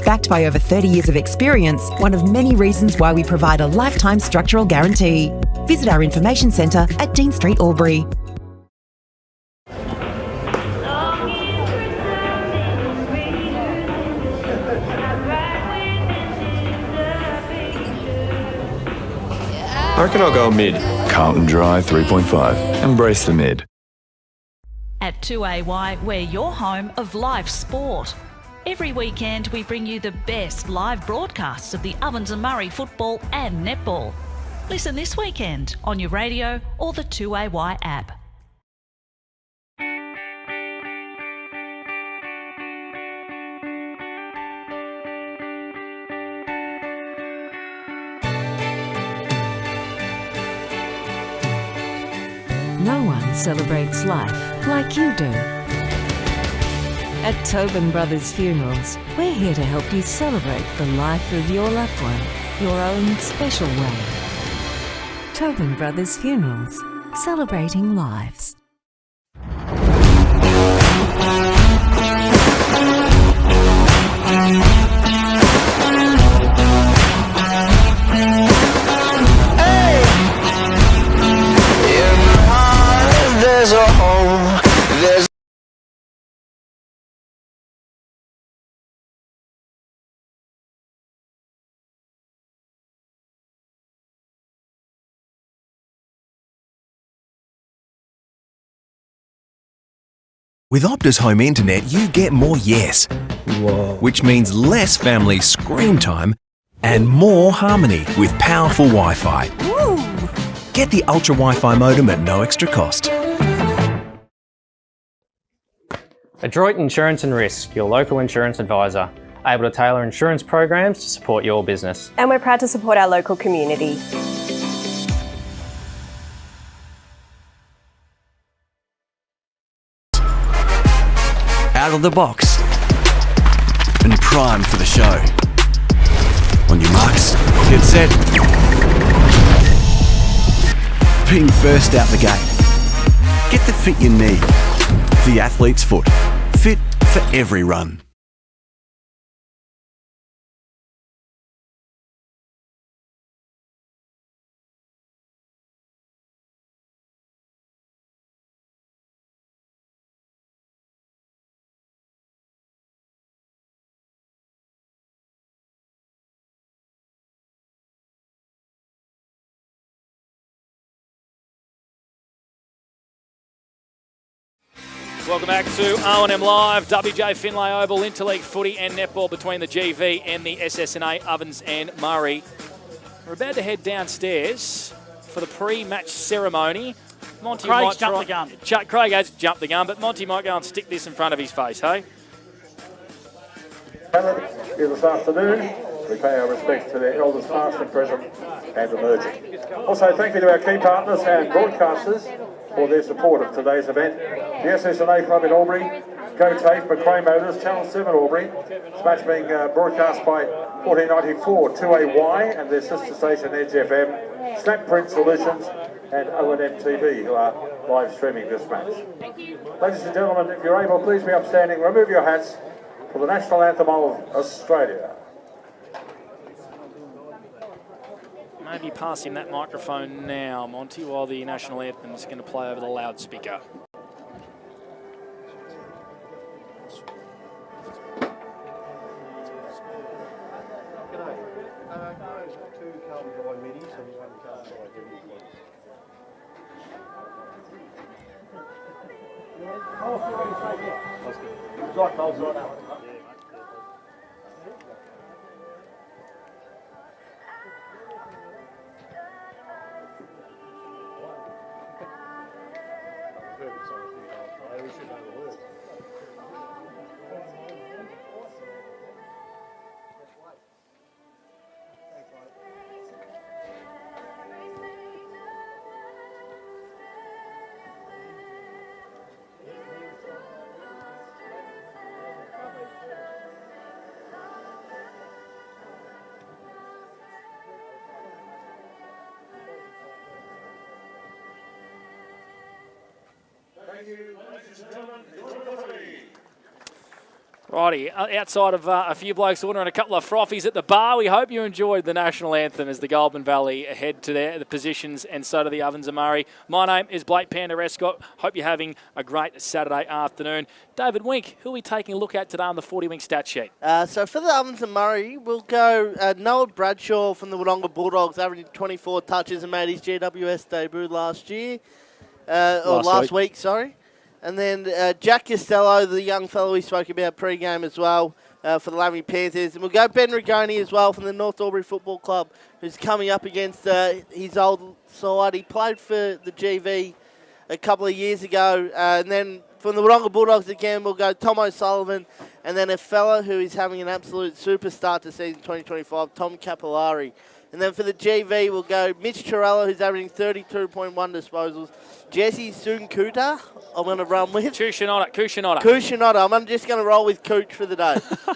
Backed by over 30 years of experience, one of many reasons why we provide a lifetime structural guarantee. Visit our information centre at Dean Street, Albury. I reckon I'll go mid. Carlton Dry 3.5. Embrace the mid. At 2AY, we're your home of live sport. Every weekend we bring you the best live broadcasts of the Ovens and Murray football and netball. Listen this weekend on your radio or the 2AY app. No one celebrates life like you do. At Tobin Brothers Funerals, we're here to help you celebrate the life of your loved one, your own special way. Tobin Brothers Funerals, celebrating lives. There's a home, there's With Optus Home Internet, you get more yes. Whoa. Which means less family screen time and more harmony with powerful Wi-Fi. Woo. Get the Ultra Wi-Fi modem at no extra cost. Adroit Insurance and Risk, your local insurance advisor, able to tailor insurance programs to support your business. And we're proud to support our local community. Out of the box and primed for the show. On your marks, get set. Being first out the gate. Get the fit you need. The athlete's foot. Fit for every run. Welcome back to O&M Live, WJ Finlay Oval, Interleague footy and netball between the GV and the SSNA, Ovens and Murray. We're about to head downstairs for the pre-match ceremony. Monty Craig's jumped the gun. Craig has jumped the gun, but Monty might go and stick this in front of his face, hey? Here this afternoon, we pay our respects to their elders past and present and emerging. Also, thank you to our key partners and broadcasters for their support of today's event. The SSNA Club in Albury, Go Tafe, McRae Motors, Channel 7 Albury. This match being broadcast by 1494 2AY and their sister station Edge FM, Snap Print Solutions and O&M TV, who are live streaming this match. Ladies and gentlemen, if you're able, please be upstanding, remove your hats for the national anthem of Australia. Maybe pass him that microphone now, Monty, while the national anthem is going to play over the loudspeaker. Righty, outside of a few blokes ordering a couple of frothies at the bar, we hope you enjoyed the national anthem as the Goulburn Valley head to the positions, and so do the Ovens and Murray. My name is Blake Panderescott. Hope you're having a great Saturday afternoon. David Wink, who are we taking a look at today on the 40-wing stat sheet? So for the Ovens and Murray, we'll go Noah Bradshaw from the Wodonga Bulldogs, averaging 24 touches and made his GWS debut last week. And then Jack Costello, the young fellow we spoke about pre-game as well, for the Laramie Panthers. And we'll go Ben Rigoni as well from the North Albury Football Club, who's coming up against his old side. He played for the GV a couple of years ago. And then from the Wodonga Bulldogs again, we'll go Tom O'Sullivan. And then a fella who is having an absolute superstar to season 2025, Tom Capillari. And then for the GV, we'll go Mitch Chirella, who's averaging 32.1 disposals. Jesse Sunkuta, I'm going to run with. Kushinotta. I'm just going to roll with Cooch for the day.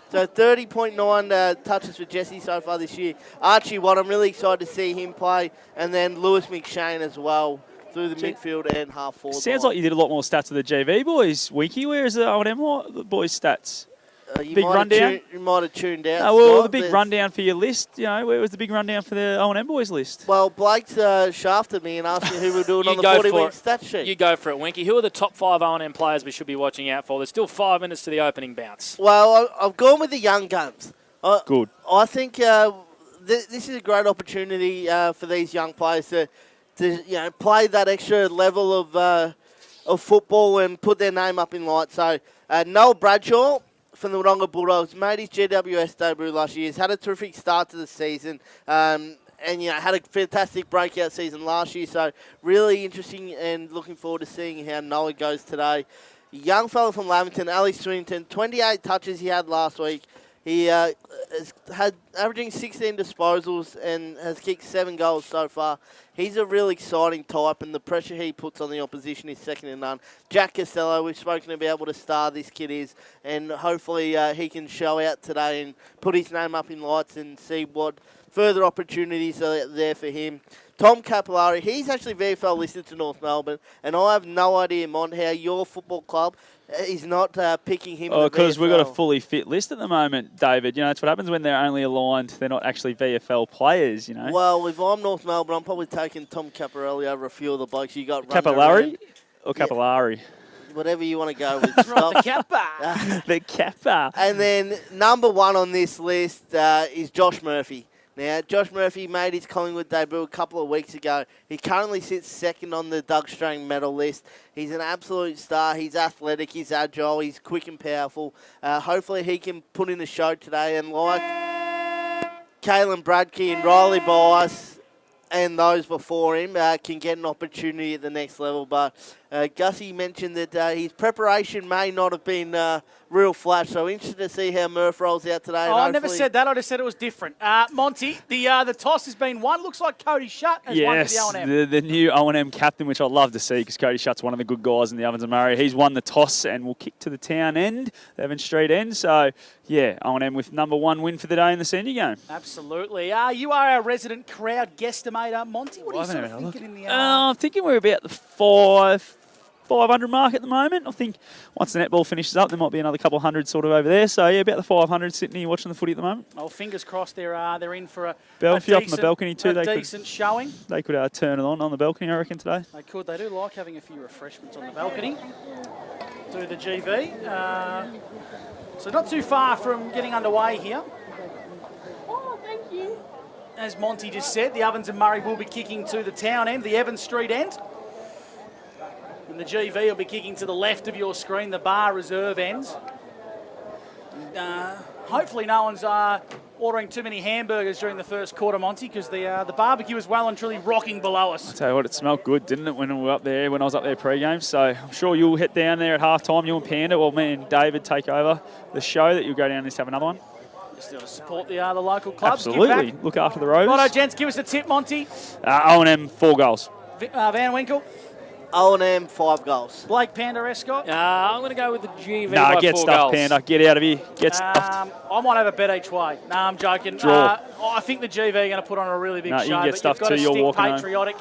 So 30.9 touches for Jesse so far this year. Archie Watt, I'm really excited to see him play. And then Lewis McShane as well through the midfield and half forward. Sounds like you did a lot more stats with the GV boys, Winky. Where's the O&M boys' stats? Big rundown? You might have tuned out. The big rundown for your list, where was the big rundown for the O&M boys list? Well, Blake's shafted me and asked me who we're doing on the 40-wing stat sheet. You go for it, Winky. Who are the top 5 O&M players we should be watching out for? There's still 5 minutes to the opening bounce. Well, I've gone with the young guns. Good. I think this is a great opportunity for these young players to play that extra level of football and put their name up in lights. So Noel Bradshaw from the Wodonga Bulldogs made his GWS debut last year. He's had a terrific start to the season, and had a fantastic breakout season last year. So really interesting and looking forward to seeing how Noah goes today. Young fellow from Lavington, Ali Swinton, 28 touches he had last week. He has had averaging 16 disposals and has kicked 7 goals so far. He's a really exciting type, and the pressure he puts on the opposition is second to none. Jack Costello, we've spoken about what a star this kid is, and hopefully he can show out today and put his name up in lights and see what further opportunities are there for him. Tom Capillari, he's actually VFL listed to North Melbourne, and I have no idea, Mont, how your football club is not picking him. Because we've got a fully fit list at the moment, David. That's what happens when they're only aligned. They're not actually VFL players, Well, if I'm North Melbourne, I'm probably taking Tom Capillari over a few of the blokes you got. Capillari or Capillari? Whatever you want to go with. The Kappa. The Kappa. And then number 1 on this list is Josh Murphy. Now, Josh Murphy made his Collingwood debut a couple of weeks ago. He currently sits second on the Doug Strang medal list. He's an absolute star. He's athletic, he's agile, he's quick and powerful. Hopefully he can put in a show today. And like Caelan Bradkey and Riley Bias and those before him can get an opportunity at the next level. But Gussie mentioned that his preparation may not have been real flash, so interested to see how Murph rolls out today. I never said that. I just said it was different. Monty, the toss has been won. Looks like Cody Shutt has won for the O&M. The new O&M captain, which I'd love to see because Cody Shutt's one of the good guys in the Ovens and Murray. He's won the toss and will kick to the town end, the Evans Street end. So, O&M with number 1 win for the day in the senior game. Absolutely. You are our resident crowd guesstimator, Monty. What are you sort of thinking in the I'm thinking we're about the 500 mark at the moment. I think once the netball finishes up, there might be another couple of hundred sort of over there. So, about the 500 sitting here watching the footy at the moment. Oh, fingers crossed they're in for a decent, up on the balcony too. Decent showing. They could turn it on the balcony, I reckon, today. They could. They do like having a few refreshments on the balcony. Do the GV. So not too far from getting underway here. Oh, thank you. As Monty just said, the Ovens and Murray will be kicking to the town end, the Evans Street end. And the GV will be kicking to the left of your screen, the bar reserve ends. Hopefully no one's ordering too many hamburgers during the first quarter, Monty, because the barbecue is well and truly rocking below us. I tell you what, it smelled good, didn't it, when I was up there pre-game? So I'm sure you'll head down there at half-time, you and Panda, while me and David take over the show, that you'll go down and just have another one. Just support the local clubs. Absolutely. Look after the Rovers. Righto, gents, give us a tip, Monty. O&M, 4 goals. Van Winkle. O&M, 5 goals. Blake Panderescott. I'm going to go with the GV by 4 get goals. stuffed, Panda. Get out of here. Get stuffed. I might have a bet each way. No, I'm joking. Draw. I think the GV are going to put on a really big show. You can get stuffed but too. you've You're got to walking stick patriotic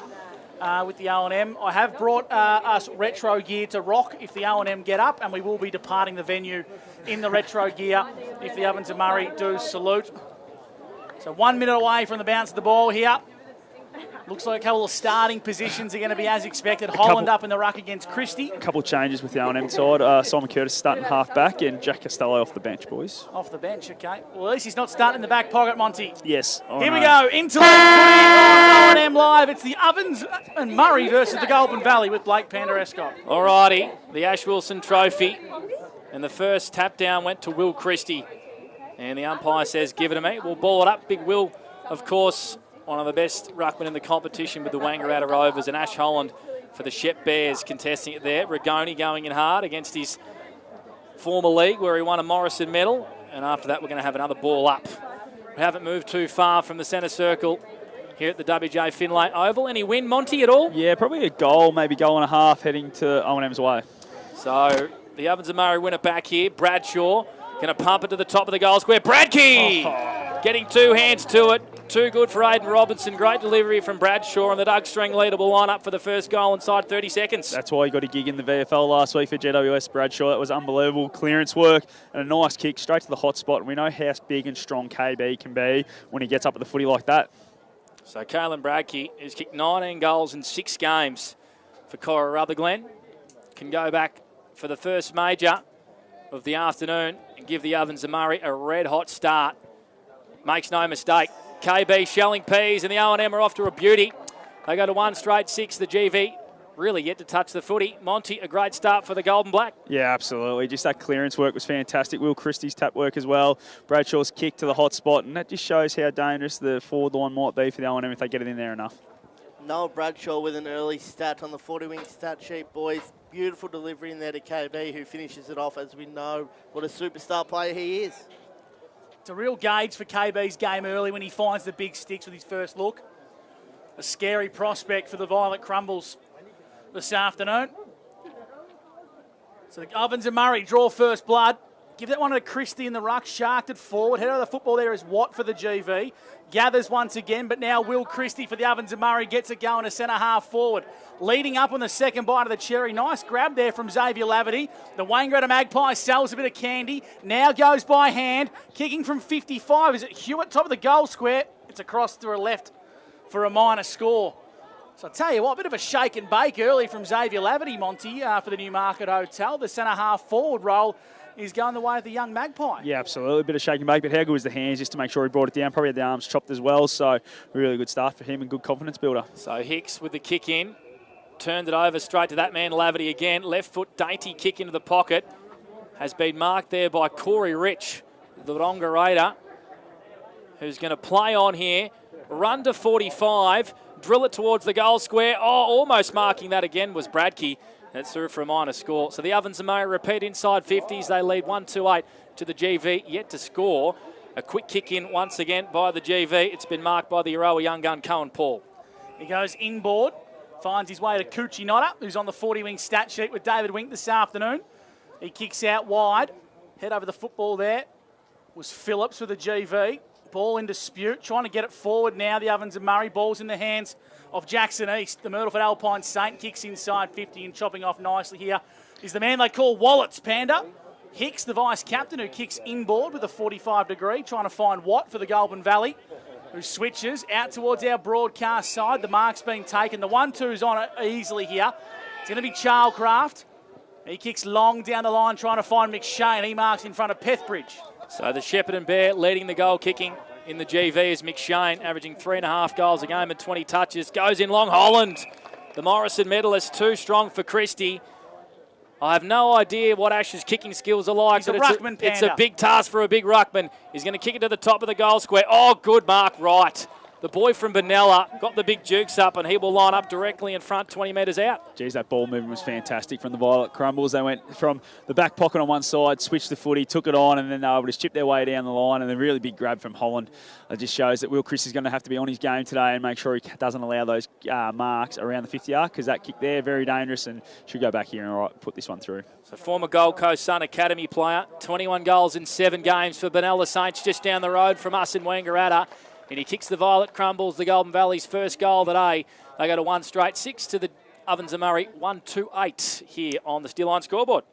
with the O&M. I have brought us retro gear to rock if the O&M get up, and we will be departing the venue in the retro gear if the Ovens and Murray do salute. So 1 minute away from the bounce of the ball here. Looks like a couple of starting positions are going to be as expected. Holland up in the ruck against Christie. A couple of changes with the O&M side. Simon Curtis starting half back and Jack Costello off the bench, boys. Off the bench, okay. Well, at least he's not starting in the back pocket, Monty. Yes. Here we go. Interleague footy on O&M Live. It's the Ovens and Murray versus the Goulburn Valley with Blake Pander-Escott. Alrighty, the Ash Wilson Trophy. And the first tap down went to Will Christie. And the umpire says, give it to me. We'll ball it up. Big Will, of course, one of the best ruckmen in the competition with the Wangaratta Rovers, and Ash Holland for the Shep Bears contesting it there. Rigoni going in hard against his former league where he won a Morrison medal. And after that, we're going to have another ball up. We haven't moved too far from the centre circle here at the WJ Finlay Oval. Any win, Monty, at all? Yeah, probably a goal, maybe goal and a half heading to O&M's way. So the Ovens and Murray win it back here. Bradshaw going to pump it to the top of the goal square. Bradkey getting two hands to it. Too good for Aidan Robinson. Great delivery from Bradshaw, and the Doug String leader will line up for the first goal inside 30 seconds. That's why he got a gig in the VFL last week for GWS. Bradshaw. That was unbelievable. Clearance work and a nice kick straight to the hot spot. And we know how big and strong KB can be when he gets up at the footy like that. So Caelan Bradkey, who's kicked 19 goals in 6 games for Cora Rutherglen, can go back for the first major of the afternoon and give the Ovens and Murray a red-hot start. Makes no mistake. KB shelling peas, and the O&M are off to a beauty. They go to 1 straight 6. The GV really yet to touch the footy. Monty, a great start for the Golden Black. Yeah, absolutely. Just that clearance work was fantastic. Will Christie's tap work as well. Bradshaw's kick to the hot spot, and that just shows how dangerous the forward line might be for the O&M if they get it in there enough. Noel Bradshaw with an early stat on the 40-wing stat sheet, boys. Beautiful delivery in there to KB, who finishes it off, as we know what a superstar player he is. It's a real gauge for KB's game early when he finds the big sticks with his first look. A scary prospect for the Violet Crumbles this afternoon. So the Ovens and Murray draw first blood. Give that one to Christie in the ruck, sharked it forward. Head of the football there is Watt for the GV. Gathers once again, but now Will Christie for the Ovens and Murray gets it going to centre half forward. Leading up on the second bite of the cherry. Nice grab there from Xavier Laverty. The Wangaratta Magpie sells a bit of candy. Now goes by hand. Kicking from 55. Is it Hewitt, top of the goal square? It's across to her left for a minor score. So I'll tell you what, a bit of a shake and bake early from Xavier Laverty, Monty, for the Newmarket Hotel. The centre half forward role is going the way of the young Magpie. Yeah, absolutely. A bit of shake and bake, but how good was the hands just to make sure he brought it down. Probably had the arms chopped as well, so really good start for him and good confidence builder. So Hicks with the kick in. Turned it over straight to that man, Laverty again. Left foot dainty kick into the pocket. Has been marked there by Corey Rich, the Wodonga Raider, who's going to play on here. Run to 45. Drill it towards the goal square. Oh, almost marking that again was Bradkey. That's through for a minor score. So the Ovens and Murray repeat inside 50s. They lead 1-2-8 to the GV, yet to score. A quick kick in once again by the GV. It's been marked by the Euroa young gun, Cohen Paul. He goes inboard, finds his way to Coochie Notta, who's on the 40-wing stat sheet with David Wink this afternoon. He kicks out wide. Head over the football there was Phillips with the GV. Ball in dispute, trying to get it forward now. The Ovens and Murray. Ball's in the hands of Jackson East. The Myrtleford Alpine Saint kicks inside 50 and chopping off nicely here is the man they call Wallets, Panda. Hicks, the vice-captain, who kicks inboard with a 45 degree, trying to find Watt for the Goulburn Valley, who switches out towards our broadcast side. The mark's been taken. The 1-2's on it easily here. It's going to be Charlecraft. He kicks long down the line, trying to find McShane. He marks in front of Pethbridge. So the Shepherd and Bear leading the goal kicking in the GV is McShane, averaging 3.5 goals a game and 20 touches. Goes in long. Holland, the Morrison medalist, too strong for Christie. I have no idea what Ash's kicking skills are like, but it's a big task for a big ruckman. He's going to kick it to the top of the goal square. Oh, good mark, right. The boy from Benalla got the big jukes up, and he will line up directly in front, 20 metres out. Geez, that ball movement was fantastic from the Violet Crumbles. They went from the back pocket on one side, switched the footy, took it on, and then they were able to chip their way down the line, and a really big grab from Holland. It just shows that Will Chris is going to have to be on his game today and make sure he doesn't allow those marks around the 50-yard, because that kick there, very dangerous, and should go back here and put this one through. So former Gold Coast Sun Academy player, 21 goals in 7 games for Benalla Saints, just down the road from us in Wangaratta. And he kicks the Violet Crumbles, the Goulburn Valley's first goal today. They go to 1 straight 6 to the Ovens and Murray, 1-2-8 here on the Steel Line scoreboard.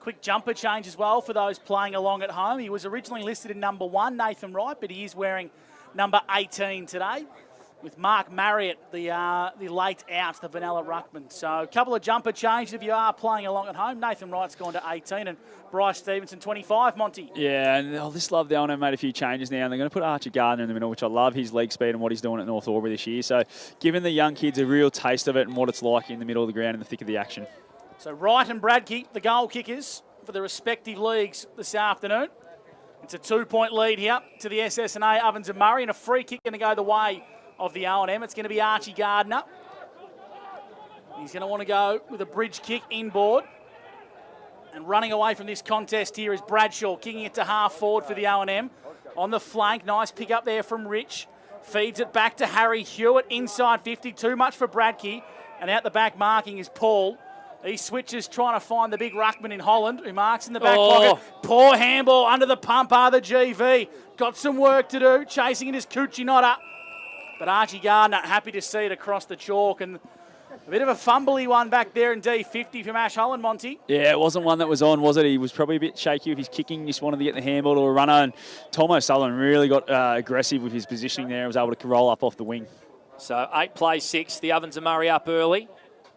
Quick jumper change as well for those playing along at home. He was originally listed in number 1, Nathan Wright, but he is wearing number 18 today, with Mark Marriott, the late out, the vanilla ruckman. So a couple of jumper changes if you are playing along at home. Nathan Wright's gone to 18 and Bryce Stevenson 25, Monty. Yeah, and I just love the L&M made a few changes now, and they're going to put Archie Gardner in the middle, which I love his leg speed and what he's doing at North Albury this year. So giving the young kids a real taste of it and what it's like in the middle of the ground in the thick of the action. So Wright and Bradkey, the goal kickers for the respective leagues this afternoon. It's a 2-point lead here to the SSNA, Ovens and Murray, and a free kick going to go the way of the O&M. It's going to be Archie Gardner. He's going to want to go with a bridge kick inboard. And running away from this contest here is Bradshaw, kicking it to half forward for the O&M. On the flank, nice pick up there from Rich. Feeds it back to Harry Hewitt, inside 50, too much for Bradkey. And out the back marking is Paul. He switches, trying to find the big ruckman in Holland, who marks in the back pocket. Poor handball under the pump are the GV. Got some work to do. Chasing it is Cucinotta. But Archie Gardner happy to see it across the chalk. And a bit of a fumbly one back there in D50 from Ash Holland, Monty. Yeah, it wasn't one that was on, was it? He was probably a bit shaky with his kicking, just wanted to get the handball to a runner. And Tom O'Sullivan really got aggressive with his positioning there and was able to roll up off the wing. So 8 plays 6. The Ovens and Murray up early.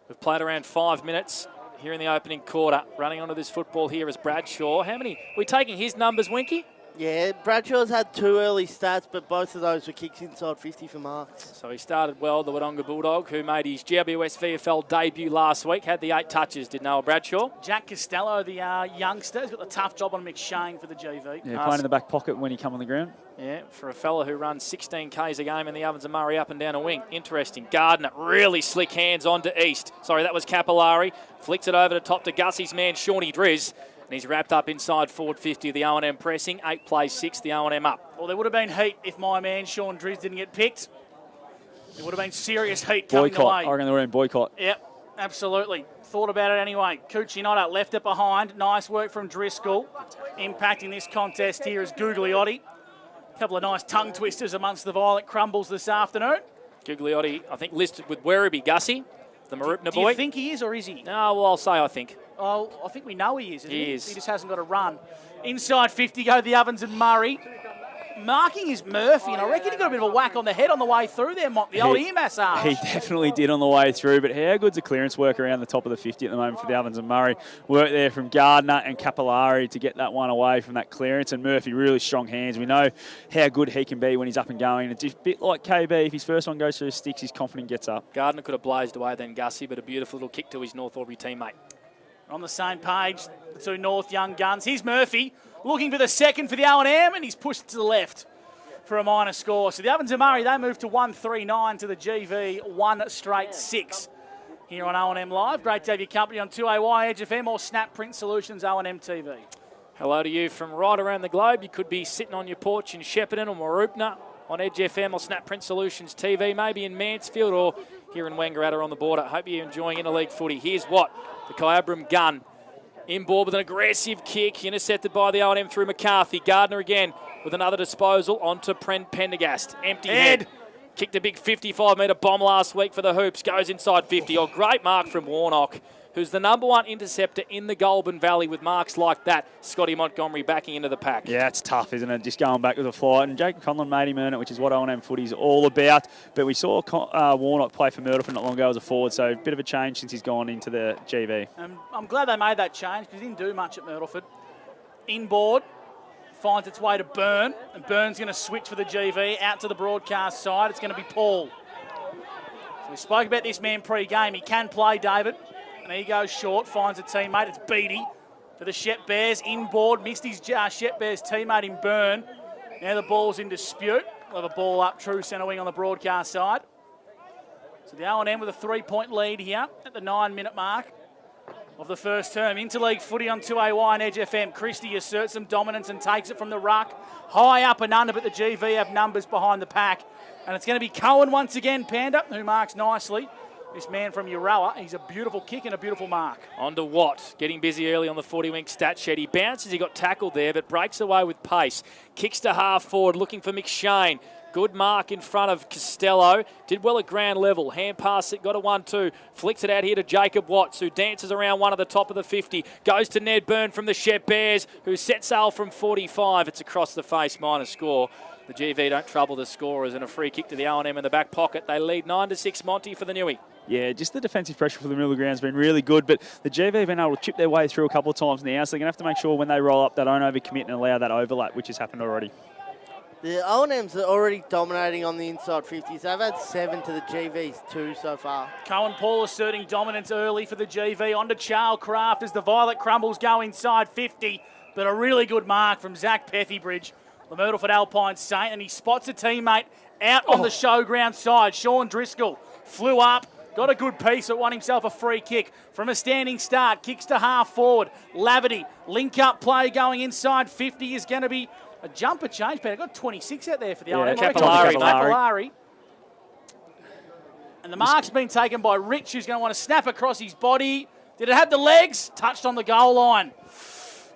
We've played around 5 minutes here in the opening quarter. Running onto this football here is Bradshaw. How many? Are we taking his numbers, Winky? Yeah, Bradshaw's had 2 early stats, but both of those were kicks inside 50 for marks. So he started well, the Wodonga Bulldog, who made his GWS VFL debut last week. Had the 8 touches, did Noah Bradshaw. Jack Costello, the youngster, has got the tough job on McShane for the GV. Yeah, playing in the back pocket when he come on the ground. Yeah, for a fella who runs 16 Ks a game in the Ovens and Murray up and down a wing. Interesting. Gardner, really slick hands on to East. Sorry, that was Capillari. Flicks it over the top to Gussie's man, Shawnee Driz. And he's wrapped up inside forward 50 of the O&M pressing. 8 plays 6, the O&M up. Well, there would have been heat if my man, Sean Driz, didn't get picked. There would have been serious heat coming the way. I reckon there would have been boycott. Yep, absolutely. Thought about it anyway. Cucinotta left it behind. Nice work from Driscoll. Impacting this contest here is Gugliotti. A couple of nice tongue twisters amongst the violent crumbles this afternoon. Gugliotti, I think, listed with Werribee, Gussie, the Marupna boy. Do you think he is or is he? No, well, I'll say I think. Oh, I think we know he is. He is. He just hasn't got a run. Inside 50 go the Ovens and Murray. Marking is Murphy, and I reckon he got a bit of a whack on the head on the way through there, the old ear massage. He definitely did on the way through, but how good's the clearance work around the top of the 50 at the moment for the Ovens and Murray? Work there from Gardner and Capillari to get that one away from that clearance, and Murphy really strong hands. We know how good he can be when he's up and going. It's a bit like KB, if his first one goes through his sticks, he's confident, gets up. Gardner could have blazed away then Gussie, but a beautiful little kick to his North Albury teammate. On the same page, the 2 North young guns. Here's Murphy looking for the second for the O&M, and he's pushed to the left for a minor score. So the Ovens and Murray, they move to 139 to the GV, 1 straight 6 here on O&M Live. Great to have your company on 2AY, Edge FM or Snap Print Solutions O&M TV. Hello to you from right around the globe. You could be sitting on your porch in Shepparton or Marupna on Edge FM or Snap Print Solutions TV, maybe in Mansfield or here in Wangaratta on the border. Hope you're enjoying Interleague footy. Here's what the Kyabram gun. Inboard with an aggressive kick, intercepted by the O&M through McCarthy. Gardner again with another disposal onto Pendergast. Empty head. Kicked a big 55-metre bomb last week for the Hoops. Goes inside 50. Oh, great mark from Warnock, who's the #1 interceptor in the Goulburn Valley with marks like that. Scotty Montgomery backing into the pack. Yeah, it's tough, isn't it? Just going back with a flight. And Jake Conlon made him earn it, which is what O&M footy's all about. But we saw Warnock play for Myrtleford not long ago as a forward, so a bit of a change since he's gone into the GV. I'm glad they made that change because he didn't do much at Myrtleford. Inboard. Finds its way to Byrne, and Byrne's going to switch for the GV out to the broadcast side. It's going to be Paul. So we spoke about this man pre-game. He can play, David. And he goes short, finds a teammate. It's Beattie for the Shep Bears. Inboard, missed his Shep Bears teammate in Byrne. Now the ball's in dispute. We'll have a ball up, true centre wing on the broadcast side. So the O&M with a 3-point lead here at the 9-minute mark of the first term. Interleague footy on 2AY and Edge FM. Christie asserts some dominance and takes it from the ruck. High up and under, but the GV have numbers behind the pack. And it's going to be Cohen once again, Panda, who marks nicely. This man from Euroa, he's a beautiful kick and a beautiful mark. On to Watt, getting busy early on the 40-wing stat sheet. He bounces, he got tackled there, but breaks away with pace. Kicks to half forward, looking for McShane. Good mark in front of Costello. Did well at ground level. Hand pass it, got a 1-2. Flicks it out here to Jacob Watts, who dances around one at the top of the 50. Goes to Ned Byrne from the Shep Bears, who sets sail from 45. It's across the face, minor score. The GV don't trouble the scorers, and a free kick to the O&M in the back pocket. They lead 9-6, Monty, for the Newey. Yeah, just the defensive pressure for the middle of the ground has been really good, but the GV have been able to chip their way through a couple of times now, so they're going to have to make sure when they roll up they don't overcommit and allow that overlap, which has happened already. The O&Ms are already dominating on the inside 50s. They've had 7 to the GV's 2 so far. Cohen Paul asserting dominance early for the GV. On to Charles Craft as the Violet Crumbles go inside 50. But a really good mark from Zach Pethybridge, the Myrtleford Alpine Saint, and he spots a teammate out on the showground side. Sean Driscoll flew up, got a good piece, but won himself a free kick from a standing start. Kicks to half forward. Laverty, link-up play going inside 50 is going to be a jumper change, but I got 26 out there for the O&M. Capillari. And the mark's been taken by Rich, who's going to want to snap across his body. Did it have the legs? Touched on the goal line.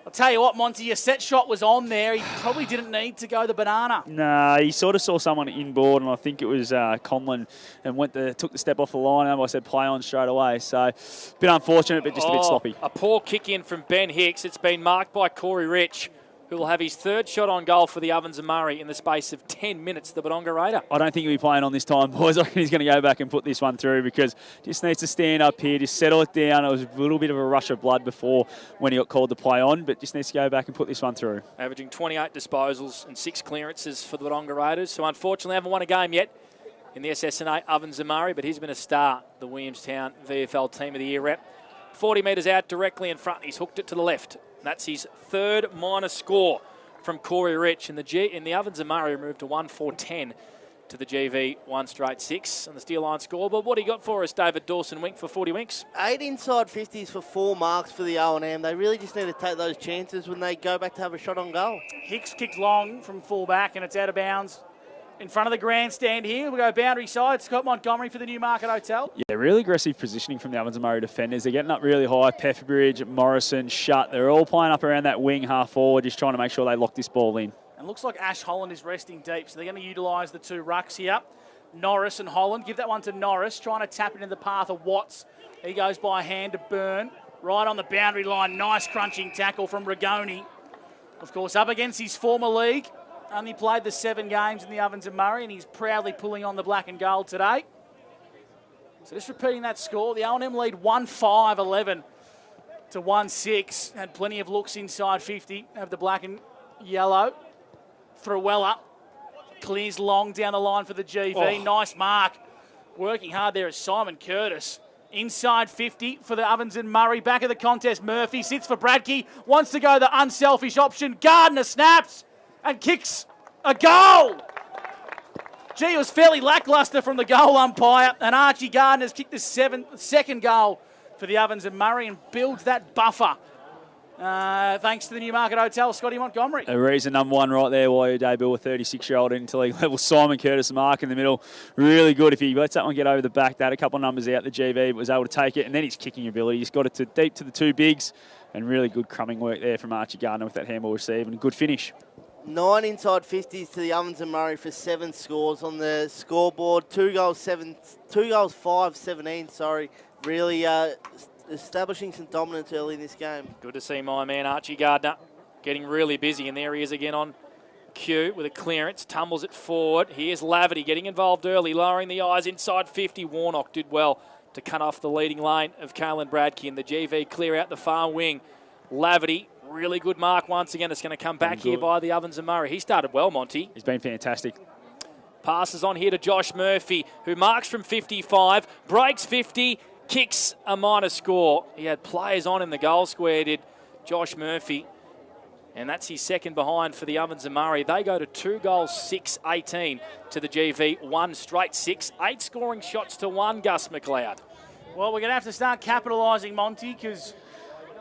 I'll tell you what, Monty, your set shot was on there. He probably didn't need to go the banana. Nah, he sort of saw someone inboard, and I think it was Conlon, and took the step off the line. I said play on straight away. So, a bit unfortunate, but just a bit sloppy. A poor kick in from Ben Hicks. It's been marked by Corey Rich, who will have his third shot on goal for the Ovens and Murray in the space of 10 minutes, the Wodonga Raider. I don't think he'll be playing on this time, boys. I reckon he's going to go back and put this one through because just needs to stand up here, just settle it down. It was a little bit of a rush of blood before when he got called to play on, but just needs to go back and put this one through. Averaging 28 disposals and 6 clearances for the Wodonga Raiders, who unfortunately haven't won a game yet in the SSNA Ovens and Murray, but he's been a star, the Williamstown VFL Team of the Year rep. 40 metres out directly in front. He's hooked it to the left. That's his third minor score from Corey Rich, and the Ovens and Murray moved to 1-4-10 to the GV 1 straight 6 on the Steel Line scoreboard. What do you got for us, David Dawson-Wink, for 40 winks? 8 inside 50s for 4 marks for the O&M. They really just need to take those chances when they go back to have a shot on goal. Hicks kicked long from full-back, and it's out of bounds in front of the grandstand here. We'll go boundary side. Scott Montgomery for the Newmarket Hotel. Yeah, really aggressive positioning from the Ovens and Murray defenders. They're getting up really high. Peffbridge, Morrison, Shutt. They're all playing up around that wing half forward, just trying to make sure they lock this ball in. And looks like Ash Holland is resting deep, so they're going to utilise the 2 rucks here. Norris and Holland. Give that one to Norris, trying to tap it in the path of Watts. He goes by hand to Byrne. Right on the boundary line. Nice crunching tackle from Rigoni. Of course, up against his former league. Only played the 7 games in the Ovens and Murray, and he's proudly pulling on the black and gold today. So just repeating that score, the O&M lead 1-5-11 to 1-6. Had plenty of looks inside 50 of the black and yellow. Thruella clears long down the line for the GV. Nice mark. Working hard there is Simon Curtis. Inside 50 for the Ovens and Murray. Back of the contest, Murphy sits for Bradkey. Wants to go the unselfish option. Gardner snaps and kicks a goal. Gee, it was fairly lacklustre from the goal umpire, and Archie Gardner's kicked the second goal for the Ovens and Murray and builds that buffer. Thanks to the Newmarket Hotel, Scotty Montgomery. A reason number 1 right there while you debut a 36-year-old Interleague level. Simon Curtis, mark in the middle. Really good if he lets that one get over the back. They had a couple of numbers out, the GV, but was able to take it, and then his kicking ability. He's got it deep to the 2 bigs, and really good crumbing work there from Archie Gardner with that handball receive, and a good finish. 9 inside 50s to the Ovens and Murray for 7 scores on the scoreboard. 2 goals, 5-17, sorry. Really establishing some dominance early in this game. Good to see my man Archie Gardner getting really busy, and there he is again on cue with a clearance. Tumbles it forward. Here's Laverty getting involved early, lowering the eyes inside 50. Warnock did well to cut off the leading lane of Caelan Bradkey, and the GV clear out the far wing. Laverty, really good mark once again. It's going to come back here by the Ovens and Murray. He started well, Monty. He's been fantastic. Passes on here to Josh Murphy, who marks from 55, breaks 50, kicks a minor score. He had players on in the goal square, did Josh Murphy. And that's his second behind for the Ovens and Murray. They go to 2 goals, 6-18 to the GV, 1 straight 6. 8 scoring shots to 1, Gus McLeod. Well, we're going to have to start capitalising, Monty, because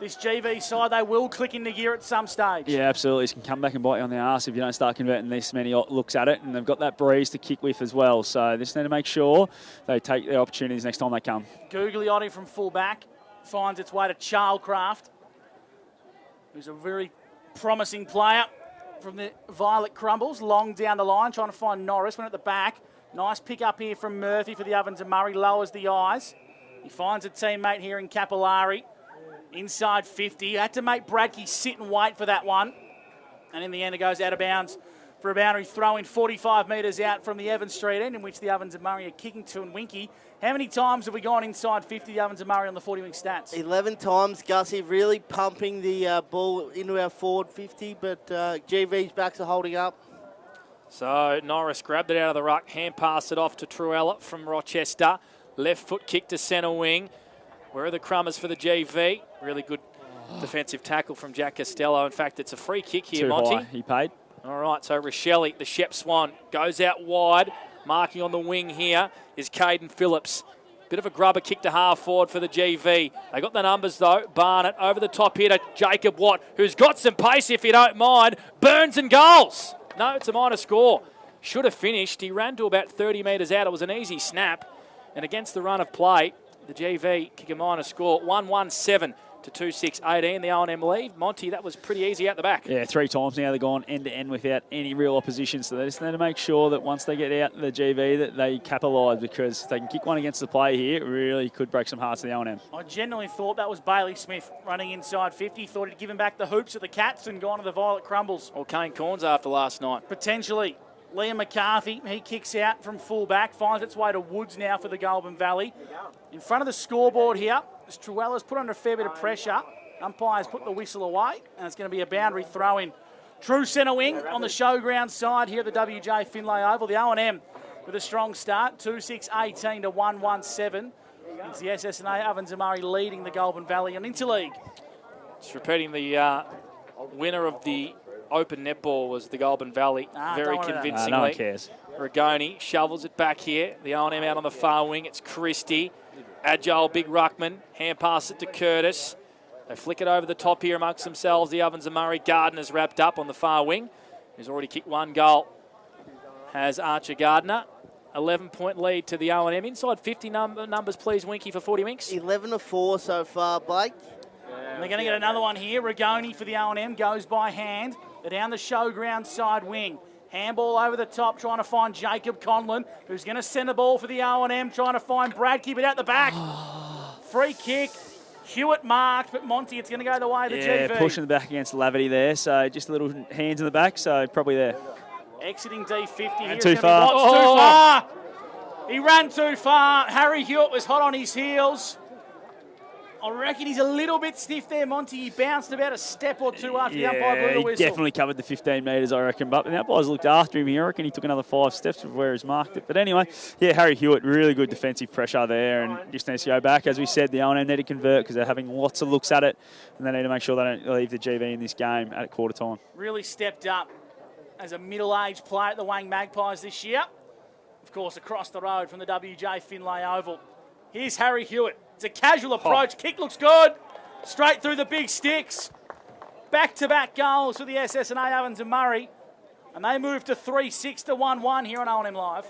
this GV side, they will click into gear at some stage. Yeah, absolutely. It can come back and bite you on the arse if you don't start converting this many looks at it, and they've got that breeze to kick with as well. So they just need to make sure they take their opportunities next time they come. Gugliotti from full back finds its way to Charlcraft, who's a very promising player from the Violet Crumbles. Long down the line, trying to find Norris. Went at the back. Nice pick up here from Murphy for the Ovens and Murray. Lowers the eyes. He finds a teammate here in Capillari. Inside 50. Had to make Bradkey sit and wait for that one. And in the end, it goes out of bounds for a boundary throw in 45 metres out from the Evans Street end, in which the Ovens and Murray are kicking to. And Winky, how many times have we gone inside 50, the Ovens and Murray on the 40-wing stats? 11 times, Gussie, really pumping the ball into our forward 50, but GV's backs are holding up. So Norris grabbed it out of the ruck, hand passed it off to Truella from Rochester. Left foot kick to centre wing. Where are the crummers for the GV? Really good defensive tackle from Jack Costello. In fact, it's a free kick here, Too Monty. high. He paid. All right, so Rochelle, the Shep Swan, goes out wide. Marking on the wing here is Caden Phillips. Bit of a grubber kick to half forward for the GV. They got the numbers though. Barnett over the top here to Jacob Watt, who's got some pace if you don't mind. Burns and goals. No, it's a minor score. Should have finished. He ran to about 30 metres out. It was an easy snap. And against the run of play, the GV kick a minor score. 1-1-7 to 2-6-18. The O&M lead. Monty, that was pretty easy out the back. Yeah, 3 times now they've gone end-to-end without any real opposition. So they just need to make sure that once they get out the GV that they capitalise, because if they can kick one against the play here, it really could break some hearts to the O&M. I genuinely thought that was Bailey Smith running inside 50. Thought he'd given back the hoops of the Cats and gone to the Violet Crumbles. Or Kane Corns after last night. Potentially. Liam McCarthy, he kicks out from full-back, finds its way to Woods now for the Goulburn Valley. In front of the scoreboard here, as Truella's put under a fair bit of pressure. Umpires put the whistle away, and it's going to be a boundary throw-in. True centre wing on the showground side here at the WJ Finlay Oval. The O&M with a strong start, 2-6-18 to 1-1-7. It's the SSNA Ovens and Murray leading the Goulburn Valley on Interleague. Just repeating the winner of the Open netball was the Goulburn Valley, very convincingly. No one cares. Rigoni shovels it back here. The O&M out on the far wing. It's Christie. Agile, big ruckman. Hand pass it to Curtis. They flick it over the top here amongst themselves. The Ovens and Murray. Gardner's wrapped up on the far wing. He's already kicked one goal. Has Archer Gardner. 11-point lead to the O&M. Inside 50 numbers, please, Winky, for 40 winks. 11-4 so far, Blake. And they're going to get another one here. Rigoni for the O&M goes by hand. They're down the showground side wing. Handball over the top, trying to find Jacob Conlon, who's going to send the ball for the O&M, trying to find Bradkey, but out the back. Free kick. Hewitt marked, but Monty, it's going to go the way of the GV. Yeah, pushing the back against Lavity there, so just a little hands in the back, so probably there. Exiting D50 here. Too far. Too far. He ran too far. Harry Hewitt was hot on his heels. I reckon he's a little bit stiff there, Monty. He bounced about a step or two after the umpire blew the whistle. He definitely covered the 15 metres, I reckon. But the umpires looked after him here. I reckon he took another 5 steps from where he's marked it. But anyway, yeah, Harry Hewitt, really good defensive pressure there, and just needs to go back. As we said, the O&M need to convert because they're having lots of looks at it, and they need to make sure they don't leave the GV in this game at quarter time. Really stepped up as a middle-aged player at the Wang Magpies this year. Of course, across the road from the WJ Finlay Oval. Here's Harry Hewitt. It's a casual approach. Kick looks good. Straight through the big sticks. Back-to-back goals for the SSNA Ovens and Murray. And they move to 3-6 to 1-1 here on O&M Live.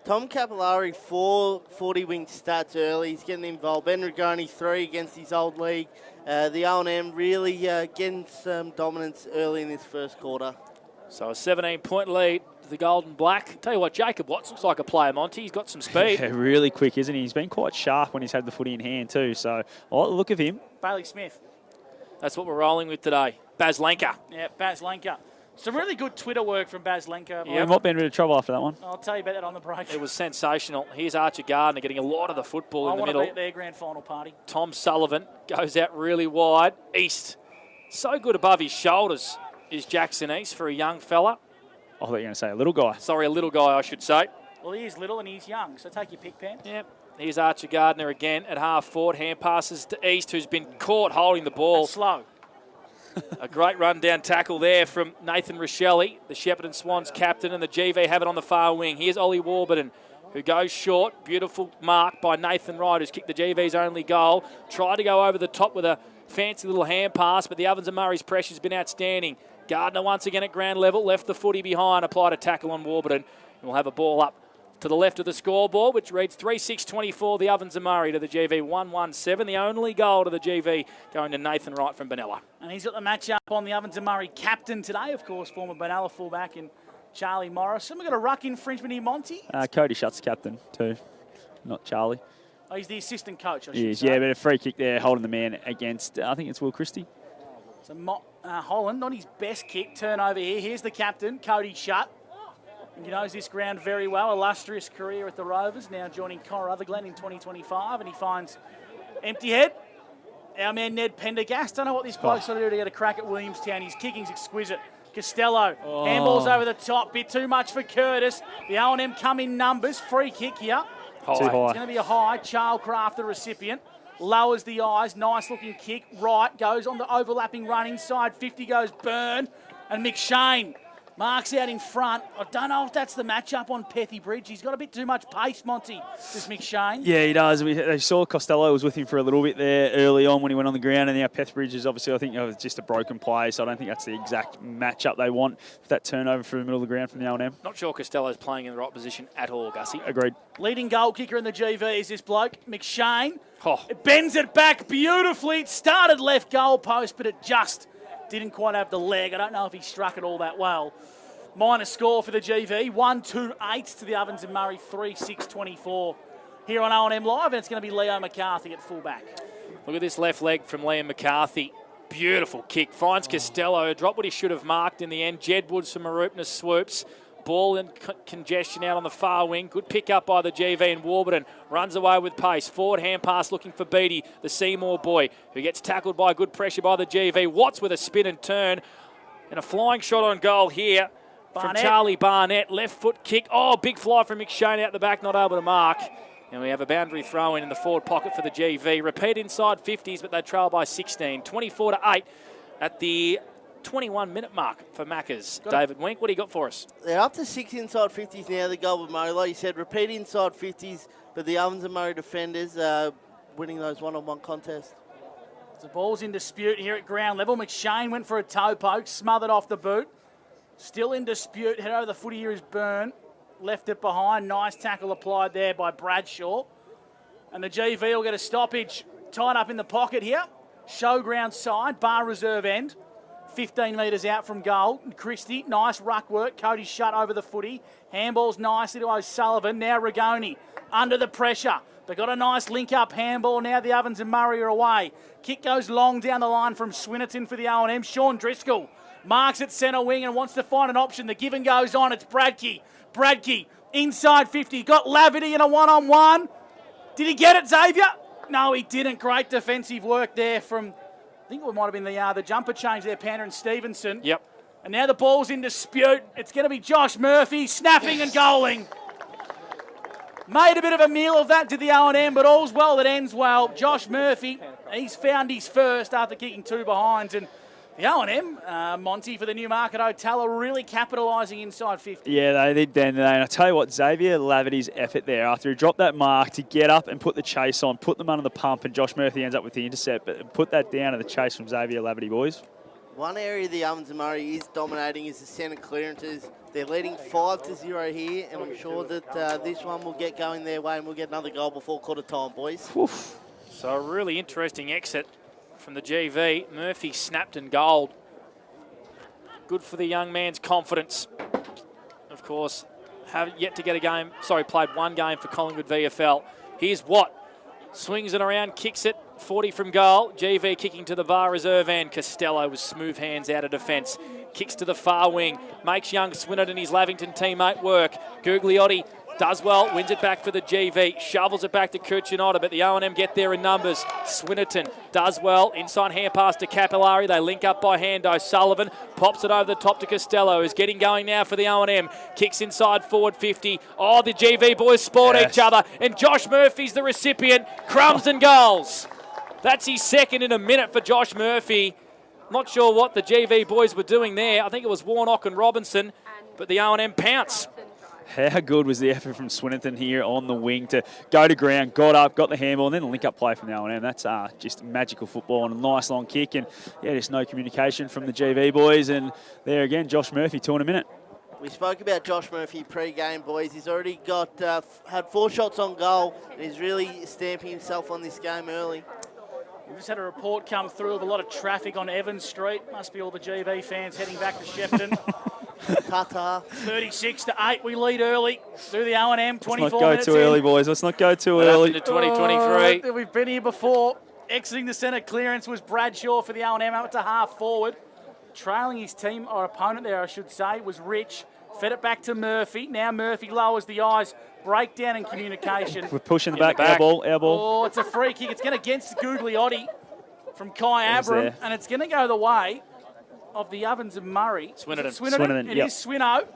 Tom Capillari, 4 40-wing stats early. He's getting involved. Ben Rigoni, 3 against his old league. The O&M really getting some dominance early in this first quarter. So a 17-point lead to the Golden Black. Tell you what, Jacob Watts looks like a player, Monty. He's got some speed. Yeah, really quick, isn't he? He's been quite sharp when he's had the footy in hand too. So I like the look of him. Bailey Smith. That's what we're rolling with today. Baz Lenker. Yeah, Baz Lenker. Some really good Twitter work from Baz Lenker. Yeah, might be in a bit of trouble after that one. I'll tell you about that on the break. It was sensational. Here's Archer Gardner getting a lot of the football in the middle. I want to be at their grand final party. Tom Sullivan goes out really wide. East. So good above his shoulders is Jackson East for a young fella. I thought you were going to say a little guy. Sorry, a little guy, I should say. Well, he is little and he's young, so take your pick, Pam. Yep. Here's Archer Gardner again at half forward. Hand passes to East, who's been caught holding the ball. That's slow. A great run-down tackle there from Nathan Rochelle, the Shepparton Swans captain, and the GV have it on the far wing. Here's Ollie Warburton. who goes short. Beautiful mark by Nathan Wright, who's kicked the GV's only goal. Tried to go over the top with a fancy little hand pass, but the Ovens and Murray's pressure's been outstanding. Gardner once again at ground level, left the footy behind, applied a tackle on Warburton. And we'll have a ball up to the left of the scoreboard, which reads 3-6-24, the Ovens and Murray to the GV 1-1-7. The only goal to the GV going to Nathan Wright from Benalla. And he's got the match-up on the Ovens and Murray captain today, of course, former Benalla fullback and Charlie Morris. And we've got a ruck infringement here, Monty. Cody Shutt's captain too, not Charlie. Oh, he's the assistant coach, I should He is, say. yeah, but a free kick there, holding the man against, I think it's Will Christie. So Holland, not his best kick, turnover here. Here's the captain, Cody Shutt. He knows this ground very well, illustrious career at the Rovers, now joining Connor Otherglen in 2025, and he finds empty head. Our man Ned Pendergast, don't know what this bloke's going to do to get a crack at Williamstown. His kicking's exquisite. Costello, handballs over the top, bit too much for Curtis. The O&M come in numbers, free kick here. Too high. It's going to be a high. Charlecraft, the recipient, lowers the eyes, nice looking kick. Right, goes on the overlapping run inside 50, goes Byrne, and McShane marks out in front. I don't know if that's the matchup on Pethy Bridge. He's got a bit too much pace, Monty, this McShane. Yeah, he does. They saw Costello was with him for a little bit there early on when he went on the ground, and now Pethy is obviously, I think, just a broken play, so I don't think that's the exact matchup they want for that turnover through the middle of the ground from the O&M. Not sure Costello's playing in the right position at all, Gussie. Agreed. Leading goal kicker in the GV is this bloke, McShane. It bends it back beautifully. It started left goal post, but it just didn't quite have the leg. I don't know if he struck it all that well. Minor score for the GV, 1-2-8 to the Ovens and Murray, 3-6-24. Here on O&M Live, and it's going to be Leo McCarthy at fullback. Look at this left leg from Liam McCarthy. Beautiful kick. Finds Costello. Dropped what he should have marked in the end. Jed Woods from Marupna swoops. Ball in congestion out on the far wing. Good pick up by the GV, and Warburton runs away with pace. Forward hand pass looking for Beattie, the Seymour boy, who gets tackled by good pressure by the GV. Watts with a spin and turn. And a flying shot on goal here from Charlie Barnett. Left foot kick. Oh, big fly from McShane out the back, not able to mark. And we have a boundary throw in the forward pocket for the GV. Repeat inside 50s, but they trail by 16. 24-8 at the 21-minute mark for Maccas. David Wink, what do you got for us? They're up to 6 inside 50s now, the Goulburn Murray. Like you said, repeat inside 50s, but the Ovens and Murray defenders winning those one-on-one contests. The ball's in dispute here at ground level. McShane went for a toe poke, smothered off the boot. Still in dispute. Head over the footy here is Byrne. Left it behind. Nice tackle applied there by Bradshaw. And the GV will get a stoppage. Tied up in the pocket here. Showground side, bar reserve end. 15 metres out from goal. Christie, nice ruck work. Cody Shutt over the footy. Handballs nicely to O'Sullivan. Now Rigoni under the pressure. They've got a nice link-up handball. Now the Ovens and Murray are away. Kick goes long down the line from Swinnerton for the O&M. Sean Driscoll marks at centre wing and wants to find an option. The give and goes on. It's Bradkey. Bradkey inside 50. Got Laverty in a one-on-one. Did he get it, Xavier? No, he didn't. Great defensive work there from, I think it might have been the jumper change there, Panda and Stevenson. Yep. And now the ball's in dispute. It's going to be Josh Murphy snapping and goaling. Made a bit of a meal of that to the O&M, but all's well that ends well. Josh Murphy, he's found his first after kicking two behinds. And the O&M, Monty, for the Newmarket Hotel, are really capitalising inside 50. Yeah, they did then. And I tell you what, Xavier Laverty's effort there after he dropped that mark to get up and put the chase on, put them under the pump, and Josh Murphy ends up with the intercept. But put that down to the chase from Xavier Laverty, boys. One area the Ovens and Murray is dominating is the centre clearances. They're leading 5-0 here, and I'm sure that this one will get going their way and we'll get another goal before quarter time, boys. Oof. So a really interesting exit from the GV. Murphy snapped and goaled. Good for the young man's confidence. Of course, have yet to get a game, played one game for Collingwood VFL. Here's Watt. Swings it around, kicks it, 40 from goal. GV kicking to the bar reserve end. Costello with smooth hands out of defence. Kicks to the far wing. Makes young Swinnerton and his Lavington teammate work. Gugliotti does well, wins it back for the GV. Shovels it back to Cucinotta, but the O&M get there in numbers. Swinnerton does well. Inside hand pass to Capillari. They link up by hand. O'Sullivan pops it over the top to Costello, who's getting going now for the O&M. Kicks inside forward 50. Oh, the GV boys sport each other, and Josh Murphy's the recipient. Crumbs and goals. That's his second in a minute for Josh Murphy. Not sure what the GV boys were doing there. I think it was Warnock and Robinson, but the O&M pounce. How good was the effort from Swinnerton here on the wing to go to ground, got up, got the handball, and then a link-up play from the O&M. That's just magical football and a nice long kick. And, yeah, there's no communication from the GV boys. And there again, Josh Murphy, 2 in a minute. We spoke about Josh Murphy pre-game, boys. He's already got had 4 shots on goal, and he's really stamping himself on this game early. We've just had a report come through of a lot of traffic on Evans Street. Must be all the GV fans heading back to Shepparton. Ta-ta. 36-8, we lead early through the O&M, 24 Let's not go minutes too early, boys. Let's not go too early. To 2023. We've been here before. Exiting the centre clearance was Bradshaw for the O&M up to half forward. Trailing his team, or opponent there, I should say, was Rich. Fed it back to Murphy. Now Murphy lowers the eyes. Breakdown in communication. We're pushing the back. Our ball. Oh, it's a free kick. It's going against Gugliotti from Kai Abram, and it's going to go the way of the Ovens and Murray. Swinnerton. It is Swinno.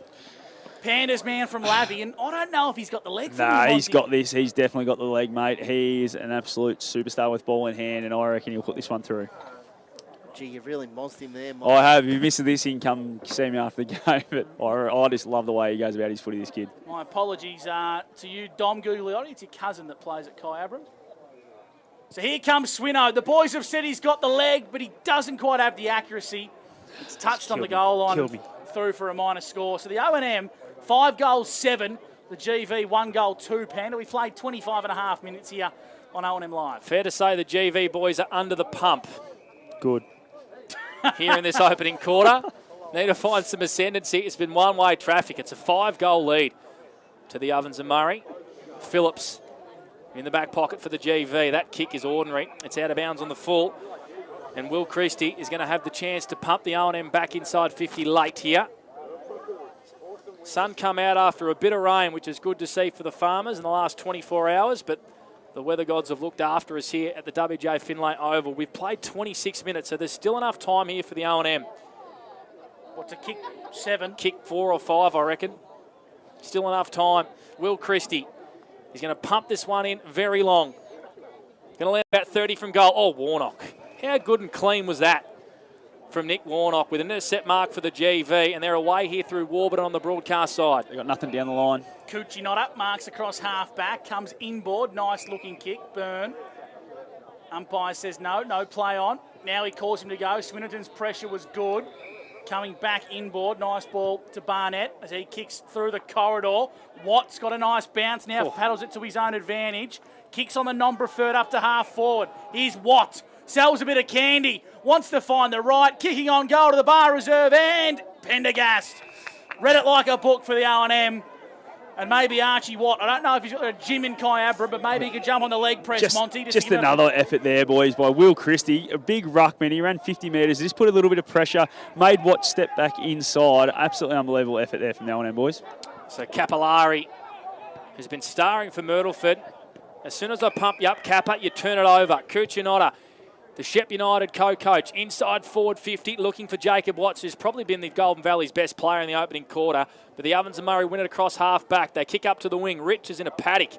Panda's man from Lavey, and I don't know if he's got the leg for Nah, he's got this. He's definitely got the leg, mate. He is an absolute superstar with ball in hand, and I reckon he'll put this one through. Gee, you've really mozzed him there, Mike. I have. If you missed this, he can come see me after the game. But I just love the way he goes about his footy, this kid. My apologies to you, Dom Gugliotti. It's your cousin that plays at Kai Abram. So here comes Swinno. The boys have said he's got the leg, but he doesn't quite have the accuracy. It's touched on the goal line, through for a minor score. So the O&M, 5 goals, 7. The GV, 1 goal, 2. Panda. We played 25.5 minutes here on O&M Live. Fair to say the GV boys are under the pump. Good. Here in this opening quarter. Need to find some ascendancy. It's been one-way traffic. It's a 5-goal lead to the Ovens and Murray. Phillips in the back pocket for the GV. That kick is ordinary. It's out of bounds on the full. And Will Christie is going to have the chance to pump the O&M back inside 50 late here. Sun come out after a bit of rain, which is good to see for the farmers in the last 24 hours, but the weather gods have looked after us here at the WJ Finlay Oval. We've played 26 minutes, so there's still enough time here for the O&M. What's a kick? 7. Kick 4 or 5, I reckon. Still enough time. Will Christie. He's going to pump this one in very long. Going to land about 30 from goal. Oh, Warnock. How good and clean was that from Nick Warnock with an intercept mark for the GV, and they're away here through Warburton on the broadcast side. They've got nothing down the line. Coochie not up, marks across half back, comes inboard, nice looking kick, Burn. Umpire says no play on. Now he calls him to go. Swinnerton's pressure was good. Coming back inboard, nice ball to Barnett as he kicks through the corridor. Watt's got a nice bounce now, paddles it to his own advantage. Kicks on the non-preferred up to half forward. Here's Watt. Sells a bit of candy, wants to find the right, kicking on goal to the bar reserve, and Pendergast. Read it like a book for the O&M. And maybe Archie Watt. I don't know if he's got a gym in Kai Abra, but maybe he could jump on the leg press, Monty. Just another effort there, boys, by Will Christie. A big ruckman. He ran 50 metres. Just put a little bit of pressure, made Watt step back inside. Absolutely unbelievable effort there from the O&M boys. So Capillari has been starring for Myrtleford. As soon as I pump you up, Kappa, you turn it over. Kuchinotta, the Shep United co-coach, inside forward 50, looking for Jacob Watts, who's probably been the Golden Valley's best player in the opening quarter. But the Ovens and Murray win it across half back. They kick up to the wing. Rich is in a paddock.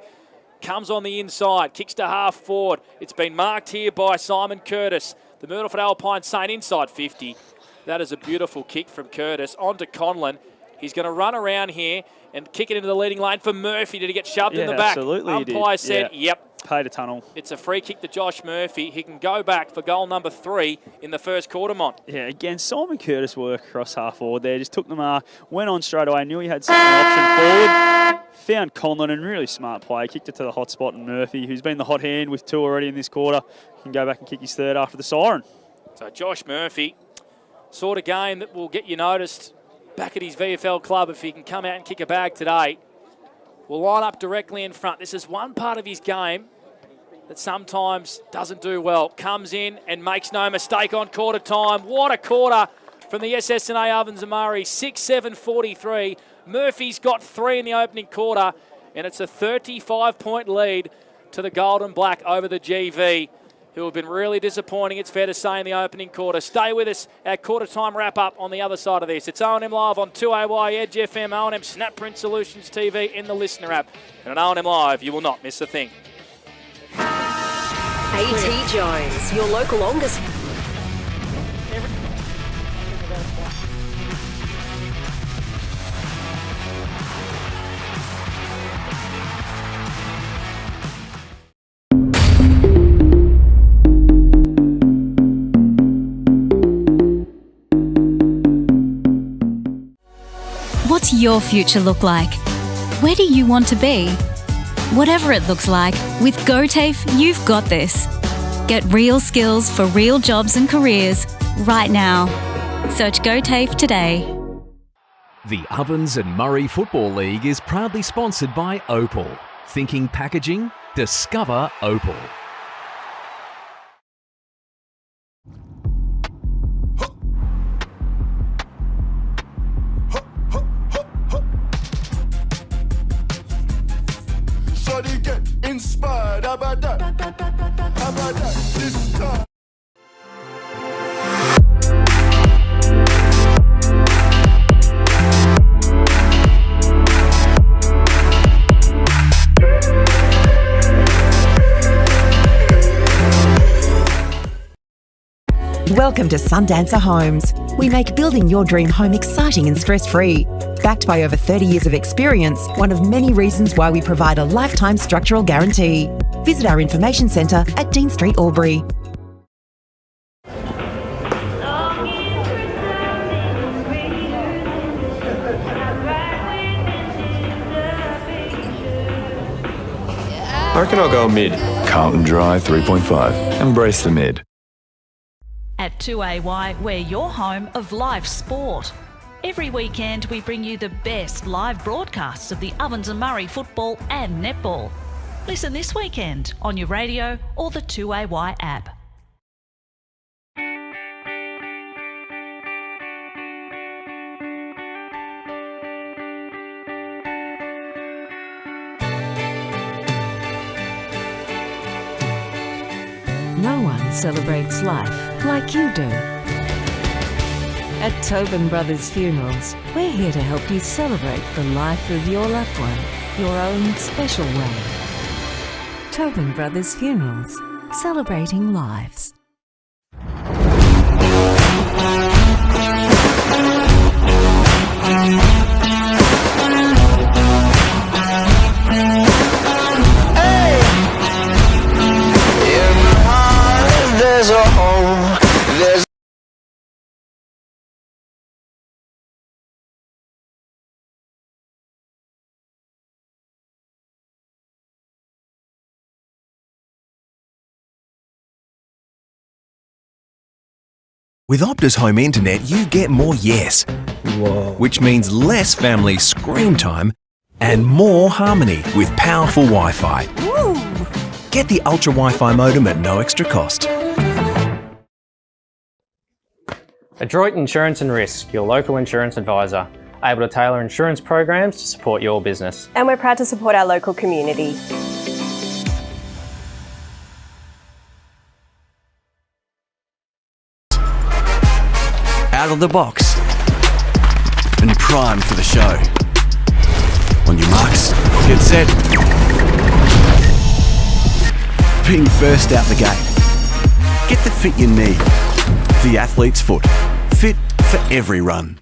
Comes on the inside, kicks to half forward. It's been marked here by Simon Curtis. The Myrtleford Alpine Saint inside 50. That is a beautiful kick from Curtis. On to Conlon. He's going to run around here and kick it into the leading lane for Murphy to get shoved in the back. Absolutely, Umpire said, yep. Paid a tunnel. It's a free kick to Josh Murphy. He can go back for goal number 3 in the first quarter, Mont. Yeah, again, Simon Curtis worked across half forward there. Just took the mark, went on straight away, knew he had second option forward. Found Conlon and really smart play. Kicked it to the hot spot, and Murphy, who's been the hot hand with 2 already in this quarter, can go back and kick his 3rd after the siren. So Josh Murphy, sort of game that will get you noticed back at his VFL club if he can come out and kick a bag today. Will line up directly in front. This is one part of his game that sometimes doesn't do well. Comes in and makes no mistake on quarter time. What a quarter from the SSNA Ovens and Murray. 6-7-43. Murphy's got 3 in the opening quarter, and it's a 35-point lead to the Golden Black over the GV, who have been really disappointing, it's fair to say, in the opening quarter. Stay with us. Our quarter-time wrap-up on the other side of this. It's O&M Live on 2AY, Edge FM, O&M Snapprint Solutions TV in the Listener app. And on O&M Live, you will not miss a thing. A.T. Jones, your local Ongus. your future look like? Where do you want to be? Whatever it looks like, with GoTAFE, you've got this. Get real skills for real jobs and careers right now. Search GoTAFE today. The Ovens and Murray Football League is proudly sponsored by Opal. Thinking packaging? Discover Opal. Shawty get inspired, how about that? How about that? This time. Welcome to Sundancer Homes. We make building your dream home exciting and stress-free. Backed by over 30 years of experience, one of many reasons why we provide a lifetime structural guarantee. Visit our information centre at Dean Street, Albury. I reckon I'll go mid. Carlton Dry 3.5. Embrace the mid. At 2AY, we're your home of live sport. Every weekend we bring you the best live broadcasts of the Ovens and Murray football and netball. Listen this weekend on your radio or the 2AY app. No one celebrates life like you do. At Tobin Brothers Funerals, we're here to help you celebrate the life of your loved one, your own special way. Tobin Brothers Funerals, celebrating lives. There's a home, there's With Optus Home Internet, you get more yes. Whoa. Which means less family screen time and more harmony with powerful Wi-Fi. Woo. Get the Ultra Wi-Fi modem at no extra cost. Adroit Insurance and Risk, your local insurance advisor, able to tailor insurance programs to support your business. And we're proud to support our local community. Out of the box and primed for the show. On your marks, get set. Being first out the gate. Get the fit you need. The athlete's foot. Fit for every run.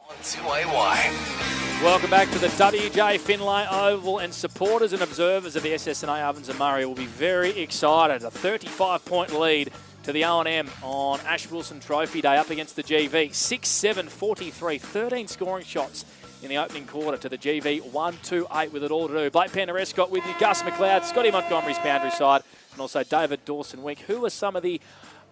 On 2AY. Welcome back to the WJ Finlay Oval, and supporters and observers of the SSNA Ovens and Murray will be very excited. A 35-point lead to the O&M on Ash Wilson Trophy Day up against the GV. 6-7, 43, 13 scoring shots in the opening quarter to the GV. 1-2-8 with it all to do. Blake Penderescott with you, Gus McLeod, Scotty Montgomery's boundary side, and also David Dawson-Wink. Who are some of the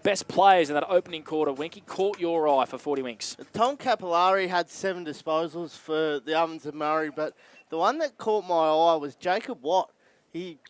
best players in that opening quarter, Winky, caught your eye for 40 Winks? Tom Capillari had 7 disposals for the Ovens and Murray, but the one that caught my eye was Jacob Watt.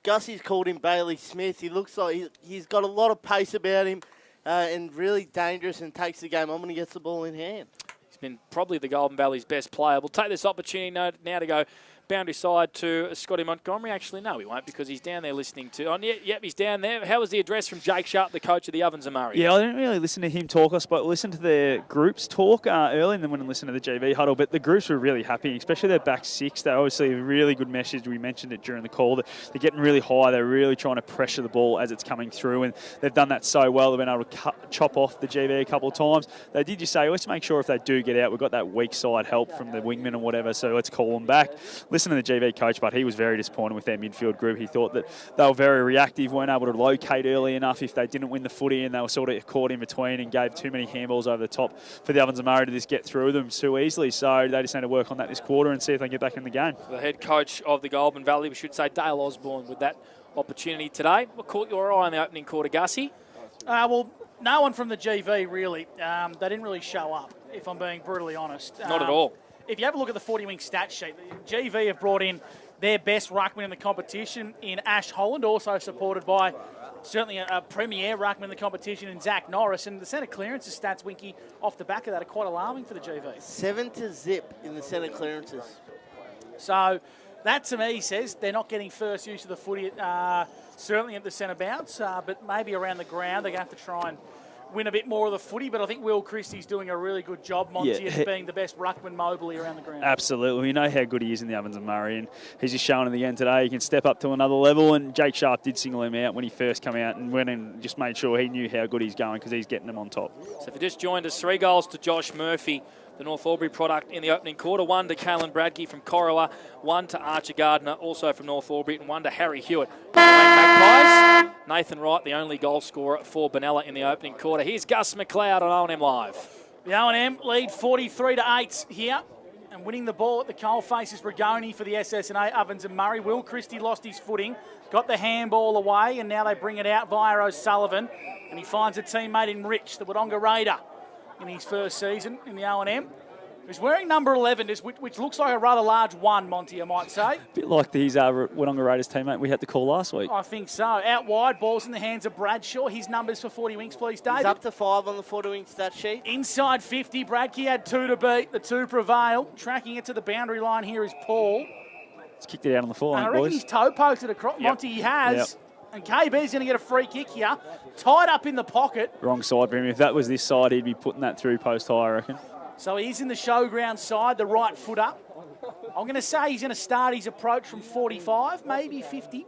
Gussie's called him Bailey Smith. He looks like he's got a lot of pace about him and really dangerous and takes the game on when he gets the ball in hand. He's been probably the Golden Valley's best player. We'll take this opportunity now to go boundary side to Scotty Montgomery. Actually, no, we won't because he's down there listening to... Oh, yep, he's down there. How was the address from Jake Sharp, the coach of the Ovens and Murray? Yeah, I didn't really listen to him talk. I listened to the groups talk early and then went and listened to the GV huddle. But the groups were really happy, especially their back six. They obviously a really good message. We mentioned it during the call. They're getting really high. They're really trying to pressure the ball as it's coming through. And they've done that so well. They've been able to chop off the GV a couple of times. They did just say, let's make sure if they do get out, we've got that weak side help from the wingmen and whatever. So let's call them back. Listen to the GV coach, but he was very disappointed with their midfield group. He thought that they were very reactive, weren't able to locate early enough if they didn't win the footy, and they were sort of caught in between and gave too many handballs over the top for the Ovens and Murray to just get through them too easily. So they just need to work on that this quarter and see if they can get back in the game. The head coach of the Goulburn Valley, we should say Dale Osborne, with that opportunity today. What caught your eye in the opening quarter, Gussie? Well, no one from the GV really. They didn't really show up, if I'm being brutally honest. Not at all. If you have a look at the 40-wing stat sheet, the GV have brought in their best ruckman in the competition in Ash Holland, also supported by certainly a premier ruckman in the competition in Zach Norris. And the centre clearances stats, Winky, off the back of that are quite alarming for the GV. 7-0 in the centre clearances. So that to me says they're not getting first use of the footy, certainly at the centre bounce, but maybe around the ground. They're going to have to try and win a bit more of the footy, but I think Will Christie's doing a really good job, Monty, as being the best ruckman mobily around the ground. Absolutely. We know how good he is in the Ovens and Murray, and he's just showing it again today. He can step up to another level, and Jake Sharp did single him out when he first came out and went and just made sure he knew how good he's going because he's getting them on top. So if you just joined us, 3 goals to Josh Murphy, the North Albury product in the opening quarter. 1 to Kalen Bradkey from Corowa, 1 to Archer Gardner, also from North Albury, and 1 to Harry Hewitt from the Magpies. Nathan Wright, the only goal scorer for Benalla in the opening quarter. Here's Gus McLeod on O&M Live. The O&M lead 43-8 here, and winning the ball at the coalface is Rigoni for the SSNA Ovens and Murray. Will Christie lost his footing, got the handball away, and now they bring it out via O'Sullivan, and he finds a teammate in Rich, the Wodonga Raider, in his first season in the O&M. He's wearing number 11, which looks like a rather large one, Monty, I might say. A bit like his Wodonga Raiders teammate we had to call last week. I think so. Out wide, ball's in the hands of Bradshaw. His numbers for 40 winks, please, David. He's up to 5 on the 40 wing stat sheet. Inside 50, Bradkey had 2 to beat. The 2 prevail. Tracking it to the boundary line here is Paul. He's kicked it out on the floor, I reckon boys. he's toe poked it across. Monty, he has. Yep. And KB's going to get a free kick here. Tied up in the pocket. Wrong side for him. If that was this side, he'd be putting that through post high, I reckon. So he's in the showground side, the right foot up. I'm going to say he's going to start his approach from 45, maybe 50.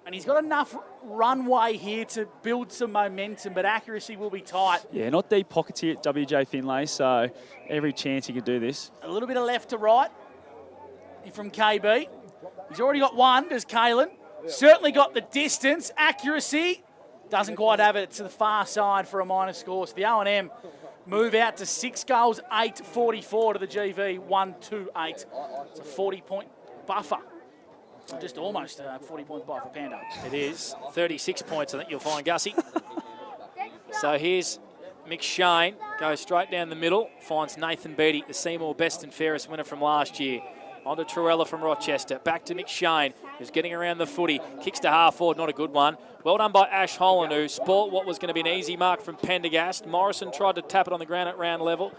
And he's got enough runway here to build some momentum, but accuracy will be tight. Yeah, not deep pockets here at WJ Finlay, so every chance he could do this. A little bit of left to right from KB. He's already got 1, does Kalen. Certainly got the distance, accuracy. Doesn't quite have it to the far side for a minor score. So the O&M move out to 6 goals, 8-44 to the GV, 1-2-8. It's a 40-point buffer. Just almost a 40-point buffer, Panda. It is. 36 points, I think you'll find, Gussie. So here's McShane, goes straight down the middle, finds Nathan Beattie, the Seymour Best and Fairest winner from last year. On to Torella from Rochester. Back to McShane, who's getting around the footy. Kicks to half forward, not a good one. Well done by Ash Holland, who spoilt what was going to be an easy mark from Pendergast. Morrison tried to tap it on the ground at round level.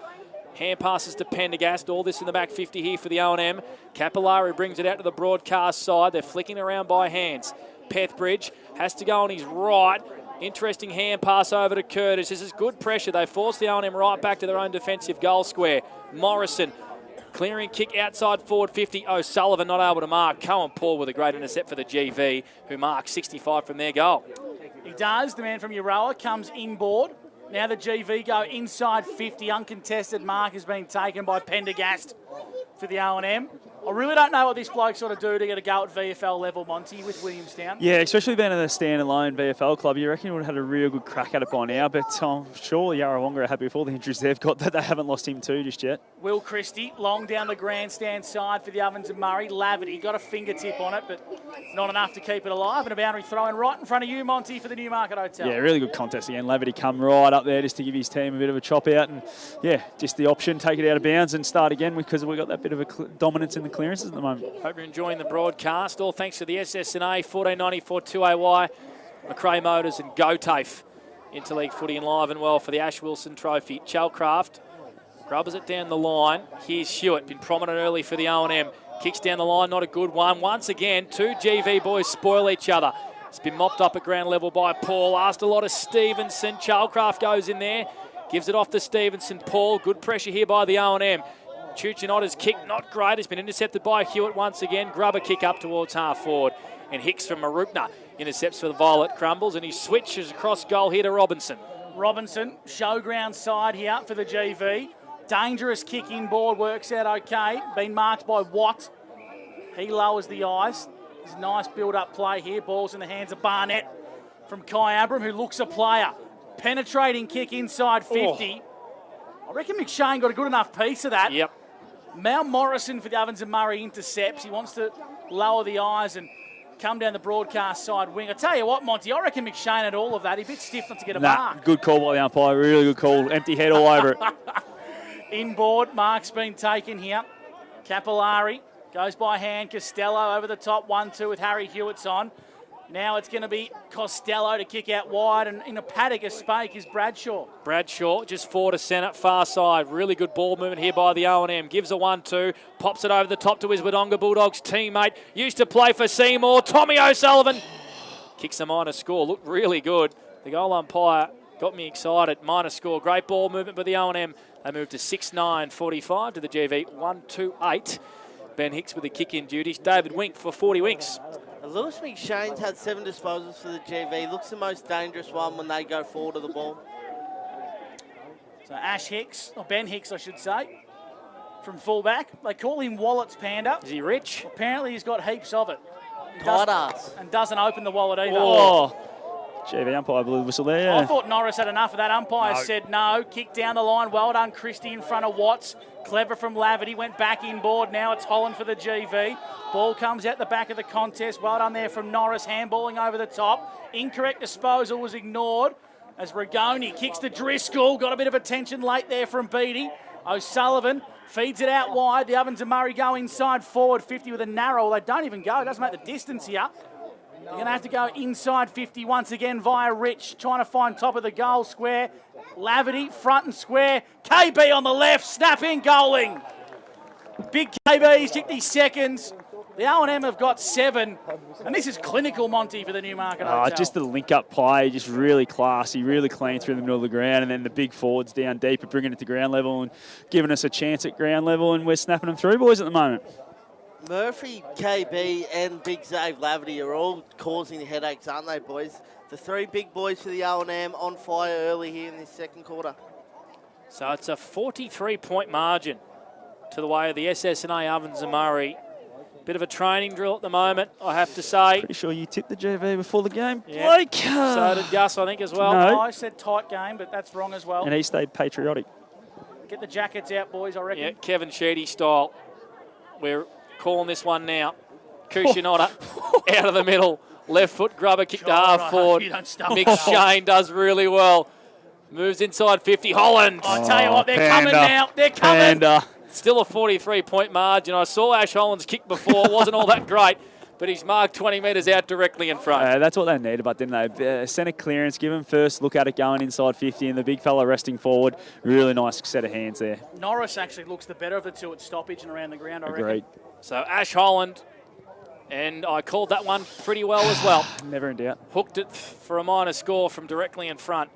Hand passes to Pendergast. All this in the back 50 here for the O&M. Capillari brings it out to the broadcast side. They're flicking around by hands. Pethbridge has to go on his right. Interesting hand pass over to Curtis. This is good pressure. They force the O&M right back to their own defensive goal square. Morrison clearing kick outside forward 50. O'Sullivan not able to mark. Cohen Paul with a great intercept for the GV, who marks 65 from their goal. He does. The man from Euroa comes inboard. Now the GV go inside 50. Uncontested mark has been taken by Pendergast for the O&M. I really don't know what this bloke's sort of do to get a go at VFL level, Monty, with Williamstown. Yeah, especially being in a standalone VFL club, you reckon he would have had a real good crack at it by now, but I'm sure Yarrawonga are happy with all the injuries they've got that they haven't lost him to just yet. Will Christie, long down the grandstand side for the Ovens and Murray. Laverty got a fingertip on it, but not enough to keep it alive. And a boundary throw in right in front of you, Monty, for the Newmarket Hotel. Yeah, really good contest again. Laverty come right up there just to give his team a bit of a chop out. And yeah, just the option, take it out of bounds and start again because we've got that bit of a dominance in the clearances at the moment. Hope you're enjoying the broadcast. All thanks to the SSNA, 1494 2AY, McRae Motors and GoTafe. Interleague footy and live and well for the Ash Wilson Trophy. Chalcraft grubbers it down the line. Here's Hewitt, been prominent early for the O&M. Kicks down the line, not a good one. Once again, two GV boys spoil each other. It's been mopped up at ground level by Paul. Asked a lot of Stevenson. Charlecraft goes in there. Gives it off to Stevenson. Paul, good pressure here by the O&M. Chuchinotta's kick, not great. It's been intercepted by Hewitt once again. Grubber kick up towards half forward. And Hicks from Marupna intercepts for the Violet. Crumbles, and he switches across goal here to Robinson. Robinson, showground side here for the GV. Dangerous kick inboard, works out okay. Been marked by Watt. He lowers the eyes. There's a nice build-up play here. Ball's in the hands of Barnett from Kai Abram, who looks a player. Penetrating kick inside 50. I reckon McShane got a good enough piece of that. Yep. Mount Morrison for the Ovens and Murray intercepts. He wants to lower the eyes and come down the broadcast side wing. I tell you what, Monty, I reckon McShane had all of that. He's a bit stiff not to get a mark. Good call by the umpire. Really good call. Empty head all over it. Inboard, mark's been taken here. Capillari goes by hand. Costello over the top, 1-2 with Harry Hewitt's on. Now it's going to be Costello to kick out wide, and in a paddock of spake is Bradshaw. Bradshaw just forward to centre, far side. Really good ball movement here by the O&M. Gives a 1-2, pops it over the top to his Wodonga Bulldogs teammate. Used to play for Seymour, Tommy O'Sullivan. Kicks a minor score, looked really good. The goal umpire got me excited. Minor score, great ball movement by the O&M. They move to 6-9-45 to the GV, 1-2-8. Ben Hicks with the kick-in duties. David Wink for 40 winks. Lewis McShane's had 7 disposals for the GV. Looks the most dangerous one when they go forward of the ball. So Ash Hicks, or Ben Hicks I should say, from fullback. They call him Wallets Panda. Is he rich? Apparently he's got heaps of it. Tight ass. And doesn't open the wallet either. Oh. GV umpire blew the whistle there. Yeah. I thought Norris had enough of that. Umpire said no. Kick down the line. Well done, Christie in front of Watts. Clever from Laverty. Went back inboard. Now it's Holland for the GV. Ball comes out the back of the contest. Well done there from Norris. Handballing over the top. Incorrect disposal was ignored as Rigoni kicks to Driscoll. Got a bit of attention late there from Beattie. O'Sullivan feeds it out wide. The Ovens and Murray go inside forward 50 with a narrow. They don't even go. It doesn't make the distance here. They're going to have to go inside 50 once again via Rich, trying to find top of the goal square. Laverty, front and square. KB on the left, snapping, goaling. Big KB, he's kicked his seconds. The O&M have got 7. And this is clinical, Monty, for the Newmarket Hotel. Just the link-up play, just really classy, really clean through the middle of the ground. And then the big forwards down deep are bringing it to ground level and giving us a chance at ground level. And we're snapping them through, boys, at the moment. Murphy, KB and Big Zave Laverty are all causing headaches, aren't they, boys? The 3 big boys for the O&M on fire early here in this second quarter. So it's a 43-point margin to the way of the SSNA Ovens and Murray. Bit of a training drill at the moment, I have to say. Pretty sure you tipped the GV before the game. Yeah. Blake. So did Gus, I think, as well. No. I said tight game, but that's wrong as well. And he stayed patriotic. Get the jackets out, boys, I reckon. Yeah, Kevin Sheedy style. We're calling this one now. Cucinotta out of the middle. Left foot grubber, kick to half forward. McShane does really well. Moves inside 50. Holland. I tell you what, they're coming now. They're coming. Panda. Still a 43-point margin. I saw Ash Holland's kick before. It wasn't all that great, but he's marked 20 metres out directly in front. That's what they needed, but didn't they? Centre clearance, give him first look at it going inside 50, and the big fella resting forward. Really nice set of hands there. Norris actually looks the better of the two at stoppage and around the ground, I reckon. Agreed. So Ash Holland, and I called that one pretty well as well. Never in doubt. Hooked it for a minor score from directly in front.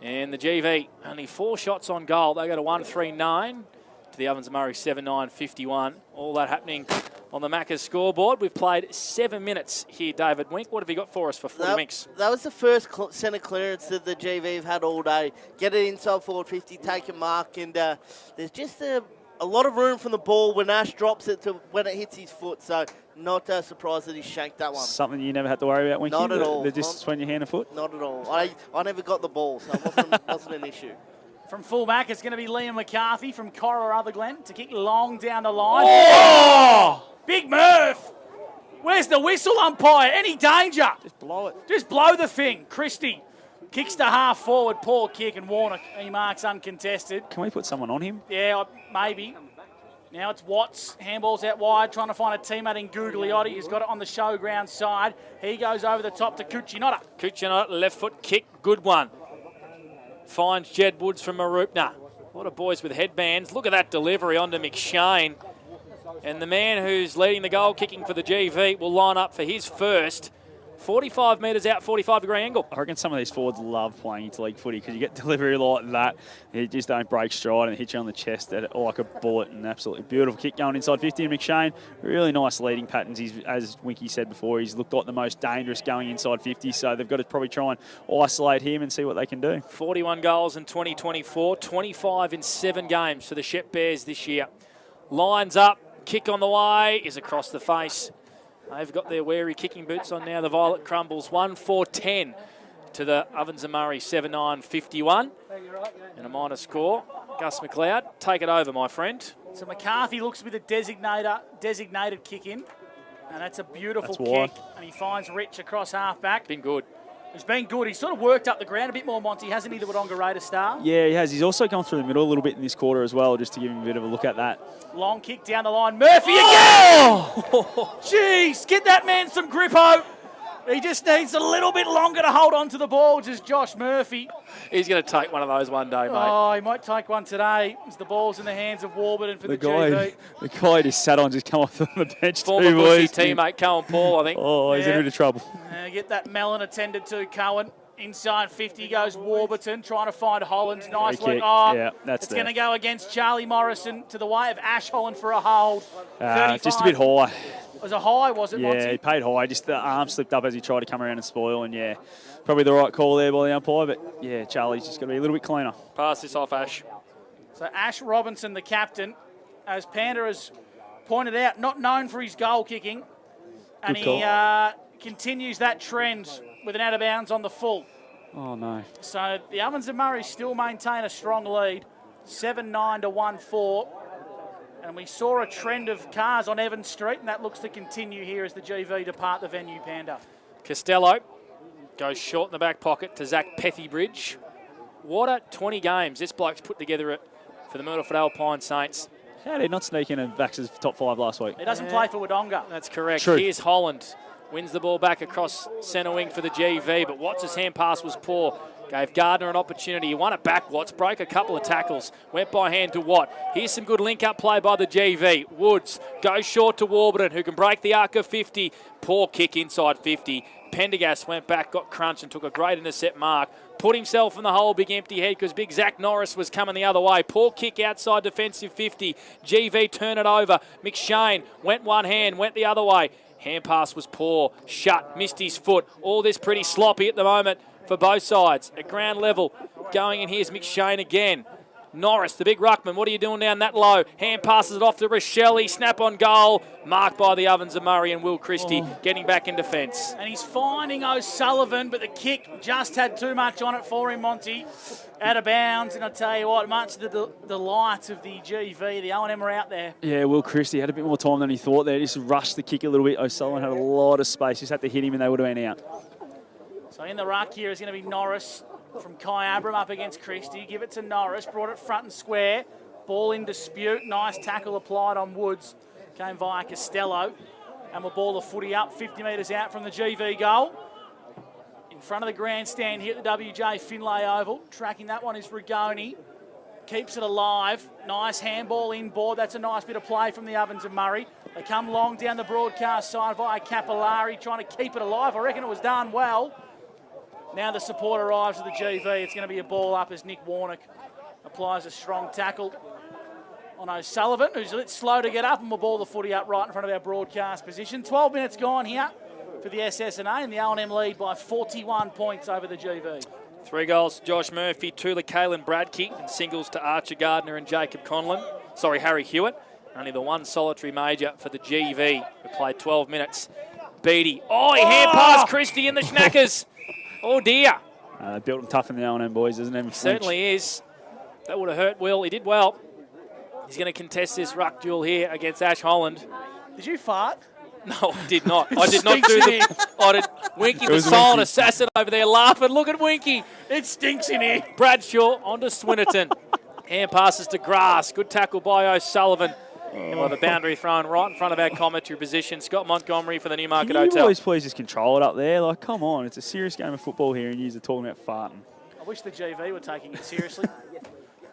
And the GV, only 4 shots on goal. They go to 1-3-9 to the Ovens and Murray 7-9-51. All that happening on the Macca's scoreboard. We've played 7 minutes here, David Wink. What have you got for us for 40 minutes? That was the first centre clearance that the GV have had all day. Get it inside forward 50, take a mark, and there's just a lot of room from the ball when Ash drops it to when it hits his foot. So not surprised that he shanked that one. Something you never had to worry about, Winky? Not at all. The distance between your hand and foot? Not at all. I never got the ball, so it wasn't an issue. From fullback, it's going to be Liam McCarthy from Cora Rutherglen to kick long down the line. Oh! Big Murph! Where's the whistle, umpire? Any danger? Just blow it. Just blow the thing. Christie kicks to half forward, poor kick, and Warner, he marks uncontested. Can we put someone on him? Yeah, maybe. Now it's Watts, handballs out wide, trying to find a teammate in Gugliotti. He's got it on the showground side. He goes over the top to Cucinotta. Cucinotta, left foot kick, good one. Finds Jed Woods from Marupna. What a boys with headbands. Look at that delivery onto McShane. And the man who's leading the goal kicking for the GV will line up for his first 45 metres out, 45-degree angle. I reckon some of these forwards love playing interleague footy because you get delivery like that. You just don't break stride and hit you on the chest like a bullet. And absolutely beautiful kick going inside 50. And McShane, really nice leading patterns. He's, as Winky said before, he's looked like the most dangerous going inside 50. So they've got to probably try and isolate him and see what they can do. 41 goals in 2024, 25 in 7 games for the Shep Bears this year. Lines up, kick on the way, is across the face. They've got their wary kicking boots on now. The Violet Crumbles 1-4-10 to the Ovens and Murray 7-9-51. And a minor score. Gus McLeod, take it over, my friend. So McCarthy looks to be the designated kick in. And that's a beautiful kick. Wide. And he finds Rich across half-back. Been good. He's been good. He's sort of worked up the ground a bit more, Monty, hasn't he, the Wodonga Raider star? Yeah, he has. He's also gone through the middle a little bit in this quarter as well, just to give him a bit of a look at that. Long kick down the line. Murphy again! Jeez, get that man some grippo. He just needs a little bit longer to hold on to the ball, just Josh Murphy. He's going to take one of those one day, mate. Oh, he might take one today as the ball's in the hands of Warburton for the GV. The guy just sat on, just come off the bench. Former Bushy teammate, Cohen Paul, I think. Oh, he's in a bit of trouble. Get that melon attended to, Cohen. Inside 50 goes Warburton, trying to find Holland. Nice Free look. kick. Oh, Yeah, that's it's going to go against Charlie Morrison to the way of Ash Holland for a hold. Just a bit high. It was a high, was it, Monty? Yeah, he paid high. Just the arm slipped up as he tried to come around and spoil. And, yeah, probably the right call there by the umpire. But, yeah, Charlie's just got to be a little bit cleaner. Pass this off, Ash. So Ash Robinson, the captain, as Panda has pointed out, not known for his goal kicking. And he continues that trend with an out of bounds on the full. Oh, no. So the Ovens and Murray still maintain a strong lead, 7-9 to 1-4. And we saw a trend of cars on Evans Street, and that looks to continue here as the GV depart the venue, Panda. Costello goes short in the back pocket to Zach Pethybridge. What a 20 games this bloke's put together for the Myrtleford Alpine Saints. How did he not sneak in and Vax's top 5 last week? He doesn't play for Wodonga. That's correct. True. Here's Holland. Wins the ball back across centre wing for the GV, but Watts' hand pass was poor. Gave Gardner an opportunity. He won it back, Watts. Broke a couple of tackles. Went by hand to Watt. Here's some good link-up play by the GV. Woods goes short to Warburton, who can break the arc of 50. Poor kick inside 50. Pendergast went back, got crunched, and took a great intercept mark. Put himself in the hole, big empty head, because big Zach Norris was coming the other way. Poor kick outside defensive 50. GV turn it over. McShane went one hand, went the other way. Hand pass was poor. Shut, missed his foot. All this pretty sloppy at the moment for both sides. At ground level, going in here's McShane again. Norris, the big ruckman, what are you doing down that low? Hand passes it off to Rochelle. Snap on goal. Marked by the Ovens and Murray and Will Christie getting back in defence. And he's finding O'Sullivan, but the kick just had too much on it for him, Monty. Out of bounds, and I tell you what, much to the delight of the GV, the O&M are out there. Yeah, Will Christie had a bit more time than he thought there. Just rushed the kick a little bit. O'Sullivan had a lot of space. Just had to hit him and they would have been out. So in the ruck here is going to be Norris from Kai Abram up against Christie. Give it to Norris, brought it front and square. Ball in dispute. Nice tackle applied on Woods. Came via Costello. And we'll ball the footy up 50 metres out from the GV goal. In front of the grandstand here at the WJ Finlay Oval. Tracking that one is Rigoni. Keeps it alive. Nice handball inboard. That's a nice bit of play from the Ovens and Murray. They come long down the broadcast side via Capillari, trying to keep it alive. I reckon it was done well. Now the support arrives at the GV. It's going to be a ball up as Nick Warnock applies a strong tackle on O'Sullivan, who's a bit slow to get up, and we'll ball the footy up right in front of our broadcast position. 12 minutes gone here for the SSNA, and the O&M lead by 41 points over the GV. 3 goals to Josh Murphy, 2 to Caelan Bradkey, and singles to Archer Gardner and Jacob Conlon. Sorry, Harry Hewitt. Only the one solitary major for the GV, who played 12 minutes. Beattie. Oh, he hand passed Christie in the Schnackers. Oh, dear. Built and tough in the O&M boys, isn't it? Certainly is. That would have hurt Will. He did well. He's going to contest this ruck duel here against Ash Holland. Did you fart? No, I did not. I did not do the... I did. Winky, the silent assassin over there, laughing. Look at Winky. It stinks in here. Bradshaw onto Swinnerton. Hand passes to Grass. Good tackle by O'Sullivan. And we'll have a boundary thrown right in front of our commentary position. Scott Montgomery for the Newmarket Hotel. You always please just control it up there. Like, come on. It's a serious game of football here and you're talking about farting. I wish the GV were taking it seriously.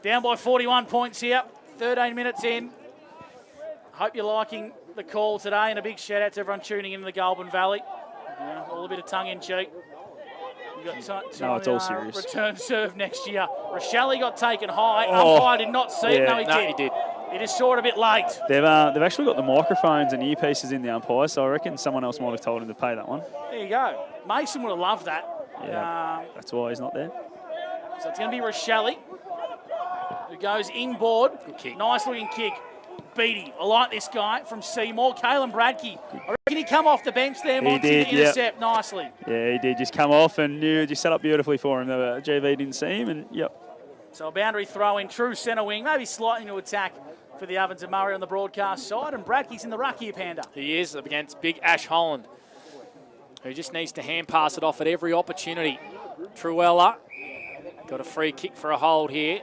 Down by 41 points here. 13 minutes in. Hope you're liking the call today, and a big shout out to everyone tuning in the Goulburn Valley. Yeah, all a bit of tongue in cheek. You got No, it's all serious. Return serve next year. Rochelle got taken high. Umpire did not see it. No, he did. He just saw it a bit late. They've actually got the microphones and earpieces in the umpire, so I reckon someone else might have told him to pay that one. There you go. Mason would have loved that. Yeah, that's why he's not there. So it's going to be Rochelle who goes inboard. Good kick. Nice looking kick. Beatty. I like this guy from Seymour. Kalen Bradkey. I reckon he come off the bench there. He did, to intercept nicely. Yeah, he did. Just come off and just set up beautifully for him. The GV didn't see him, and yep. So a boundary throw in, true centre wing, maybe slightly into attack for the Ovens and Murray on the broadcast side, and Bradkey's in the ruck here, Panda. He is up against big Ash Holland, who just needs to hand pass it off at every opportunity. Truella got a free kick for a hold here.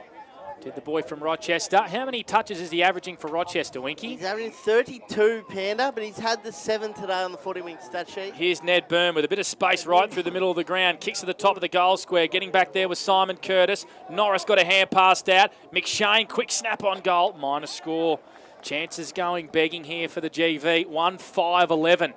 Did the boy from Rochester. How many touches is he averaging for Rochester, Winky? He's averaging 32, Panda, but he's had the 7 today on the 40-wing stat sheet. Here's Ned Byrne with a bit of space right through the middle of the ground. Kicks to the top of the goal square. Getting back there was Simon Curtis. Norris got a hand passed out. McShane, quick snap on goal. Minor score. Chances going begging here for the GV. 1-5-11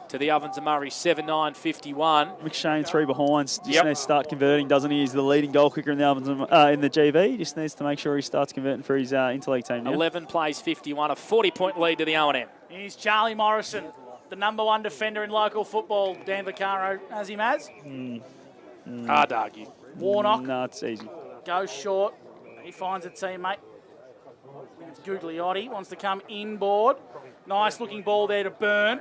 to the Ovens and Murray, 7-9-51. McShane 3 behinds. Just needs to start converting, doesn't he? He's the leading goal kicker in the Ovens in the GV. He just needs to make sure he starts converting for his Interleague team now. 11 plays 51, a 40-point lead to the O&M. Here's Charlie Morrison, the #1 defender in local football. Dan Vaccaro has him as. Hard to argue. Warnock. No, it's easy. Goes short. He finds a teammate. It's Gugliotti. Wants to come inboard. Nice looking ball there to Byrne.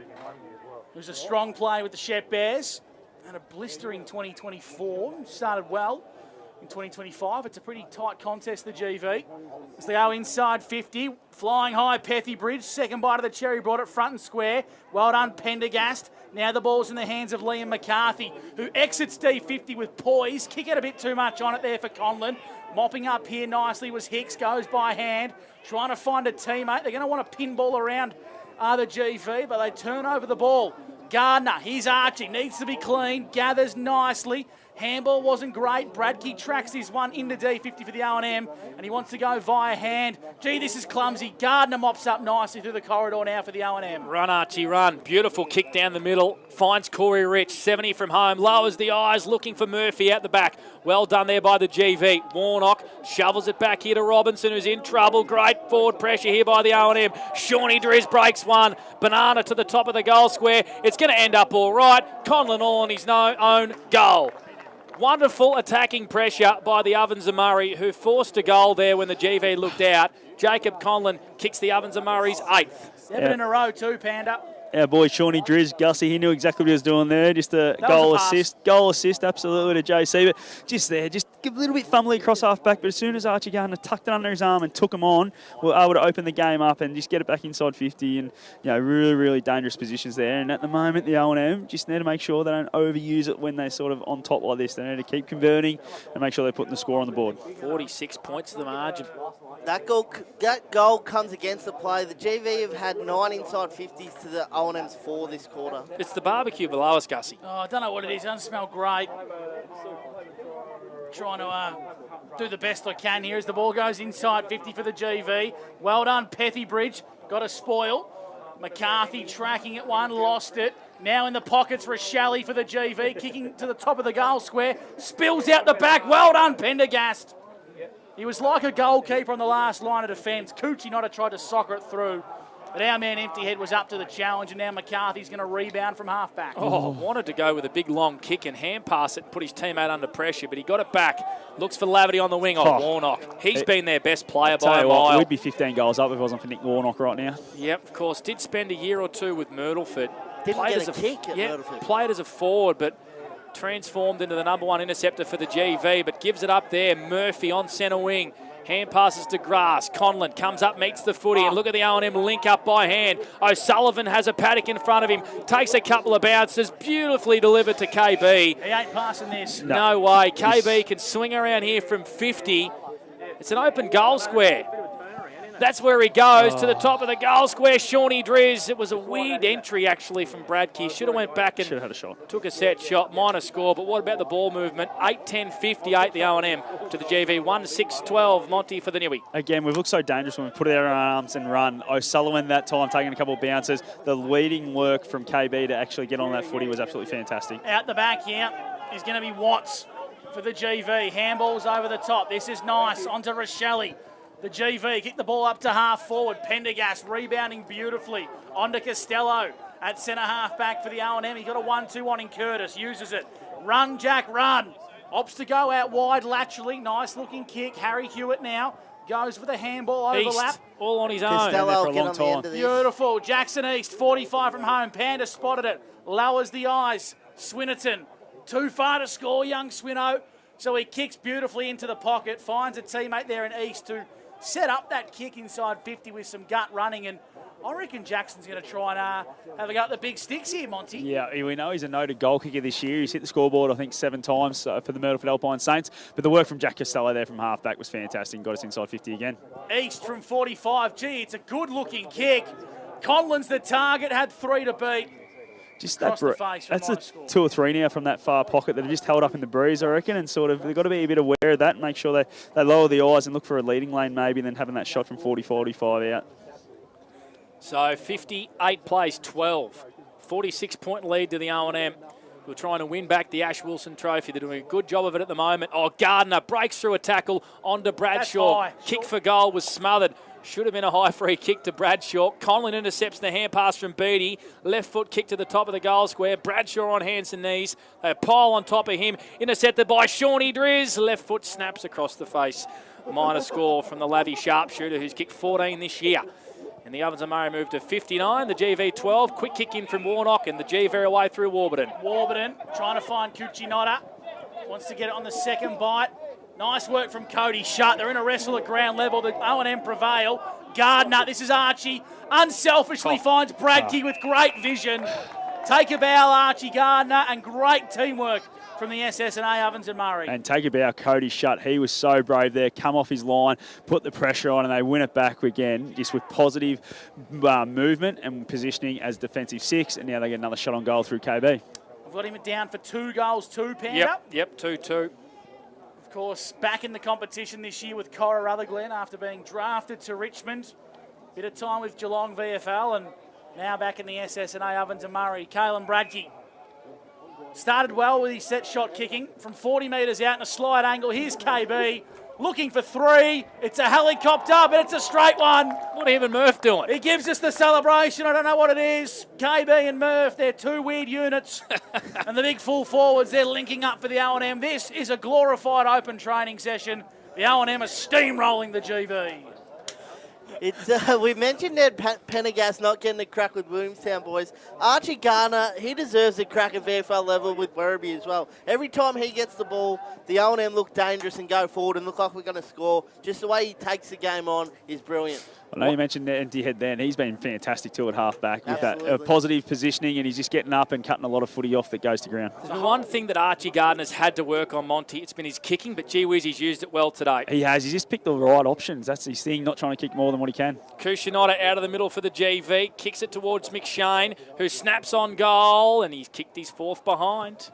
There's a strong play with the Shep Bears. Had a blistering 2024. Started well in 2025. It's a pretty tight contest, the GV. As they go inside 50. Flying high, Pethy Bridge. Second bite of the cherry, brought it front and square. Well done, Pendergast. Now the ball's in the hands of Liam McCarthy, who exits D50 with poise. Kick it a bit too much on it there for Conlon. Mopping up here nicely was Hicks. Goes by hand. Trying to find a teammate. They're going to want a pinball around the GV, but they turn over the ball. Gardner, he's arching, needs to be clean, gathers nicely. Handball wasn't great. Bradkey tracks this one into D50 for the O&M, and he wants to go via hand. Gee, this is clumsy. Gardner mops up nicely through the corridor now for the O&M. Run, Archie, run. Beautiful kick down the middle. Finds Corey Rich, 70 from home. Lowers the eyes, looking for Murphy at the back. Well done there by the GV. Warnock shovels it back here to Robinson, who's in trouble. Great forward pressure here by the O&M. Shawnee Driz breaks one. Banana to the top of the goal square. It's going to end up all right. Conlon all on his own goal. Wonderful attacking pressure by the Ovens and Murray, who forced a goal there when the GV looked out. Jacob Conlon kicks the Ovens and Murray's 8th. 7 in a row too, Panda. Our boy Shawnee Driz, Gussie, he knew exactly what he was doing there. Just a goal assist, absolutely to JC. But just there, just give a little bit fumbly across half back. But as soon as Archie Gardner tucked it under his arm and took him on, we were able to open the game up and just get it back inside 50. And really, really dangerous positions there. And at the moment, the O&M just need to make sure they don't overuse it when they're sort of on top like this. They need to keep converting and make sure they're putting the score on the board. 46 points to the margin. That goal comes against the play. The GV have had 9 inside 50s to the O&M's 4 this quarter. It's the barbecue below us, Gussie. Oh, I don't know what it is. It doesn't smell great. Trying to do the best I can here as the ball goes inside 50 for the GV. Well done, Pethy Bridge. Got a spoil. McCarthy tracking at one, lost it. Now in the pockets, Rochelle for the GV, kicking to the top of the goal square. Spills out the back. Well done, Pendergast. He was like a goalkeeper on the last line of defence. Cucinotta tried to soccer it through. But our man Empty Head was up to the challenge, and now McCarthy's going to rebound from half-back. Oh, wanted to go with a big long kick and hand pass it and put his teammate under pressure, but he got it back. Looks for Laverty on the wing. Warnock. He's been their best player by a mile. We'd be 15 goals up if it wasn't for Nick Warnock right now. Yep, of course. Did spend a year or two with Myrtleford. Didn't get a kick at Myrtleford. Played as a forward, but transformed into the #1 interceptor for the GV, but gives it up there. Murphy on centre wing. Hand passes to Grass. Conlon comes up, meets the footy, and look at the O&M link up by hand. O'Sullivan has a paddock in front of him, takes a couple of bounces, beautifully delivered to KB. He ain't passing this. No way. KB can swing around here from 50. It's an open goal square. That's where he goes, to the top of the goal square. Shawnee Driz. It was a weird entry, actually, from Bradkey. Should have went back and Should have had a shot. took a set shot. Minor score, but what about the ball movement? 8-10-58, the O&M to the GV. 1-6-12, Monty for the Newey. Again, we've looked so dangerous when we put it out our arms and run. O'Sullivan that time taking a couple of bounces. The leading work from KB to actually get on that footy was absolutely fantastic. Out the back here is going to be Watts for the GV. Handballs over the top. This is nice. Onto Rochelle. The GV kick the ball up to half forward. Pendergast rebounding beautifully. Onto Costello at centre half back for the O&M. He got a 1-2 on in Curtis. Uses it. Run, Jack, run. Opts to go out wide laterally. Nice looking kick. Harry Hewitt now goes for the handball overlap. East, all on his own. Costello will get on the end of this. Beautiful. Jackson East, 45 from home. Panda spotted it. Lowers the eyes. Swinnerton, too far to score, young Swinno. So he kicks beautifully into the pocket. Finds a teammate there in East to set up that kick inside 50 with some gut running. And I reckon Jackson's going to try and have a go at the big sticks here, Monty. Yeah, we know he's a noted goal kicker this year. He's hit the scoreboard, I think, 7 times for the Myrtleford Alpine Saints. But the work from Jack Costello there from half-back was fantastic. Got us inside 50 again. East from 45. Gee, it's a good-looking kick. Conlon's the target, had 3 to beat. Just that's a 2 or 3 now from that far pocket that have just held up in the breeze, I reckon, and sort of they've got to be a bit aware of that and make sure they lower the eyes and look for a leading lane maybe, and then having that shot from 40-45 out. So 58 plays 12. 46-point lead to the O&M. We're trying to win back the Ash Wilson Trophy. They're doing a good job of it at the moment. Oh, Gardner breaks through a tackle onto Bradshaw. Kick for goal was smothered. Should have been a high free kick to Bradshaw. Conlon intercepts the hand pass from Beattie. Left foot kick to the top of the goal square. Bradshaw on hands and knees. They pile on top of him. Intercepted by Shawnee Driz. Left foot snaps across the face. Minor score from the Lavy sharpshooter who's kicked 14 this year. And the Ovens and Murray moved to 59. The GV 12. Quick kick in from Warnock and the GV away through Warburton. Warburton trying to find Cucinotta. Wants to get it on the second bite. Nice work from Cody Shutt. They're in a wrestle at ground level. The O&M prevail. Gardner, this is Archie. Unselfishly finds Bradkey with great vision. Take a bow, Archie Gardner, and great teamwork from the SSNA Ovens and Murray. And take a bow, Cody Shutt. He was so brave there. Come off his line, put the pressure on, and they win it back again, just with positive movement and positioning as defensive 6. And now they get another shot on goal through KB. We've got him down for 2 goals, 2 Panda. Yep, 2-2. Of course, back in the competition this year with Cora Rutherglen after being drafted to Richmond. Bit of time with Geelong VFL and now back in the SSNA Ovens and Murray. Caelan Bradkey started well with his set shot kicking from 40 metres out in a slide angle. Here's KB looking for 3. It's a helicopter, but it's a straight one. What are him and Murph doing? He gives us the celebration. I don't know what it is. KB and Murph, they're 2 weird units. And the big full forwards, they're linking up for the O&M. This is a glorified open training session. The O&M are steamrolling the GV. It's we mentioned Ned Pendergast not getting a crack with Williamstown, boys. Archie Garner, he deserves a crack at VFL level with Werribee as well. Every time he gets the ball, the O&M look dangerous and go forward and look like we're going to score. Just the way he takes the game on is brilliant. I know you mentioned Empty Head then. He's been fantastic too at half-back with that positive positioning, and he's just getting up and cutting a lot of footy off that goes to ground. The one thing that Archie Gardner's had to work on, Monty, it's been his kicking, but gee whiz, he's used it well today. He has. He's just picked the right options. That's his thing, not trying to kick more than what he can. Cucinotta out of the middle for the GV, kicks it towards McShane, who snaps on goal, and he's kicked his 4th behind.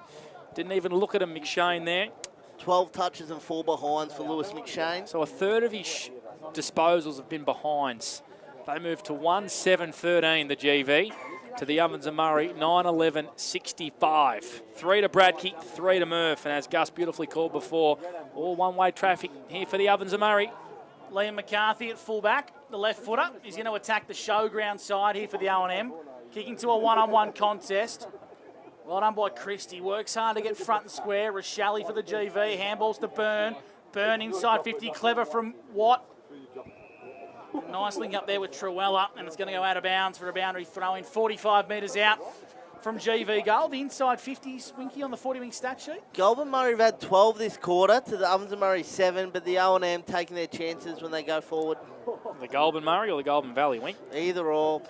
Didn't even look at him, McShane there. 12 touches and 4 behinds for Lewis McShane. So a third of his disposals have been behinds. They move to 1-7-13, the GV, to the Ovens and Murray, 9-11-65. 3 to Bradkey, 3 to Murph, and as Gus beautifully called before, all one-way traffic here for the Ovens and Murray. Liam McCarthy at fullback, the left footer. He's going to attack the showground side here for the O&M. Kicking to a one-on-one contest. Well done by Christie. Works hard to get front and square. Rochelle for the GV. Handballs to Byrne. Byrne inside 50. Clever from Watt. Nice link up there with Truella, and it's going to go out of bounds for a boundary throw in 45 metres out from GV goal. The inside 50s, Winky, on the 40-wing stat sheet. Goulburn Murray have had 12 this quarter to the Ovens and Murray 7, but the O&M taking their chances when they go forward. The Goulburn Murray or the Goulburn Valley, Wink? Either or.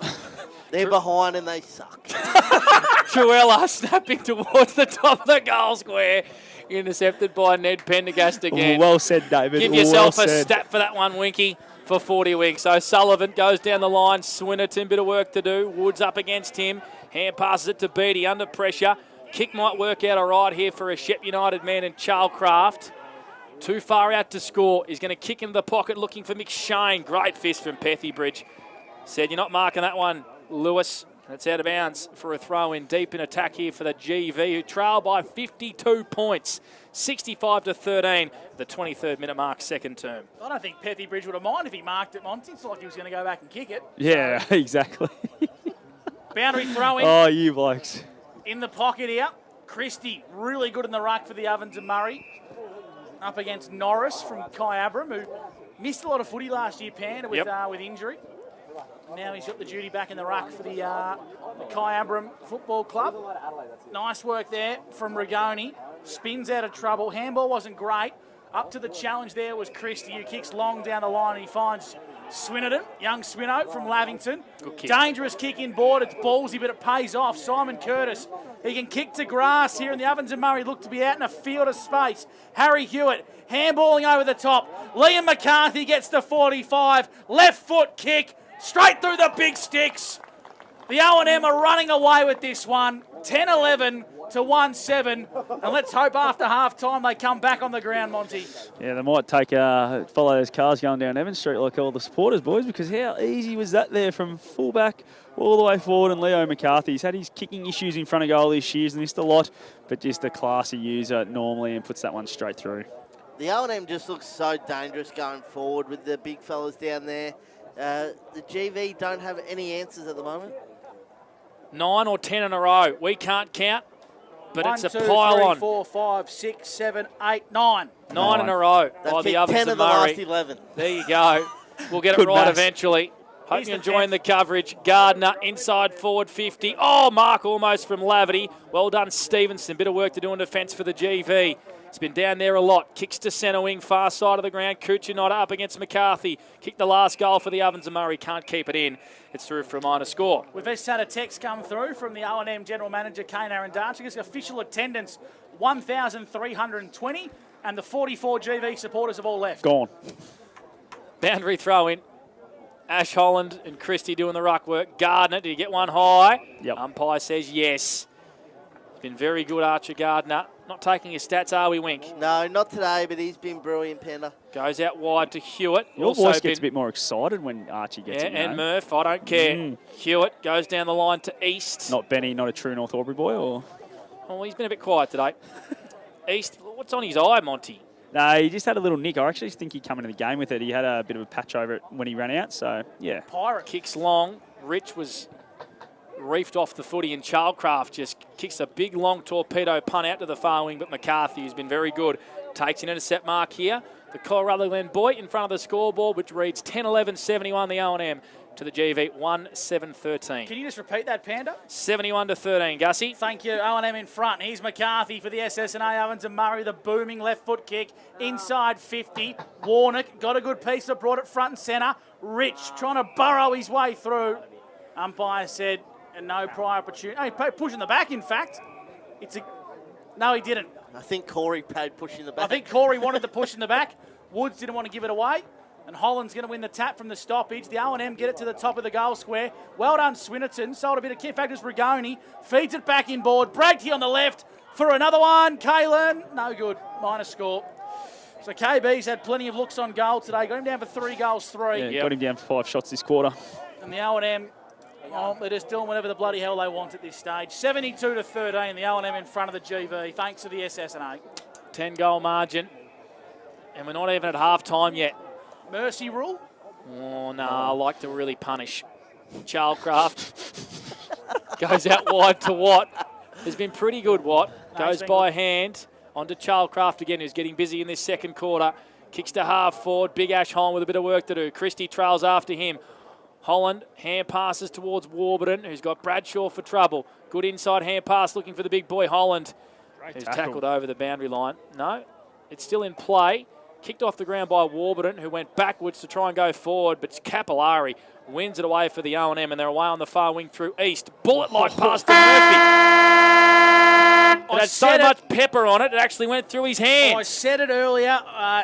They're behind and they suck. Truella snapping towards the top of the goal square. Intercepted by Ned Pendergast again. Well said, David. Give yourself a stat for that one, Winky, for 40 winks. So Sullivan goes down the line. Swinnerton, bit of work to do. Woods up against him. Hand passes it to Beattie under pressure. Kick might work out all right here for a Shep United man in Charlcraft. Too far out to score. He's going to kick into the pocket looking for McShane. Great fist from Pethybridge. Said, you're not marking that one, Lewis. That's out of bounds for a throw in deep in attack here for the GV, who trail by 52 points, 65-13, the 23rd minute mark, second term. I don't think Pethybridge would have minded if he marked it, Monty. It's not like he was going to go back and kick it. Yeah, exactly. Boundary throw in. Oh, you blokes. In the pocket here. Christie, really good in the ruck for the Ovens and Murray. Up against Norris from Kai Abram, who missed a lot of footy last year, Panda, with injury. Now he's got the duty back in the ruck for the Kai Abram Football Club. Nice work there from Rigoni. Spins out of trouble. Handball wasn't great. Up to the challenge there was Christie, who kicks long down the line and he finds Swinnerton, young Swinno from Lavington. Dangerous kick in board. It's ballsy, but it pays off. Simon Curtis, he can kick to grass here, and the Ovens and Murray look to be out in a field of space. Harry Hewitt, handballing over the top. Liam McCarthy gets to 45. Left foot kick. Straight through the big sticks. The O&M are running away with this one. 10-11 to 1-7. And let's hope after half-time they come back on the ground, Monty. Yeah, they might take follow those cars going down Evans Street like all the supporters, boys, because how easy was that there from fullback all the way forward? And Leo McCarthy, he's had his kicking issues in front of goal this year. He's missed a lot, but just a classy user normally and puts that one straight through. The O&M just looks so dangerous going forward with the big fellas down there. The GV don't have any answers at the moment. 9 or 10 in a row. We can't count, but 1, it's a 2, pile 3, on. 4, 5, 6, 7, 8, 9. 9 in a row by the Ovens 10 and of the Murray. last 11. There you go. We'll get it Good right maths. eventually. Hope Here's you're the enjoying the coverage. Gardner inside forward 50. Oh, Mark almost from Laverty. Well done, Stevenson. Bit of work to do in defence for the GV. He's been down there a lot. Kicks to centre wing, far side of the ground. Kuchinota up against McCarthy. Kicked the last goal for the Ovens and Murray. Can't keep it in. It's through for a minor score. We've just had a text come through from the O&M General Manager, Kane Arendarchik. Official attendance, 1,320, and the 44 GV supporters have all left. Gone. Boundary throw in. Ash Holland and Christie doing the ruck work. Gardner, did he get one high? Yep. Umpire says yes. He's been very good, Archer Gardner. Not taking his stats, are we, Wink? No, not today, but he's been brilliant, Panda. Goes out wide to Hewitt. Your voice gets a bit more excited when Archie gets it. And Murph, I don't care. Hewitt goes down the line to East. Not Benny, not a true North Albury boy, or? Oh, he's been a bit quiet today. East, what's on his eye, Monty? No, he just had a little nick. I actually think he'd come into the game with it. He had a bit of a patch over it when he ran out, so, yeah. Pirate kicks long. Rich was reefed off the footy, and Charlcraft just kicks a big long torpedo punt out to the far wing, but McCarthy, who's been very good, takes an intercept mark here. The Colorado Glen boy in front of the scoreboard, which reads 10-11-71 the O&M to the GV, 1-7-13. Can you just repeat that, Panda? 71-13, Gussie. Thank you. O&M in front. Here's McCarthy for the SSNA Ovens and Murray. The booming left foot kick inside 50. Warnock got a good piece, but brought it front and centre. Rich trying to burrow his way through. Umpire said, and no prior opportunity. Oh, he pushing the back, in fact. No, he didn't. I think Corey paid pushing the back. I think Corey wanted to push in the back. Woods didn't want to give it away. And Holland's going to win the tap from the stoppage. The O&M get it to the top of the goal square. Well done, Swinnerton. Sold a bit of kick factors. Rigoni feeds it back in board. Bragty on the left for another one. Kalen, no good. Minor score. So KB's had plenty of looks on goal today. Got him down for 3 goals, 3. Yeah, got him down for 5 shots this quarter. And the O&M, they're just doing whatever the bloody hell they want at this stage. 72-13, the O&M in front of the GV, thanks to the SSNA. 10-goal margin. And we're not even at half-time yet. Mercy rule? Oh, no, I like to really punish. Charlcraft goes out wide to Watt. Has been pretty good, Watt. Goes by hand onto Charlcraft again, who's getting busy in this second quarter. Kicks to half forward. Big Ash Holland with a bit of work to do. Christie trails after him. Holland, hand passes towards Warburton, who's got Bradshaw for trouble. Good inside hand pass looking for the big boy Holland, who's tackled over the boundary line. No, it's still in play. Kicked off the ground by Warburton, who went backwards to try and go forward, but Capillari wins it away for the O&M, and they're away on the far wing through East. Bullet-like pass to Murphy. It had so much pepper on it, it actually went through his hands. I said it earlier,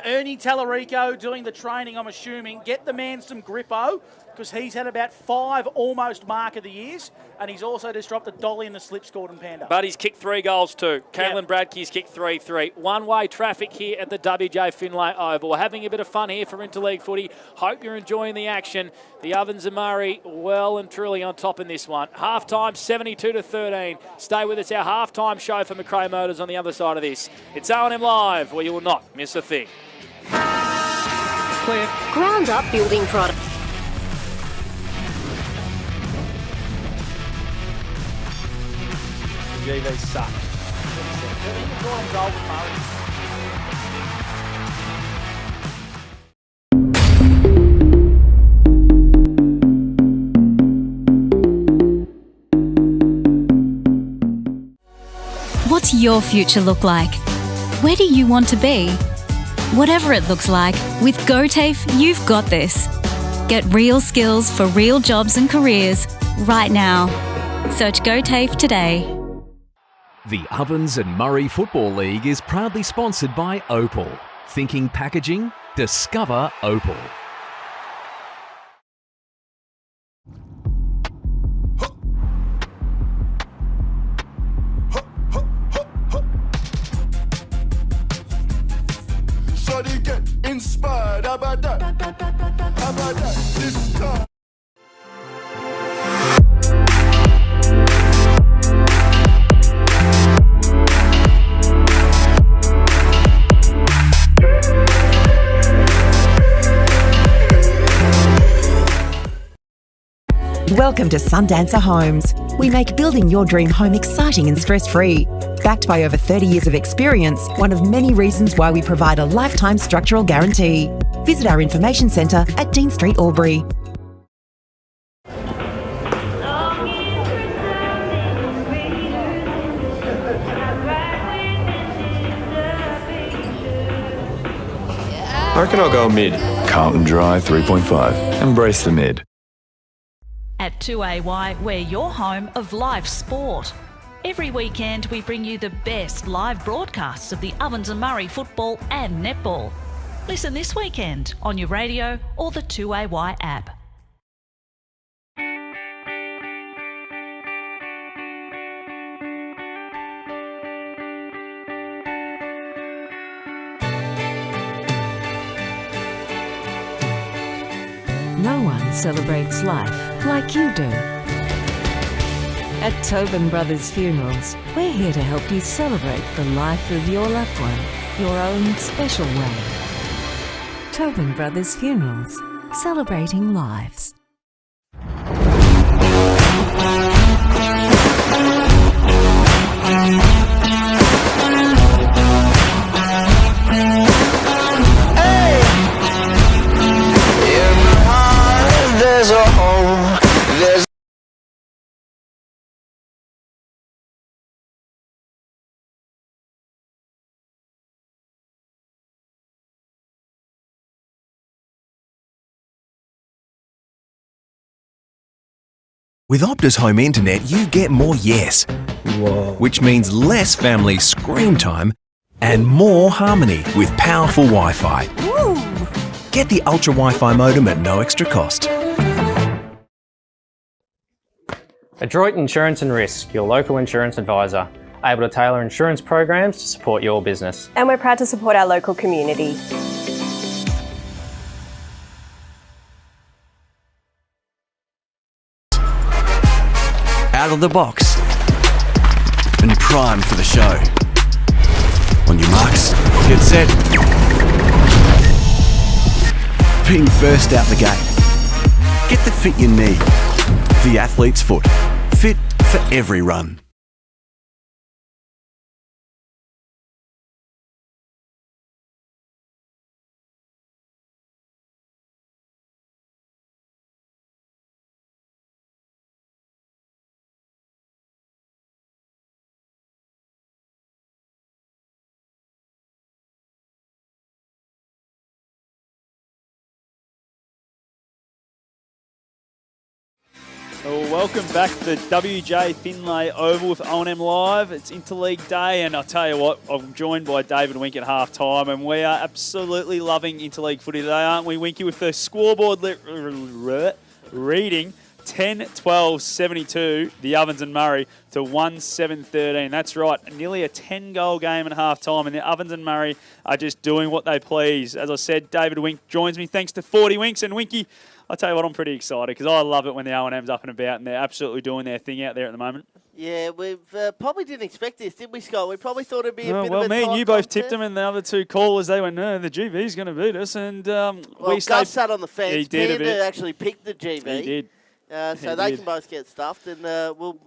Ernie Tallarico doing the training, I'm assuming. Get the man some grippo, because he's had about 5 almost mark of the years, and he's also just dropped a dolly in the slip scored in Panda. But he's kicked 3 goals too. Caitlin Bradkey's kicked 3-3. One-way traffic here at the WJ Finlay Oval. We're having a bit of fun here for Interleague footy. Hope you're enjoying the action. The Ovens and Murray well and truly on top in this one. Half-time 72-13. Stay with us, our half-time show for McRae Motors on the other side of this. It's O&M Live, where you will not miss a thing. Clear. Ground up building product. GV suck. What's your future look like? Where do you want to be? Whatever it looks like, with GoTAFE, you've got this. Get real skills for real jobs and careers right now. Search GoTAFE today. The Ovens and Murray Football League is proudly sponsored by Opal. Thinking packaging? Discover Opal. Shawty get inspired, how about that? How about that? This time. Welcome to Sundancer Homes. We make building your dream home exciting and stress-free. Backed by over 30 years of experience, one of many reasons why we provide a lifetime structural guarantee. Visit our information centre at Dean Street, Albury. I reckon I'll go mid. Carlton Dry 3.5. Embrace the mid. At 2AY, we're your home of live sport. Every weekend, we bring you the best live broadcasts of the Ovens and Murray football and netball. Listen this weekend on your radio or the 2AY app. No one celebrates life like you do. At Tobin Brothers Funerals, we're here to help you celebrate the life of your loved one, your own special way. Tobin Brothers Funerals, celebrating lives. There's a home, there's With Optus Home Internet, you get more yes. Whoa. Which means less family screen time and more harmony with powerful Wi-Fi. Get the Ultra Wi-Fi modem at no extra cost. Adroit Insurance and Risk, your local insurance advisor, able to tailor insurance programs to support your business. And we're proud to support our local community. Out of the box and primed for the show. On your marks, get set. Being first out the gate. Get the fit you need. The athlete's foot. Fit for every run. Well, welcome back to the WJ Finlay Oval with O&M Live. It's Interleague Day, and I'll tell you what, I'm joined by David Wink at half-time, and we are absolutely loving Interleague footy today, aren't we, Winky, with the scoreboard reading 10-12-72, the Ovens and Murray, to 1-7-13. That's right, nearly a 10-goal game at half-time, and the Ovens and Murray are just doing what they please. As I said, David Wink joins me thanks to 40 Winks, and Winky, I'll tell you what, I'm pretty excited because I love it when the O&M's up and about and they're absolutely doing their thing out there at the moment. Yeah, we've probably didn't expect this, did we, Scott? We probably thought it'd be a bit well, of a me and you both contest. tipped them, and the other two callers, they went, no, the GV's going to beat us. And we Gus sat on the fence. He did Panda actually picked the GV. He did. So they can both get stuffed, and we'll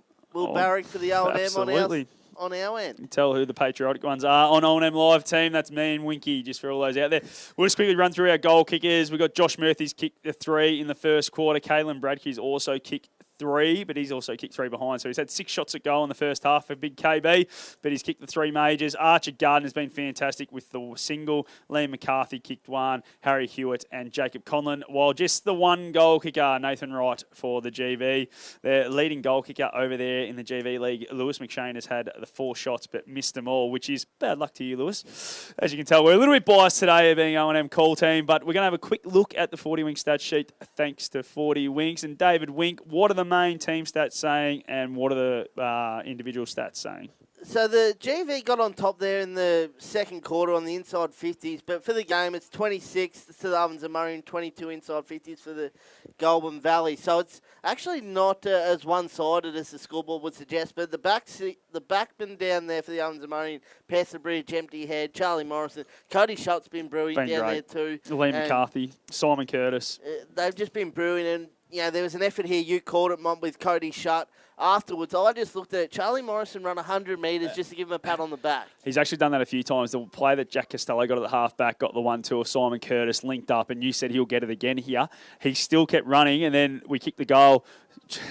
barrack for the O&M on our end. You tell who the patriotic ones are on O&M Live team. That's me and Winky, just for all those out there. We'll just quickly run through our goal kickers. We've got Josh Murphy's kicked the 3 in the first quarter. Caelan Bradkey's also kicked 3, but he's also kicked 3 behind. So he's had 6 shots at goal in the first half for big KB, but he's kicked the 3 majors. Archer Gardner's been fantastic with the single. Liam McCarthy kicked 1, Harry Hewitt and Jacob Conlon, while just the 1 goal kicker, Nathan Wright for the GV. Their leading goal kicker over there in the GV League, Lewis McShane, has had the 4 shots but missed them all, which is bad luck to you, Lewis. As you can tell, we're a little bit biased today being O&M call team, but we're going to have a quick look at the 40 Wink stat sheet thanks to 40 Winks. And David Wink, what are the main team stats saying, and what are the individual stats saying? So the GV got on top there in the second quarter on the inside 50s, but for the game it's 26 to the Ovens and Murray and 22 inside 50s for the Goulburn Valley. So it's actually not as one-sided as the scoreboard would suggest, but the backman down there for the Ovens and Murray, Pester Bridge, Empty Head, Charlie Morrison, Cody Schutt's been brewing down great. there too. Liam McCarthy, Simon Curtis. They've just been brewing, and there was an effort here. You called it, Mom, with Cody Schutt. Afterwards, I just looked at it. Charlie Morrison run 100 metres just to give him a pat on the back. He's actually done that a few times. The play that Jack Costello got at the half-back got the 1-2 of Simon Curtis linked up, and you said he'll get it again here. He still kept running, and then we kicked the goal.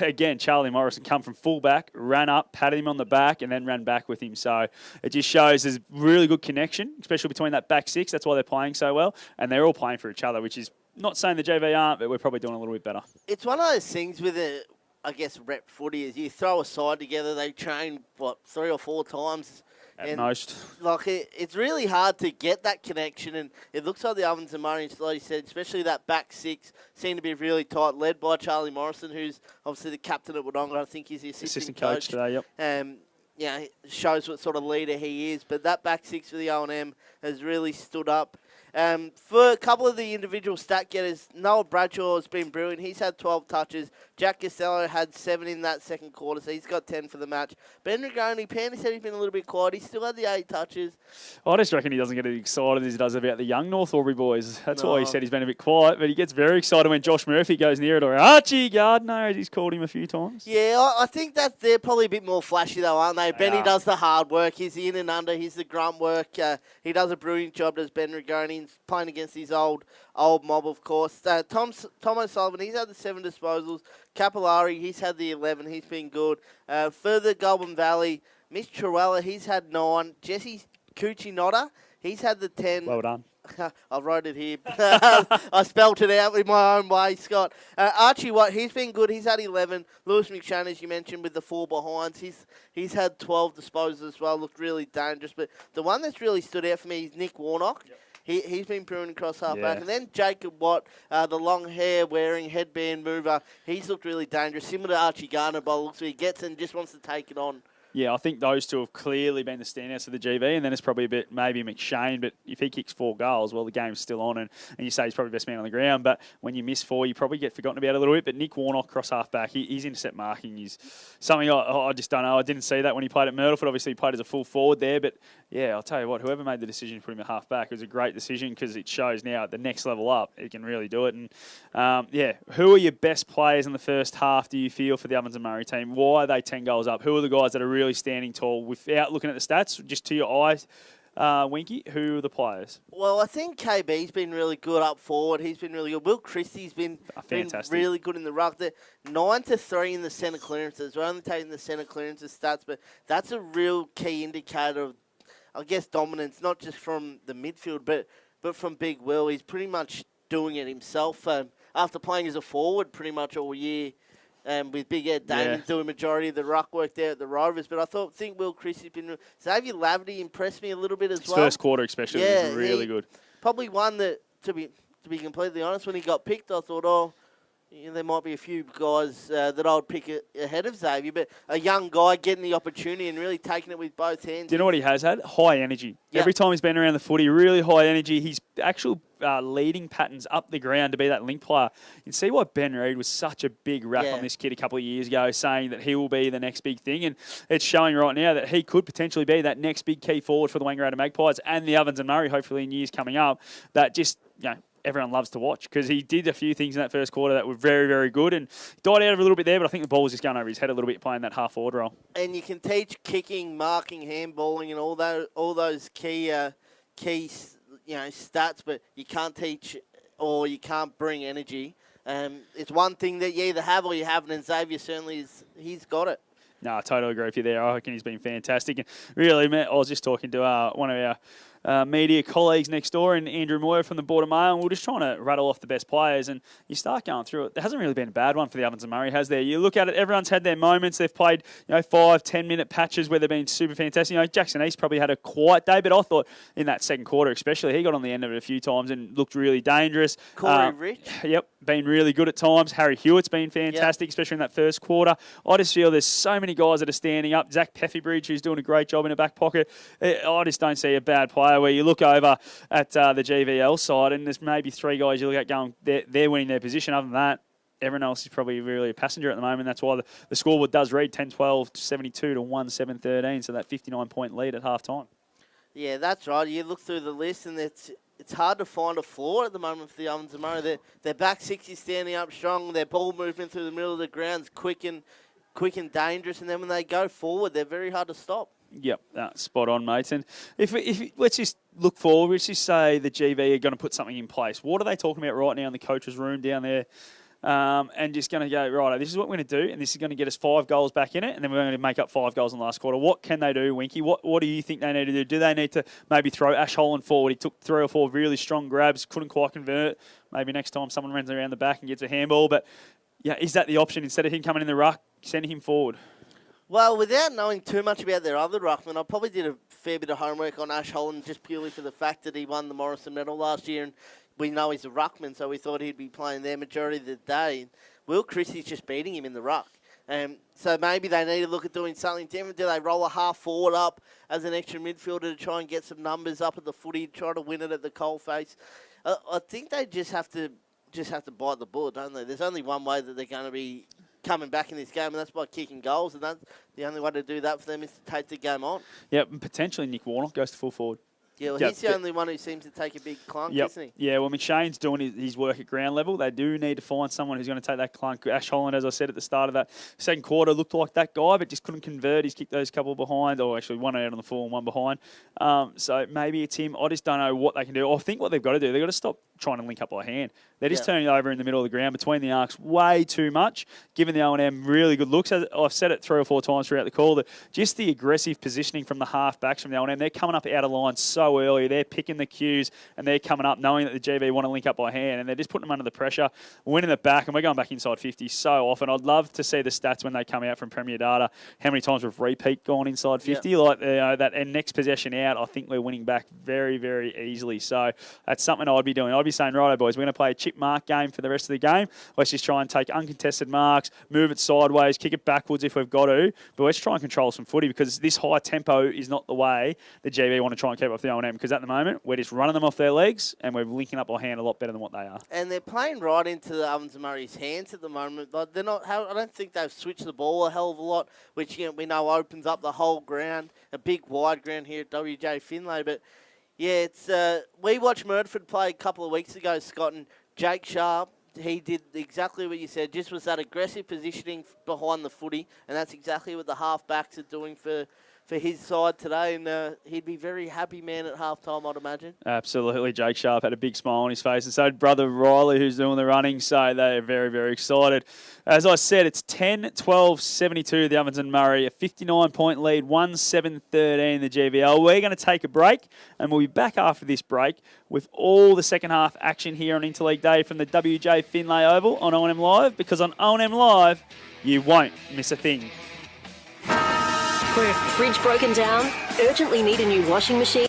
Again, Charlie Morrison come from full-back, ran up, patted him on the back, and then ran back with him. So it just shows there's really good connection, especially between that back 6. That's why they're playing so well, and they're all playing for each other, which is not saying the JV aren't, but we're probably doing a little bit better. It's one of those things with rep footy is you throw a side together, they train, 3 or 4 times. At most. It's really hard to get that connection, and it looks like the Ovens and Murray, like you said, especially that back 6, seem to be really tight, led by Charlie Morrison, who's obviously the captain at Wodonga. I think he's the assistant coach today, yep. Shows what sort of leader he is, but that back 6 for the O&M has really stood up. For a couple of the individual stat getters, Noah Bradshaw has been brewing. He's had 12 touches. Jack Costello had 7 in that second quarter, so he's got 10 for the match. Ben Rigoni, Pandy said he's been a little bit quiet. He still had the 8 touches. I just reckon he doesn't get as excited as he does about the young North Albury boys. That's why he said he's been a bit quiet, but he gets very excited when Josh Murphy goes near it, or Archie Gardner, as he's called him a few times. Yeah, I think that they're probably a bit more flashy, though, aren't they? Benny does the hard work. He's the in and under. He's the grunt work. He does a brilliant job, does Ben Rigoni. He's playing against his old mob, of course. Tom O'Sullivan, he's had the 7 disposals. Capillari, he's had the 11. He's been good. Further Goulburn Valley, Mitch Truella, he's had 9. Jesse Cucinotta, he's had the 10. Well done. I wrote it here. I spelt it out in my own way, Scott. Archie White, he's been good. He's had 11. Lewis McShane, as you mentioned, with the 4 behinds. He's had 12 disposals as well. Looked really dangerous. But the one that's really stood out for me is Nick Warnock. Yep. He's been brewing across half-back. And then Jacob Watt, the long hair-wearing headband mover, he's looked really dangerous. Similar to Archie Gardner by the looks of it. He gets in and just wants to take it on. Yeah, I think those two have clearly been the standouts of the GV, and then it's probably a bit maybe McShane, but if he kicks 4 goals, well, the game's still on, and you say he's probably the best man on the ground, but when you miss 4, you probably get forgotten about a little bit. But Nick Warnock, cross half-back, his intercept marking is something I just don't know. I didn't see that when he played at Myrtleford. Obviously, he played as a full forward there, but yeah, I'll tell you what, whoever made the decision to put him at half-back, it was a great decision because it shows now at the next level up, he can really do it. And who are your best players in the first half, do you feel, for the Ovens and Murray team? Why are they 10 goals up? Who are the guys that are really standing tall? Without looking at the stats, just to your eyes, Winky, who are the players? Well, I think KB's been really good up forward. He's been really good. Will Christie's been really good in the ruck. They're 9-3 in the centre clearances. We're only taking the centre clearances stats, but that's a real key indicator of, I guess, dominance, not just from the midfield, but from Big Will. He's pretty much doing it himself after playing as a forward pretty much all year. with Big Ed Damon doing majority of the ruck work there at the Rovers. But I think Will Christie's been... Xavier Laverty impressed me a little bit as well. First quarter especially was really good. Probably one that, to be completely honest, when he got picked, I thought, there might be a few guys that I would pick ahead of Xavier, but a young guy getting the opportunity and really taking it with both hands. Do you know what he has had? High energy. Yep. Every time he's been around the footy, really high energy. His actual leading patterns up the ground to be that link player. You can see why Ben Reid was such a big rap on this kid a couple of years ago, saying that he will be the next big thing. And it's showing right now that he could potentially be that next big key forward for the Wangaratta Magpies and the Ovens and Murray, hopefully in years coming up, that just, everyone loves to watch because he did a few things in that first quarter that were very, very good and died out a little bit there, but I think the ball was just going over his head a little bit playing that half-forward role. And you can teach kicking, marking, handballing and all those key stats, but you can't teach or you can't bring energy. It's one thing that you either have or you haven't, and Xavier certainly he's got it. No, I totally agree with you there. I reckon he's been fantastic. And really, I was just talking to one of our media colleagues next door, and Andrew Moyer from the Board of Mail, and we're just trying to rattle off the best players, and you start going through it. There hasn't really been a bad one for the Ovens and Murray, has there? You look at it, everyone's had their moments. They've played 5-10 minute patches where they've been super fantastic. Jackson East probably had a quiet day, but I thought in that second quarter especially, he got on the end of it a few times and looked really dangerous. Corey Rich. Yep, been really good at times. Harry Hewitt's been fantastic, especially in that first quarter. I just feel there's so many guys that are standing up. Zach Peffybridge, who's doing a great job in the back pocket. I just don't see a bad player where you look over at the GVL side, and there's maybe three guys you look at going, they're winning their position. Other than that, everyone else is probably really a passenger at the moment. That's why the scoreboard does read 10-12, 72 to 1, 7-13, so that 59-point lead at half-time. Yeah, that's right. You look through the list, and it's hard to find a flaw at the moment for the Ovens and Murray. Their back six is standing up strong. Their ball movement through the middle of the ground's quick and dangerous, and then when they go forward, they're very hard to stop. Yep, spot on, mate. And if let's just look forward, let's just say the GV are going to put something in place. What are they talking about right now in the coach's room down there? And just going to go, right, this is what we're going to do, and this is going to get us 5 goals back in it, and then we're going to make up 5 goals in the last quarter. What can they do, Winky? What do you think they need to do? Do they need to maybe throw Ash Holland forward? He took 3 or 4 really strong grabs, couldn't quite convert. Maybe next time someone runs around the back and gets a handball. But, is that the option? Instead of him coming in the ruck, sending him forward? Well, without knowing too much about their other ruckman, I probably did a fair bit of homework on Ash Holland just purely for the fact that he won the Morrison medal last year, and we know he's a ruckman, so we thought he'd be playing there majority of the day. Will Christie's just beating him in the ruck. So maybe they need to look at doing something different. Do they roll a half forward up as an extra midfielder to try and get some numbers up at the footy, try to win it at the coalface? I think they just have to bite the bullet, don't they? There's only one way that they're going to be coming back in this game, and that's by kicking goals, and that's the only way to do that for them is to take the game on. Yep, and potentially Nick Warnock goes to full forward. Yeah, well, he's the only one who seems to take a big clunk, isn't he? Yeah, well, McShane's doing his work at ground level. They do need to find someone who's going to take that clunk. Ash Holland, as I said at the start of that second quarter, looked like that guy, but just couldn't convert. He's kicked those couple behind, or actually one out on the full and one behind. So maybe it's him. I just don't know what they can do. I think what they've got to do, they've got to stop trying to link up by hand. They're just turning over in the middle of the ground between the arcs way too much, giving the O&M really good looks. As I've said it 3 or 4 times throughout the call, that just the aggressive positioning from the half-backs from the O&M, they're coming up out of line so early. They're picking the cues, and they're coming up knowing that the GV want to link up by hand, and they're just putting them under the pressure, winning the back, and we're going back inside 50 so often. I'd love to see the stats when they come out from Premier Data, how many times we've repeat gone inside 50. That and next possession out, I think we're winning back very, very easily. So that's something I'd be doing. I'd be saying, righto, boys, we're going to play a chip mark game for the rest of the game. Let's just try and take uncontested marks, move it sideways, kick it backwards if we've got to, but let's try and control some footy, because this high tempo is not the way the GV want to try and keep up the O&M, because at the moment we're just running them off their legs and we're linking up our hand a lot better than what they are. And they're playing right into the Ovens and Murray's hands at the moment. Like, they're not. I don't think they've switched the ball a hell of a lot, which we know opens up the whole ground, a big wide ground here at WJ Finlay. But yeah, it's we watched Murderford play a couple of weeks ago, Scott, and Jake Sharp. He did exactly what you said, just was that aggressive positioning behind the footy, and that's exactly what the half-backs are doing for for his side today, and he'd be very happy man at halftime, I'd imagine. Absolutely. Jake Sharp had a big smile on his face, and so did brother Riley, who's doing the running, so they are very, very excited. As I said, it's 10-12-72, the Ovens and Murray, a 59-point lead, 1-7-13 the GVL. We're going to take a break, and we'll be back after this break with all the second half action here on Interleague Day from the WJ Finlay Oval on O&M Live, because on O&M Live, you won't miss a thing. Fridge broken down? Urgently need a new washing machine?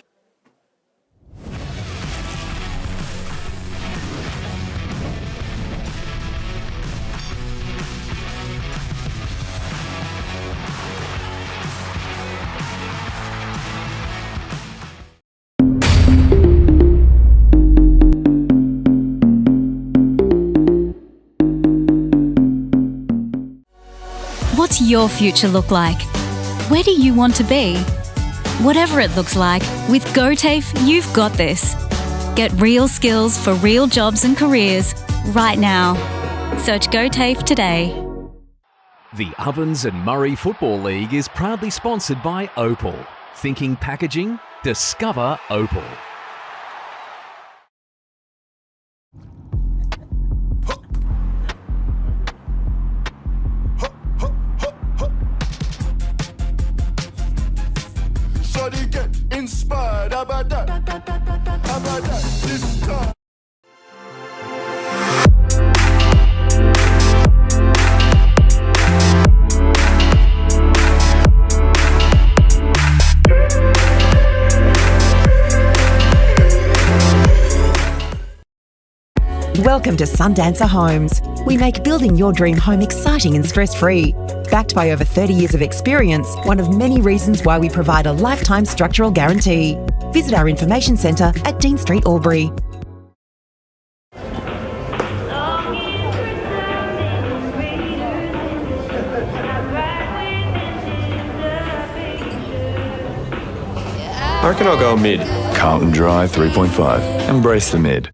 What's your future look like? Where do you want to be? Whatever it looks like, with GoTAFE, you've got this. Get real skills for real jobs and careers right now. Search GoTAFE today. The Ovens and Murray Football League is proudly sponsored by Opal. Thinking packaging? Discover Opal. Get inspired, how about that? How about that? This time. Welcome to Sundancer Homes. We make building your dream home exciting and stress-free. Backed by over 30 years of experience, one of many reasons why we provide a lifetime structural guarantee. Visit our information centre at Dean Street, Albury. I reckon I'll go mid. Carlton Drive 3.5. Embrace the mid.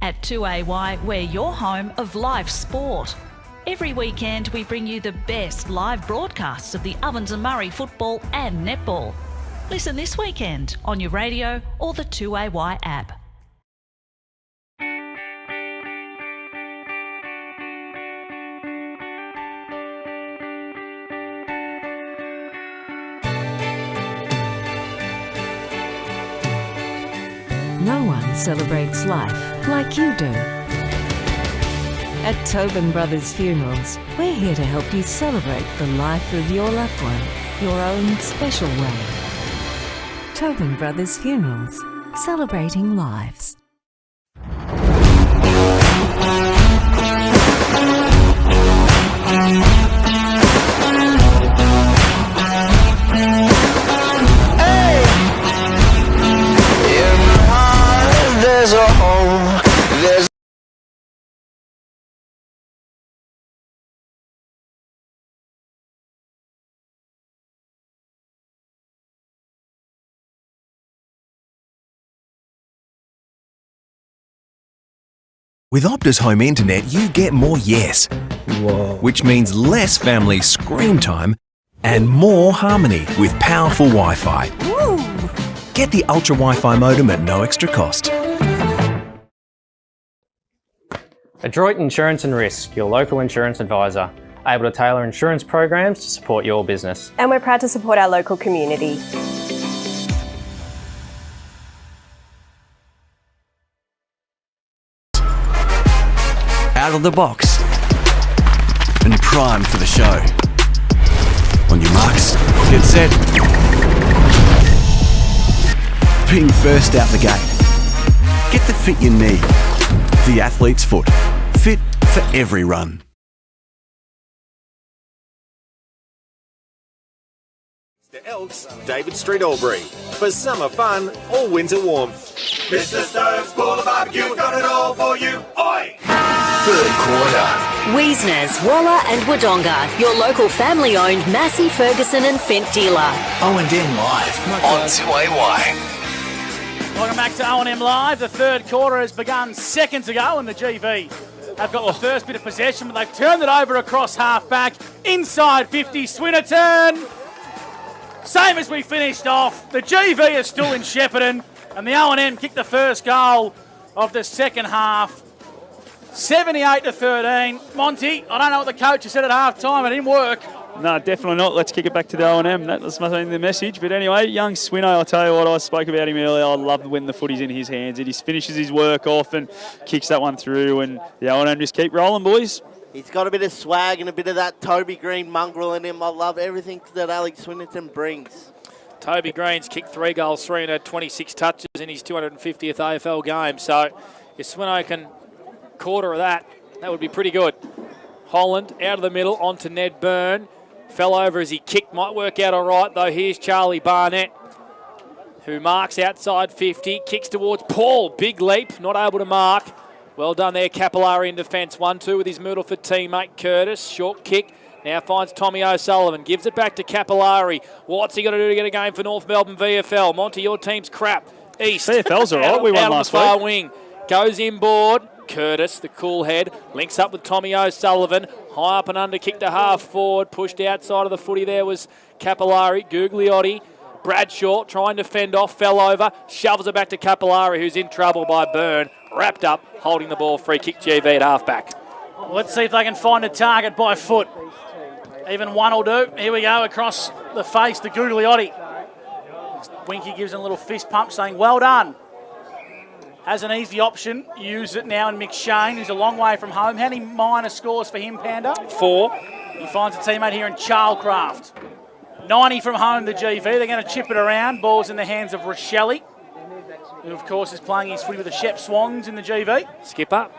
At 2AY, we're your home of live sport. Every weekend we bring you the best live broadcasts of the Ovens and Murray football and netball. Listen this weekend on your radio or the 2AY app. No one celebrates life like you do. At Tobin Brothers Funerals, we're here to help you celebrate the life of your loved one, your own special way. Tobin Brothers Funerals, celebrating lives. There's a home, there's With Optus Home Internet, you get more yes. Whoa. Which means less family screen time and more harmony with powerful Wi-Fi. Get the Ultra Wi-Fi modem at no extra cost. Adroit Insurance and Risk, your local insurance advisor, able to tailor insurance programs to support your business. And we're proud to support our local community. Out of the box and primed for the show. On your marks, get set. Being first out the gate. Get the fit you need. The athlete's foot. Fit for every run. Mr. Elks, David Street, Albury. For summer fun or winter warmth. Mr. Stove's Pool and Barbecue, we've got it all for you. Oi! Third quarter. Weesners, Walla and Wodonga, your local family-owned Massey, Ferguson and Fent dealer. O&M Live on 2AY. Welcome back to O&M Live. The third quarter has begun seconds ago, and the GV have got the first bit of possession, but they've turned it over across half-back. Inside 50, Swinnerton. Same as we finished off. The GV is still in Shepparton, and the O&M kicked the first goal of the second half. 78-13. Monty, I don't know what the coach said at half-time. It didn't work. No, definitely not. Let's kick it back to the O&M. That must have been the message. But anyway, young Swinno, I'll tell you what, I spoke about him earlier. I love when the footy's in his hands. He just finishes his work off and kicks that one through. And the O&M just keep rolling, boys. He's got a bit of swag and a bit of that Toby Green mongrel in him. I love everything that Alex Swinnerton brings. Toby Green's kicked 3 goals, 326 touches in his 250th AFL game. So if Swinno can quarter of that, that would be pretty good. Holland out of the middle onto Ned Byrne. Fell over as he kicked. Might work out all right, though. Here's Charlie Barnett, who marks outside 50. Kicks towards Paul. Big leap. Not able to mark. Well done there, Capillari in defence. 1-2 with his Myrtleford teammate Curtis. Short kick. Now finds Tommy O'Sullivan. Gives it back to Capillari. What's he got to do to get a game for North Melbourne VFL? Monty, your team's crap. East. VFL's all right. We won last week. Out on the far wing. Goes inboard. Curtis, the cool head, links up with Tommy O'Sullivan. High up and under, kick to half forward. Pushed outside of the footy there was Capillari. Gugliotti. Bradshaw trying to fend off, fell over, shovels it back to Capillari, who's in trouble by Byrne. Wrapped up, holding the ball, free kick GV at halfback. Let's see if they can find a target by foot. Even one will do. Here we go, across the face to Gugliotti. Winky gives him a little fist pump saying, well done. Has an easy option, use it now in McShane, who's a long way from home. How many minor scores for him, Panda? 4. He finds a teammate here in Charlecraft. 90 from home, the GV. They're going to chip it around. Ball's in the hands of Rochelle, who, of course, is playing his footy with the Shep Swans in the GV. Skip up.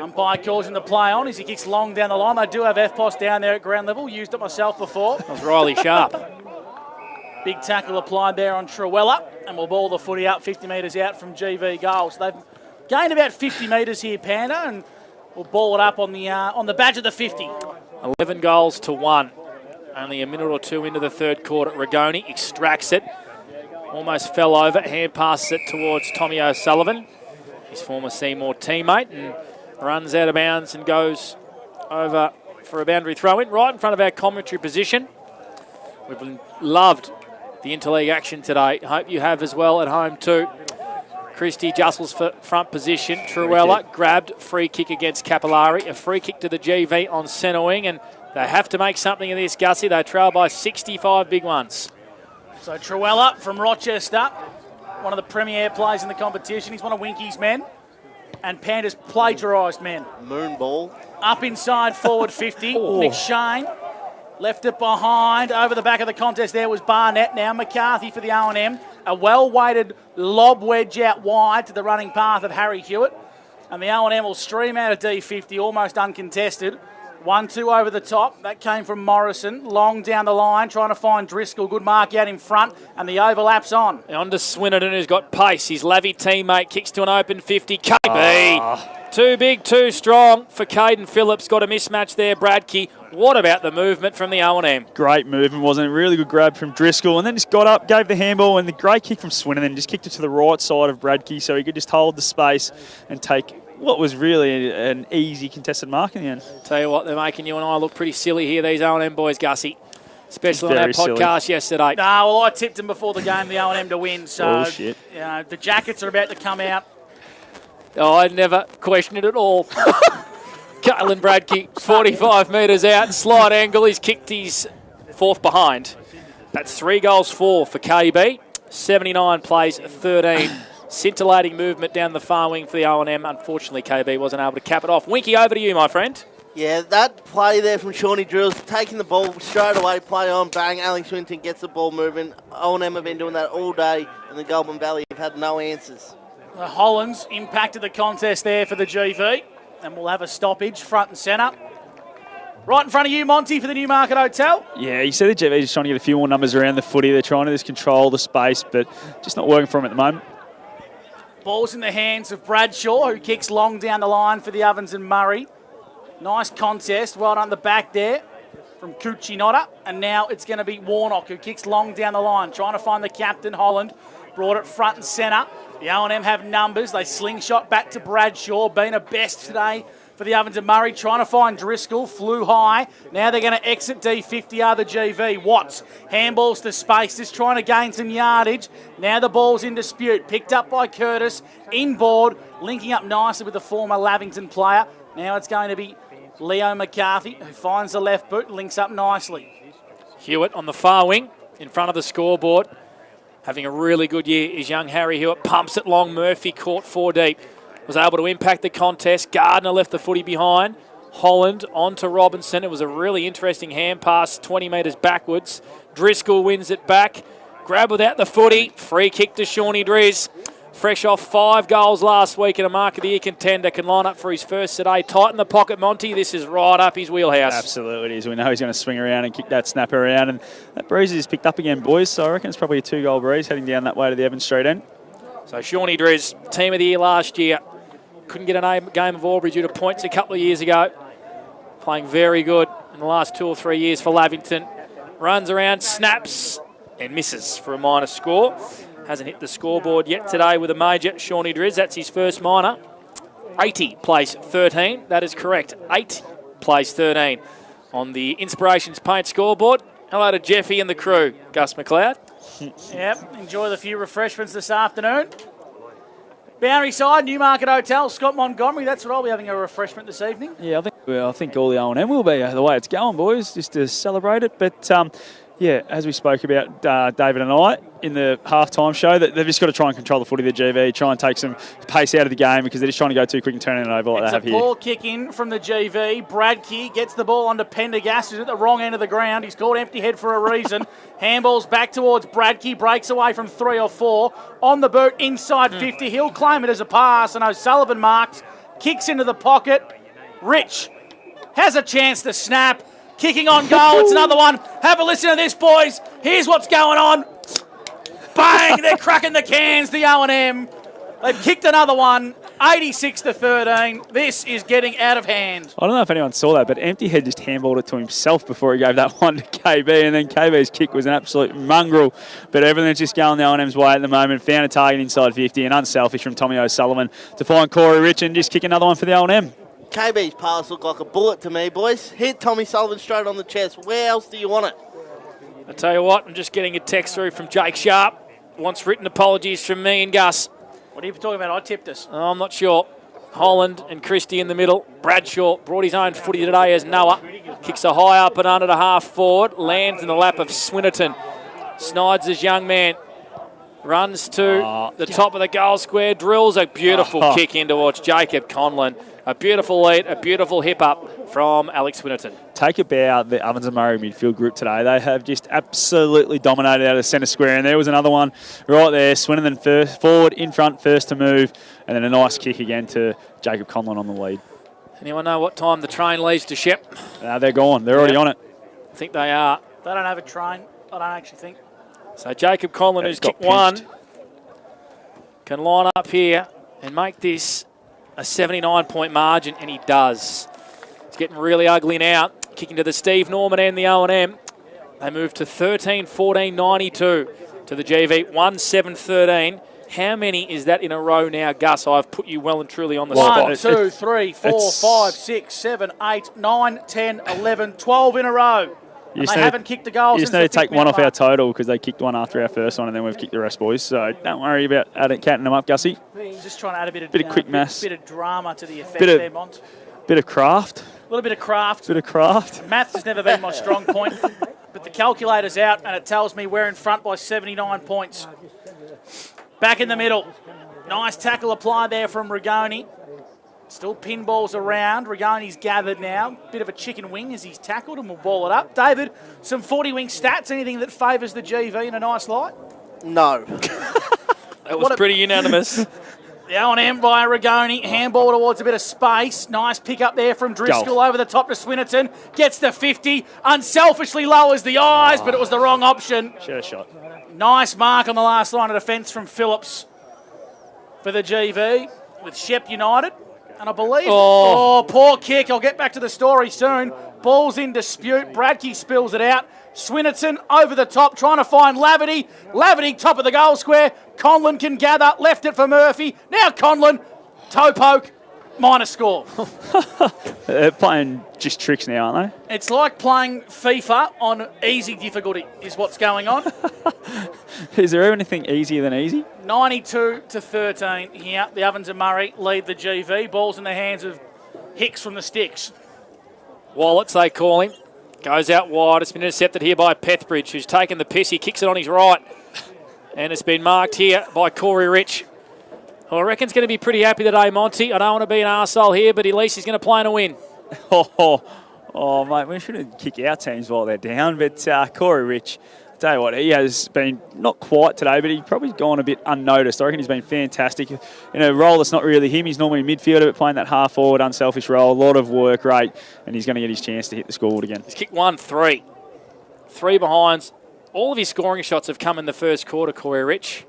Umpire calls him the play on as he kicks long down the line. They do have FPOS down there at ground level. Used it myself before. That was Riley Sharp. Big tackle applied there on Truella, and we'll ball the footy out 50 metres out from GV goals. They've gained about 50 metres here, Panda, and we'll ball it up on the badge of the 50. 11 goals to 1. Only a minute or two into the third quarter. Rigoni extracts it. Almost fell over. Hand passes it towards Tommy O'Sullivan, his former Seymour teammate, and runs out of bounds and goes over for a boundary throw-in right in front of our commentary position. We've loved the Interleague action today. Hope you have as well at home too. Christie jostles for front position. Truella grabbed, free kick against Capillari. A free kick to the GV on centre wing, and they have to make something of this, Gussie. They trail by 65 big ones. So Truella from Rochester, one of the premier players in the competition. He's one of Winky's men and Panda's plagiarised men. Moon ball. Up inside forward 50. McShane left it behind. Over the back of the contest there was Barnett. Now McCarthy for the O&M. A well-weighted lob wedge out wide to the running path of Harry Hewitt. And the O&M will stream out of D50, almost uncontested. 1-2 over the top. That came from Morrison. Long down the line, trying to find Driscoll. Good mark out in front, and the overlap's on. On to Swinnerton, who's got pace. His Lavy teammate kicks to an open 50. KB. Too big, too strong for Caden Phillips. Got a mismatch there, Bradkey. What about the movement from the O&M? Great movement, wasn't it? Really good grab from Driscoll, and then just got up, gave the handball, and the great kick from Swinnerton, just kicked it to the right side of Bradkey so he could just hold the space and take what was really an easy contested mark in the end. Tell you what, they're making you and I look pretty silly here, these O&M boys, Gussie. Especially on our podcast yesterday. Nah, well, I tipped them before the game, the O&M to win. So, shit. You know, the Jackets are about to come out. Oh, I'd never question it at all. Caitlin Bradkey, 45 metres out, slight angle. He's kicked his fourth behind. That's 3 goals, 4 for KB. 79 plays, 13. Scintillating movement down the far wing for the O&M. Unfortunately, KB wasn't able to cap it off. Winky, over to you, my friend. Yeah, that play there from Shawnee Drills, taking the ball straight away, play on, bang, Alex Winton gets the ball moving. O&M have been doing that all day, and the Goulburn Valley have had no answers. The Hollands impacted the contest there for the GV, and we'll have a stoppage front and centre. Right in front of you, Monty, for the Newmarket Hotel. Yeah, you see the GV just trying to get a few more numbers around the footy. They're trying to just control the space, but just not working for them at the moment. Ball's in the hands of Bradshaw, who kicks long down the line for the Ovens and Murray. Nice contest, well done the back there from Cucinotta. And now it's going to be Warnock, who kicks long down the line, trying to find the captain, Holland. Brought it front and centre. The O&M have numbers. They slingshot back to Bradshaw. Been a best today for the Ovens and Murray, trying to find Driscoll, flew high. Now they're going to exit D50, are the GV. Watts, handballs to space, just trying to gain some yardage. Now the ball's in dispute, picked up by Curtis, inboard, linking up nicely with the former Lavington player. Now it's going to be Leo McCarthy, who finds the left boot, links up nicely. Hewitt on the far wing, in front of the scoreboard. Having a really good year is young Harry Hewitt. Pumps it long. Murphy caught 4 deep. Was able to impact the contest. Gardner left the footy behind. Holland on to Robinson. It was a really interesting hand pass, 20 metres backwards. Driscoll wins it back. Grab without the footy. Free kick to Shawnee Driz. Fresh off 5 goals last week and a Mark of the Year contender. Can line up for his first today. Tighten the pocket, Monty. This is right up his wheelhouse. Absolutely it is. We know he's going to swing around and kick that snapper around. And that breeze is picked up again, boys. So I reckon it's probably a 2-goal breeze heading down that way to the Evans Street end. So Shawnee Driz, team of the year last year. Couldn't get a game of Albury due to points a couple of years ago. Playing very good in the last 2 or 3 years for Lavington. Runs around, snaps, and misses for a minor score. Hasn't hit the scoreboard yet today with a major. Shawnee Driz, that's his first minor. 80 plays 13. That is correct. 8 plays 13 on the Inspirations Paint scoreboard. Hello to Jeffy and the crew. Gus McLeod. Yep, enjoy the few refreshments this afternoon. Boundary side, Newmarket Hotel, Scott Montgomery. That's what I'll be having a refreshment this evening. Yeah, I think all the O&M will be the way it's going, boys, just to celebrate it. But yeah, as we spoke about, David and I, in the halftime show, that they've just got to try and control the footy of the GV, try and take some pace out of the game because they're just trying to go too quick and turn it over like they have here. It's a ball kick in from the GV. Bradkey gets the ball onto Pendergast, who's at the wrong end of the ground. He's called empty head for a reason. Handballs back towards Bradkey, breaks away from 3 or 4. On the boot, inside 50. He'll claim it as a pass, and O'Sullivan marks, kicks into the pocket. Rich has a chance to snap. Kicking on goal, it's another one. Have a listen to this, boys. Here's what's going on. Bang, they're cracking the cans, the O&M. They've kicked another one, 86-13. This is getting out of hand. I don't know if anyone saw that, but Empty Head just handballed it to himself before he gave that one to KB, and then KB's kick was an absolute mongrel. But everything's just going the O&M's way at the moment. Found a target inside 50, and unselfish from Tommy O'Sullivan to find Corey Rich and just kick another one for the O&M. KB's pass looked like a bullet to me, boys. Hit Tommy Sullivan straight on the chest. Where else do you want it? I tell you what, I'm just getting a text through from Jake Sharp. Wants written apologies from me and Gus. What are you talking about? I tipped us. Oh, I'm not sure. Holland and Christie in the middle. Bradshaw brought his own footy today as Noah. Kicks a high up and under to half forward. Lands in the lap of Swinnerton. Snides' young man. Runs to the top of the goal square. Drills a beautiful kick in towards Jacob Conlon. A beautiful lead, a beautiful hip up from Alex Swinnerton. Take a bow at the Ovens and Murray midfield group today. They have just absolutely dominated out of the centre square. And there was another one right there. Swinnerton first, forward, in front, first to move. And then a nice kick again to Jacob Conlon on the lead. Anyone know what time the train leaves to Shep? They're gone. They're already on it. I think they are. They don't have a train, I don't actually think. So Jacob Conlon, who's kicked one, can line up here and make this a 79-point margin, and he does. It's getting really ugly now. Kicking to the Steve Norman and the O&M. They move to 13-14-92 to the GV, 1-7-13. How many is that in a row now, Gus? I've put you well and truly on the spot. 1, 2, 3, 4, 5, 6, 7, 8, 9, 10, 11, 12 in a row. And they haven't kicked a goal. You just need to take one off our total because they kicked one after our first one and then we've kicked the rest, boys. So don't worry about counting them up, Gussie. Just trying to add a bit of quick maths. Bit of drama to the effect there, Mont. Bit of craft. A little bit of craft. Bit of craft. Maths has never been my strong point, but the calculator's out and it tells me we're in front by 79 points. Back in the middle. Nice tackle applied there from Rigoni. Still pinballs around. Rigoni's gathered now. Bit of a chicken wing as he's tackled and we'll ball it up. David, some 40-wing stats, anything that favours the GV in a nice light? No. That was pretty unanimous. The O&M by Rigoni. Handball towards a bit of space. Nice pick up there from Driscoll over the top to Swinnerton. Gets the 50. Unselfishly lowers the eyes, but it was the wrong option. Should have shot. Nice mark on the last line of defence from Phillips for the GV with Shep United. And I believe, poor kick. I'll get back to the story soon. Ball's in dispute. Bradkey spills it out. Swinnerton over the top, trying to find Laverty. Laverty, top of the goal square. Conlon can gather. Left it for Murphy. Now Conlon, toe poke. minus score. They're playing just tricks now, aren't It's like playing FIFA on easy difficulty is what's going on. they? Is there anything easier than easy? 92-13 here. The Ovens and Murray lead the GV. Ball's in the hands of Hicks from the sticks. Wallets, they call him. Goes out wide. It's been intercepted here by Pethbridge, who's taken the piss. He kicks it on his right. And it's been marked here by Corey Rich, who I reckon's going to be pretty happy today, Monty. I don't want to be an arsehole here, but at least he's going to play in a win. Oh, mate, we shouldn't kick our teams while they're down. But Corey Rich, I tell you what, he has been not quite today, but he's probably gone a bit unnoticed. I reckon he's been fantastic in a role that's not really him. He's normally a midfielder, but playing that half-forward, unselfish role, a lot of work rate, and he's going to get his chance to hit the scoreboard again. He's kicked 1-3. 3 behinds. All of his scoring shots have come in the first quarter, Corey Rich.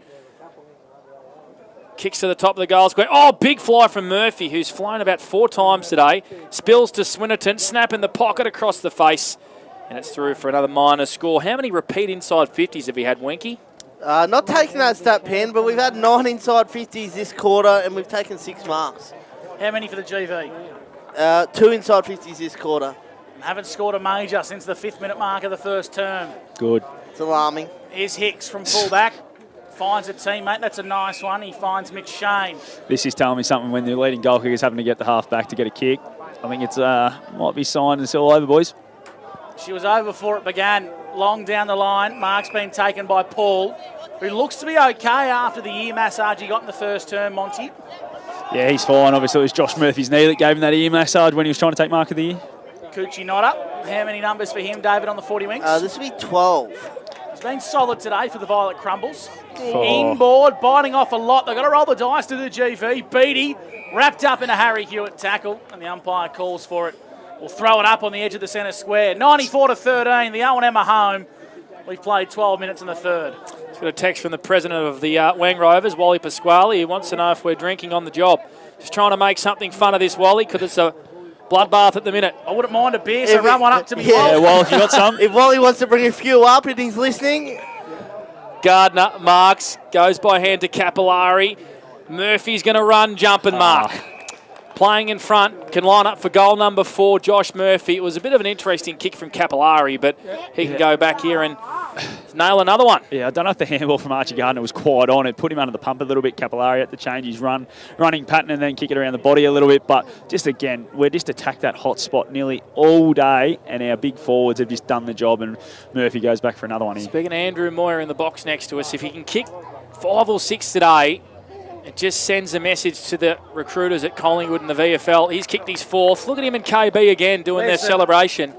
Kicks to the top of the goal square. Oh, big fly from Murphy, who's flown about 4 times today. Spills to Swinnerton, snap in the pocket across the face. And it's through for another minor score. How many repeat inside 50s have we had, Winky? Not taking that stat pen, but we've had 9 inside 50s this quarter, and we've taken 6 marks. How many for the GV? 2 inside 50s this quarter. Haven't scored a major since the 5th minute mark of the first term. Good. It's alarming. Here's Hicks from fullback. Finds a teammate. That's a nice one. He finds McShane. This is telling me something when the leading goal kicker's having to get the half back to get a kick. I think it's might be signed and it's all over, boys. She was over before it began. Long down the line. Mark's been taken by Paul, who looks to be okay after the ear massage he got in the first term, Monty. Yeah, he's fine. Obviously, it was Josh Murphy's knee that gave him that ear massage when he was trying to take mark of the year. Coochie not up. How many numbers for him, David, on the 40 wings? This will be 12. He's been solid today for the Violet Crumbles. Inboard, biting off a lot. They've got to roll the dice to the GV. Beatty wrapped up in a Harry Hewitt tackle, and the umpire calls for it. We'll throw it up on the edge of the centre square. 94-13, the O&M are home. We've played 12 minutes in the third. Just got a text from the president of the Wang Rovers, Wally Pasquale. He wants to know if we're drinking on the job. Just trying to make something fun of this, Wally, because it's a bloodbath at the minute. I wouldn't mind a beer, so run one up to me. Yeah, Wally, if you got some. If Wally wants to bring a few up and he's listening. Gardner marks, goes by hand to Capillari. Murphy's going to run, jump and mark. Playing in front, can line up for goal number 4, Josh Murphy. It was a bit of an interesting kick from Capillari, but he can go back here and nail another one. Yeah, I don't know if the handball from Archie Gardner was quite on. It put him under the pump a little bit. Capillari had to change his running pattern and then kick it around the body a little bit. But just again, we're just attacked that hot spot nearly all day, and our big forwards have just done the job, and Murphy goes back for another one here. Speaking of Andrew Moyer in the box next to us, if he can kick 5 or 6 today, it just sends a message to the recruiters at Collingwood and the VFL. He's kicked his 4th. Look at him and KB again doing their celebration.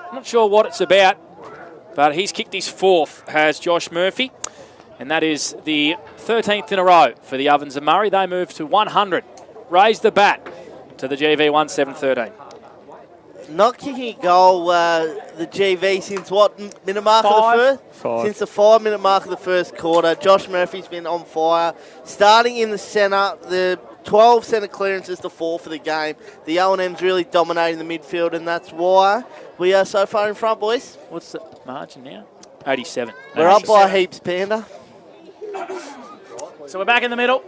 I'm not sure what it's about, but he's kicked his 4th, has Josh Murphy. And that is the 13th in a row for the Ovens and Murray. They move to 100. Raise the bat to the GV 1-7-13. Not kicking a goal, the GV, since what minute mark of the first? 5. Since the 5-minute mark of the first quarter. Josh Murphy's been on fire. Starting in the centre, the 12 centre clearances to 4 for the game. The O&M's really dominating the midfield, and that's why we are so far in front, boys. What's the margin now? 87. We're up by heaps, Panda. So we're back in the middle.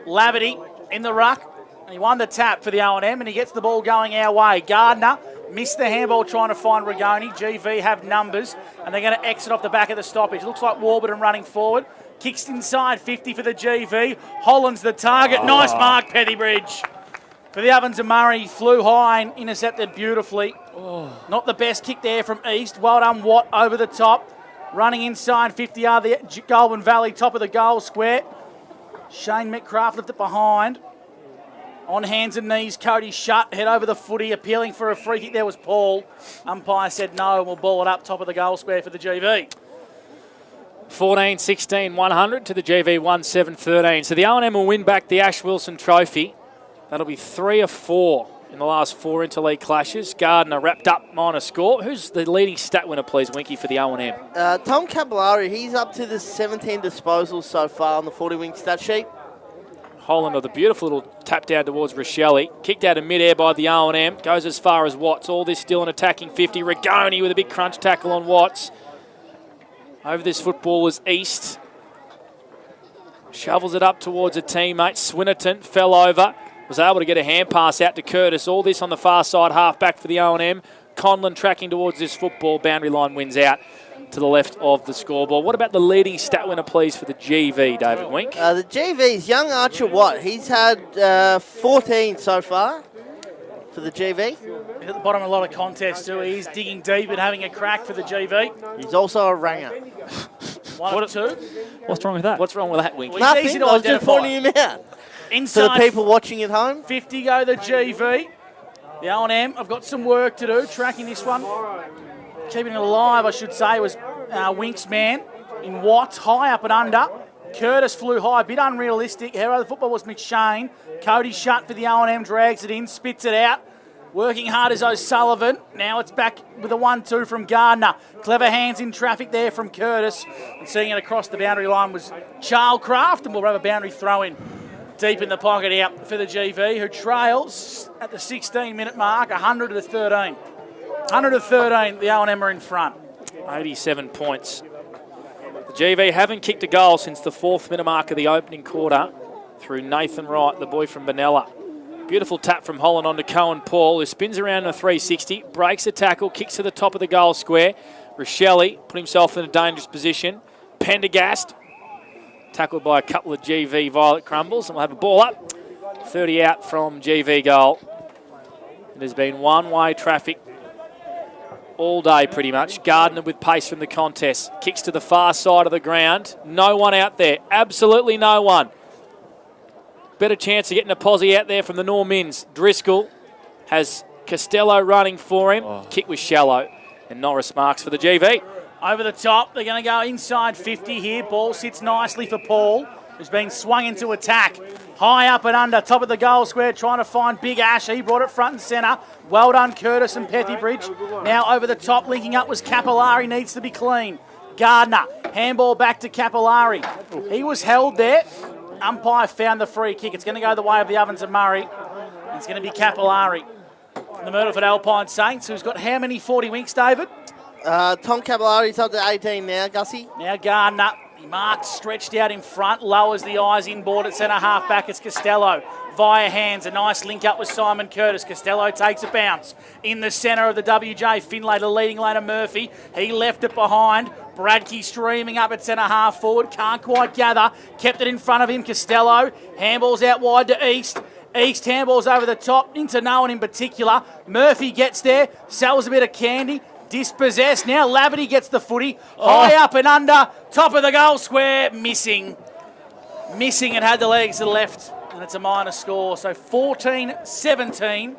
Laverty in the ruck. And he won the tap for the O&M, and he gets the ball going our way. Gardner missed the handball trying to find Rigoni. GV have numbers, and they're going to exit off the back of the stoppage. Looks like Warburton running forward. Kicks inside 50 for the GV. Holland's the target. Nice mark, Pethybridge. For the Ovens and Murray, flew high and intercepted beautifully. Not the best kick there from East. Well done, Watt, over the top. Running inside 50 are the Goulburn Valley, top of the goal square. Shane Metcalf lifted behind. On hands and knees, Cody Shutt, head over the footy, appealing for a free kick. There was Paul. Umpire said no, and we'll ball it up top of the goal square for the GV. 14-16-100 to the GV 1-7-13. So the O&M will win back the Ash Wilson Trophy. That'll be 3 of 4 in the last 4 interleague clashes. Gardner wrapped up minor score. Who's the leading stat winner, please, Winky, for the O&M? Tom Capillari, he's up to the 17 disposals so far on the 40-wing stat sheet. Holland with a beautiful little tap down towards Rochelle. Kicked out of mid-air by the O&M. Goes as far as Watts. All this still an attacking 50. Rigoni with a big crunch tackle on Watts. Over this football is East. Shovels it up towards a teammate. Swinnerton fell over. was able to get a hand pass out to Curtis. All this on the far side, half back for the O&M. Conlon tracking towards this football. Boundary line wins out to the left of the scoreboard. What about the leading stat winner, please, for the GV, David Wink? The GV's young Archer Watt. He's had 14 so far for the GV. He's at the bottom of a lot of contests too. He's digging deep and having a crack for the GV. He's also a ranger. One of two. What's wrong with that? What's wrong with that, Wink? Well, Nothing. he's easy to I was just identify. pointing him out. Inside For the people watching at home. 50 go the GV. The O&M, I've got some work to do tracking this one. Keeping it alive, I should say, was Wink's man in Watts, high up and under. Curtis flew high, a bit unrealistic. Hero of the football was McShane. Cody Shutt for the O&M, drags it in, spits it out. Working hard is O'Sullivan. Now it's back with a 1-2 from Gardner. Clever hands in traffic there from Curtis. And seeing it across the boundary line was Charlcraft, and we'll have a boundary throw in deep in the pocket out for the GV, who trails at the 16-minute mark, 100 to 13. 100 to 13, the O&M are in front. 87 points. The GV haven't kicked a goal since the 4th minute mark of the opening quarter through Nathan Wright, the boy from Benalla. Beautiful tap from Holland onto Cohen Paul, who spins around in a 360, breaks a tackle, kicks to the top of the goal square. Rochelle put himself in a dangerous position. Pendergast tackled by a couple of GV Violet Crumbles, and we'll have a ball up. 30 out from GV goal. It has been one-way traffic all day pretty much. Gardner with pace from the contest. Kicks to the far side of the ground. No one out there. Absolutely no one. Better chance of getting a posse out there from the Normins. Driscoll has Costello running for him. Kick was shallow. And Norris marks for the GV. Over the top, they're going to go inside 50 here. Ball sits nicely for Paul, who's been swung into attack. High up and under, top of the goal square, trying to find Big Ash. He brought it front and centre. Well done, Curtis and Pethybridge. Now over the top, linking up was Capillari, needs to be clean. Gardner, handball back to Capillari. He was held there. Umpire found the free kick. It's going to go the way of the Ovens and Murray. It's going to be Capillari from the Myrtleford Alpine Saints, who's got how many 40 winks, David? Tom Capillari's up to 18 now, Gussie. Now Gardner, he marks stretched out in front, lowers the eyes inboard at centre half back. It's Costello via hands. A nice link up with Simon Curtis. Costello takes a bounce in the centre of the WJ. Finlay to leading lane of Murphy. He left it behind. Bradkey streaming up at centre half forward. Can't quite gather. Kept it in front of him. Costello. Handballs out wide to East. East handballs over the top into no one in particular. Murphy gets there. Sells a bit of candy. Dispossessed. Now Laverty gets the footy. High up and under. Top of the goal square. Missing and had the legs to the left. And it's a minor score. So 14-17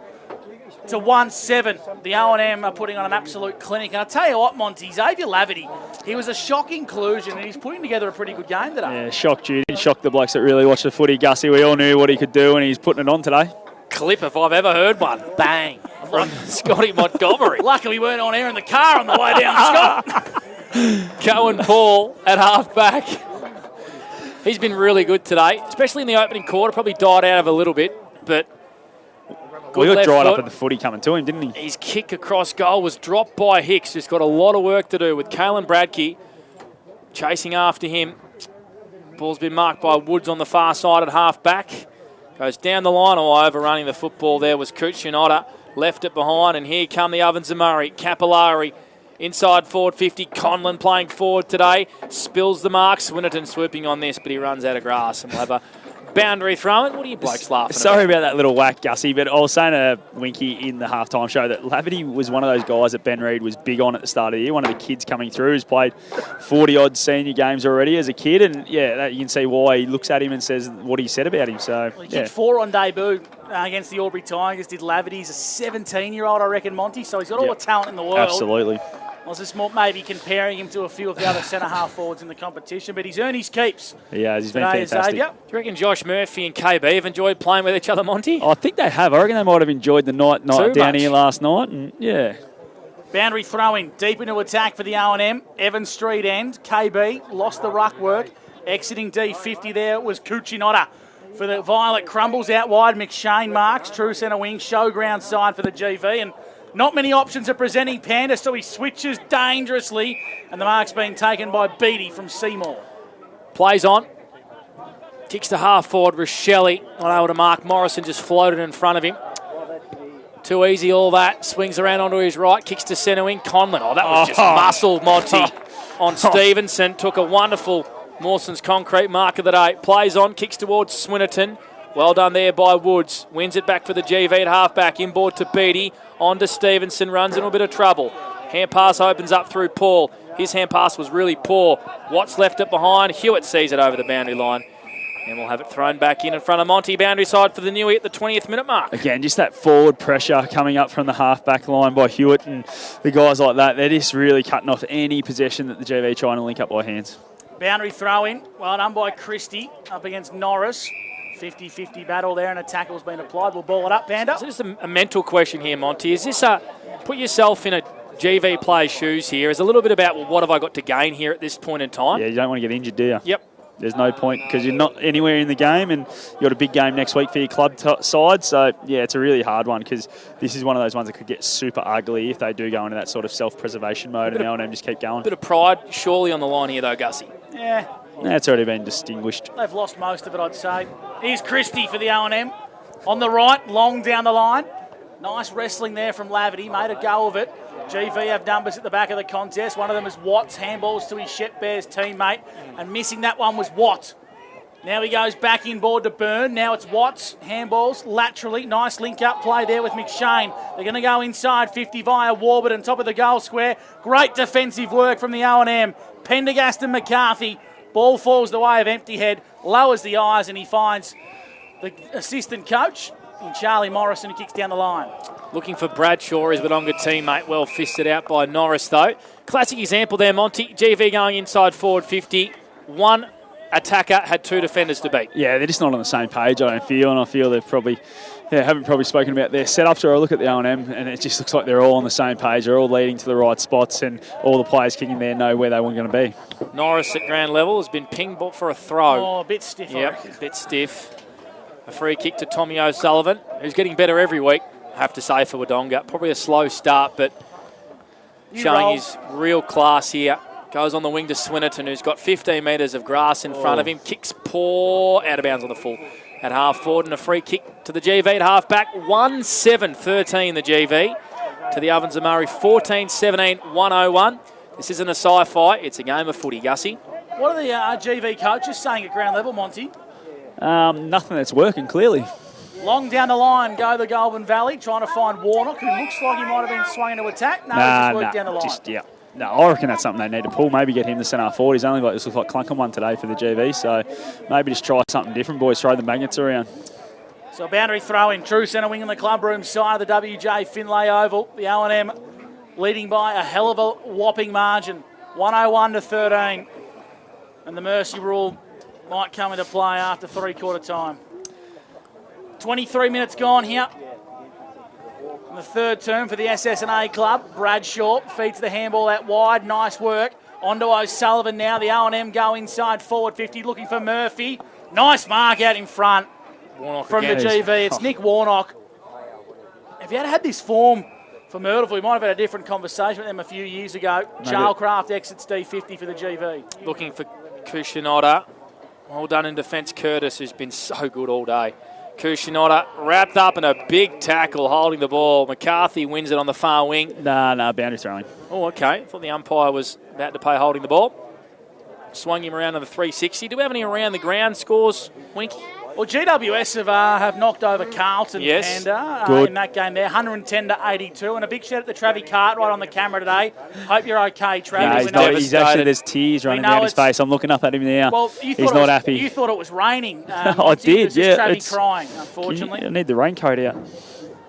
to 1-7. The O&M are putting on an absolute clinic. And I tell you what, Monty, Xavier Laverty, he was a shock inclusion and he's putting together a pretty good game today. Yeah, shocked you. Shocked the blokes that really watch the footy. Gussie, we all knew what he could do and he's putting it on today. Clip if I've ever heard one. Bang. From Scotty Montgomery. Luckily we weren't on air in the car on the way down, Scott. Cohen Paul at half back. He's been really good today, especially in the opening quarter. Probably died out of a little bit, but he got dried up at the footy coming to him, didn't he? His kick across goal was dropped by Hicks, who's got a lot of work to do with Kalen Bradkey chasing after him. Ball's been marked by Woods on the far side at half back. Goes down the line, or overrunning the football there was Kuchinotta. Left it behind, and here come the Ovens and Murray. Capillari inside forward 50. Conlon playing forward today. Spills the mark. Swinnerton swooping on this, but he runs out of grass, and we'll have a boundary throw in. What are you blokes laughing Sorry about that little whack, Gussie, but I was saying to Winky in the halftime show that Laverty was one of those guys that Ben Reid was big on at the start of the year. One of the kids coming through who's played 40-odd senior games already as a kid, and you can see why he looks at him and says what he said about him. So He kicked 4 on debut against the Albury Tigers, did Laverty. He's a 17-year-old, I reckon, Monty, so he's got all the talent in the world. Absolutely. I was just more maybe comparing him to a few of the other centre-half forwards in the competition, but he's earned his keeps. Yeah, he's been fantastic. Xavier. Do you reckon Josh Murphy and KB have enjoyed playing with each other, Monty? I think they have. I reckon they might have enjoyed the night down here last night. And yeah. Boundary throw-in, deep into attack for the O&M. Evans Street end. KB lost the ruck work. Exiting D50 there was Kuchinotta. For the Violet Crumbles out wide, McShane marks. True centre wing, showground side for the GV. And not many options are presenting Panda, so he switches dangerously. And the mark's been taken by Beattie from Seymour. Plays on. Kicks to half forward. Rochelle not able to mark. Morrison just floated in front of him. Too easy, all that. Swings around onto his right. Kicks to centre wing. Conlon. Oh, that was just muscle, Monty, on Stevenson. Took a wonderful Mawson's concrete mark of the day. Plays on. Kicks towards Swinnerton. Well done there by Woods. Wins it back for the GV at half-back. Inboard to Beattie. On to Stevenson. Runs in a bit of trouble. Hand pass opens up through Paul. His hand pass was really poor. Watts left it behind. Hewitt sees it over the boundary line. And we'll have it thrown back in front of Monty. Boundary side for the Newey at the 20th minute mark. Again, just that forward pressure coming up from the half-back line by Hewitt and the guys like that. They're just really cutting off any possession that the GV trying to link up by hands. Boundary throw in. Well done by Christie up against Norris. 50-50 battle there and a tackle's been applied. We'll ball it up, Panda. Is this a mental question here, Monty? Is this put yourself in a GV player's shoes here? Is a little bit about, well, what have I got to gain here at this point in time? Yeah, you don't want to get injured, do you? Yep. There's no point because you're not anywhere in the game and you've got a big game next week for your club side. So, yeah, it's a really hard one because this is one of those ones that could get super ugly if they do go into that sort of self-preservation mode and the L&M just keep going. A bit of pride surely on the line here, though, Gussie. Yeah. It's already been distinguished. They've lost most of it, I'd say. Here's Christie for the O&M. On the right, long down the line. Nice wrestling there from Laverty. Made a go of it. GV have numbers at the back of the contest. One of them is Watts. Handballs to his Shep Bears teammate. And missing that one was Watt. Now he goes back inboard to Byrne. Now it's Watts. Handballs laterally. Nice link-up play there with McShane. They're going to go inside 50 via Warburton, top of the goal square. Great defensive work from the O&M. Pendergast and McCarthy. Ball falls the way of Empty Head. Lowers the eyes and he finds the assistant coach in Charlie Morrison, who kicks down the line. Looking for Bradshaw, his Wodonga teammate, well fisted out by Norris though. Classic example there, Monty. GV going inside forward 50. One attacker had two defenders to beat. Yeah, they're just not on the same page, I don't feel, and I feel they've probably haven't probably spoken about their setups, or I look at the O&M and it just looks like they're all on the same page. They're all leading to the right spots and all the players kicking there know where they were going to be. Norris at ground level has been pinged for a throw. Oh, a bit stiff. Yep, a bit stiff. A free kick to Tommy O'Sullivan, who's getting better every week, I have to say, for Wodonga. Probably a slow start, but showing his real class here. Goes on the wing to Swinnerton, who's got 15 metres of grass in front of him. Kicks poor, out of bounds on the full at half forward, and a free kick to the GV at half back. 1-7-13 the GV to the Ovens and Murray. 14-17, 101. This isn't a sci-fi, it's a game of footy, Gussie. What are the GV coaches saying at ground level, Monty? Nothing that's working, clearly. Long down the line, go the Goulburn Valley, trying to find Warnock, who looks like he might have been swinging to attack. No, he just worked down the line. No, I reckon that's something they need to pull. Maybe get him the centre forward. He's only got this looks like clunking one today for the GV, so maybe just try something different, boys. Throw the magnets around. So a boundary throw in, true centre wing in the clubroom side of the WJ Finlay Oval. The O&M leading by a hell of a whopping margin, 101-13, and the mercy rule might come into play after three-quarter time. 23 minutes gone here. In the third term for the SSNA club, Bradshaw feeds the handball out wide. Nice work. On to O'Sullivan now. The O&M go inside forward 50, looking for Murphy. Nice mark out in front from the GV. It's Nick Warnock. If you had had this form for Myrtleford, we might have had a different conversation with them a few years ago. Charlecraft exits D50 for the GV. Looking for Kushinoda. Well done in defence, Curtis, who's been so good all day. Kushinoda wrapped up in a big tackle holding the ball. McCarthy wins it on the far wing. No, boundary throwing. Oh, okay. Thought the umpire was about to pay holding the ball. Swung him around to the 360. Do we have any around the ground scores, Winky? Well, GWS have knocked over Carlton in that game there, 110-82, and a big shout out to Travie Cartwright on the camera today. Hope you're okay, Travis. No, he's actually, there's tears running down his face. I'm looking up at him now. Well, he's not happy. You thought it was raining. I did, yeah. Travie crying, unfortunately. I need the raincoat out.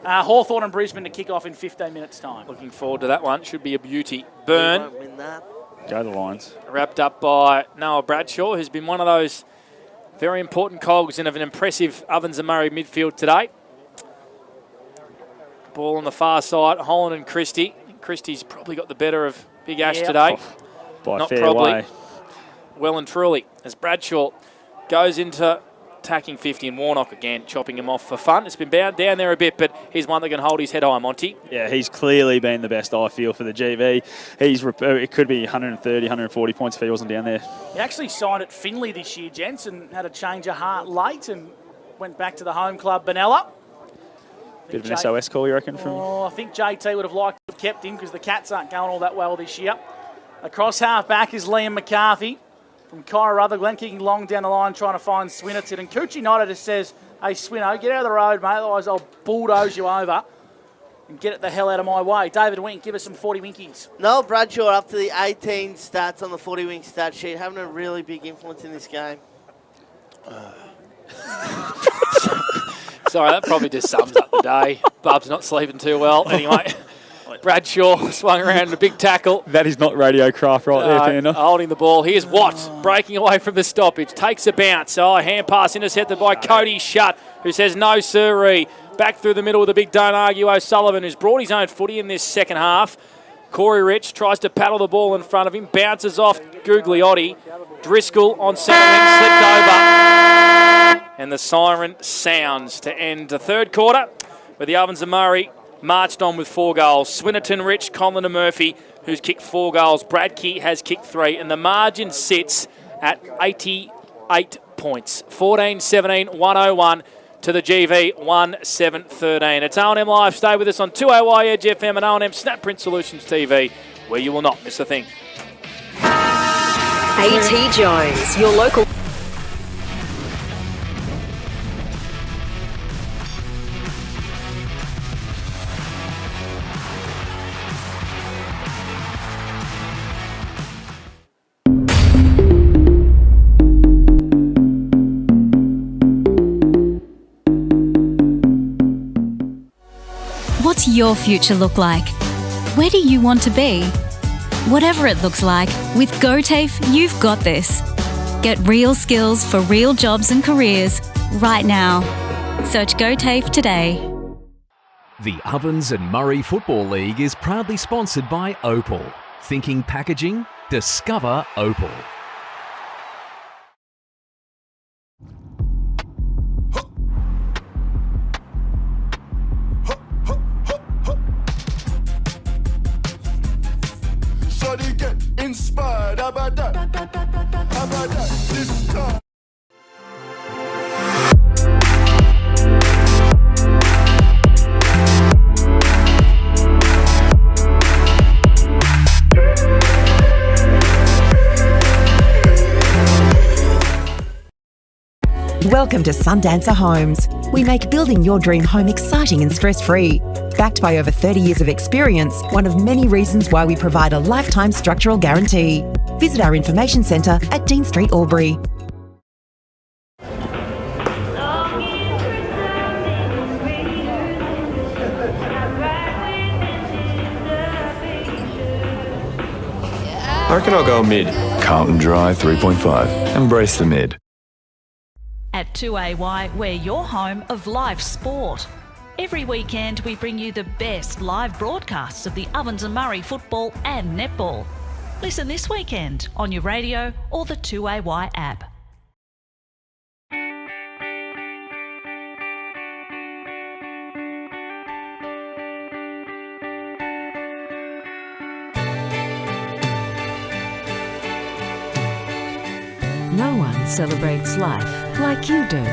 Hawthorn and Brisbane to kick off in 15 minutes' time. Looking forward to that one. Should be a beauty. Byrne. Go the Lions. Wrapped up by Noah Bradshaw, who's been one of those very important cogs in of an impressive Ovens and Murray midfield today. Ball on the far side, Holland and Christie. Christie's probably got the better of Big Ash today. By Not fair probably. way. Well and truly, as Bradshaw goes into attacking 50 and Warnock again, chopping him off for fun. It's been down there a bit, but he's one that can hold his head high, Monty. Yeah, he's clearly been the best, I feel, for the GV. It could be 130, 140 points if he wasn't down there. He actually signed at Finley this year, gents, and had a change of heart late and went back to the home club, Benalla. Bit of an SOS call, you reckon? I think JT would have liked to have kept him because the Cats aren't going all that well this year. Across half back is Liam McCarthy from Kyra Rutherglen, kicking long down the line, trying to find Swinnerton. And Coochie Nida just says, hey, Swinno, get out of the road, mate, otherwise I'll bulldoze you over and get it the hell out of my way. David Wink, give us some 40 winkies. Noel Bradshaw up to the 18 stats on the 40 wing stat sheet, having a really big influence in this game. Sorry, that probably just sums up the day. Bub's not sleeping too well. Anyway, Bradshaw swung around in a big tackle. That is not radio craft right there, Panda. Holding the ball. Here's Watt breaking away from the stoppage. Takes a bounce. Hand pass intercepted by Cody Shutt, who says no sirree. Back through the middle with a big don't argue O'Sullivan, who's brought his own footy in this second half. Corey Rich tries to paddle the ball in front of him. Bounces off Gugliotti. Driscoll on centre wing, slipped over. And the siren sounds to end the third quarter, where the Ovens and Murray marched on with 4 goals. Swinnerton, Rich, Conlon and Murphy, who's kicked 4 goals. Brad Key has kicked 3, and the margin sits at 88 points. 14-17, 101 to the GV, 1-7-13. It's O&M Live. Stay with us on 2AY Edge FM and O&M Snap Print Solutions TV, where you will not miss a thing. A.T. Jones, your local... What's your future look like? Where do you want to be? Whatever it looks like, with GoTAFE, you've got this. Get real skills for real jobs and careers right now. Search GoTAFE today. The Ovens and Murray Football League is proudly sponsored by Opal. Thinking packaging? Discover Opal. Shawty get inspired, how about that? How about that? This time. Welcome to Sundancer Homes. We make building your dream home exciting and stress-free. Backed by over 30 years of experience, one of many reasons why we provide a lifetime structural guarantee. Visit our information centre at Dean Street, Albury. I reckon I'll go mid. Carlton Drive 3.5. Embrace the mid. At 2AY, we're your home of live sport. Every weekend, we bring you the best live broadcasts of the Ovens and Murray football and netball. Listen this weekend on your radio or the 2AY app. No one celebrates life like you do.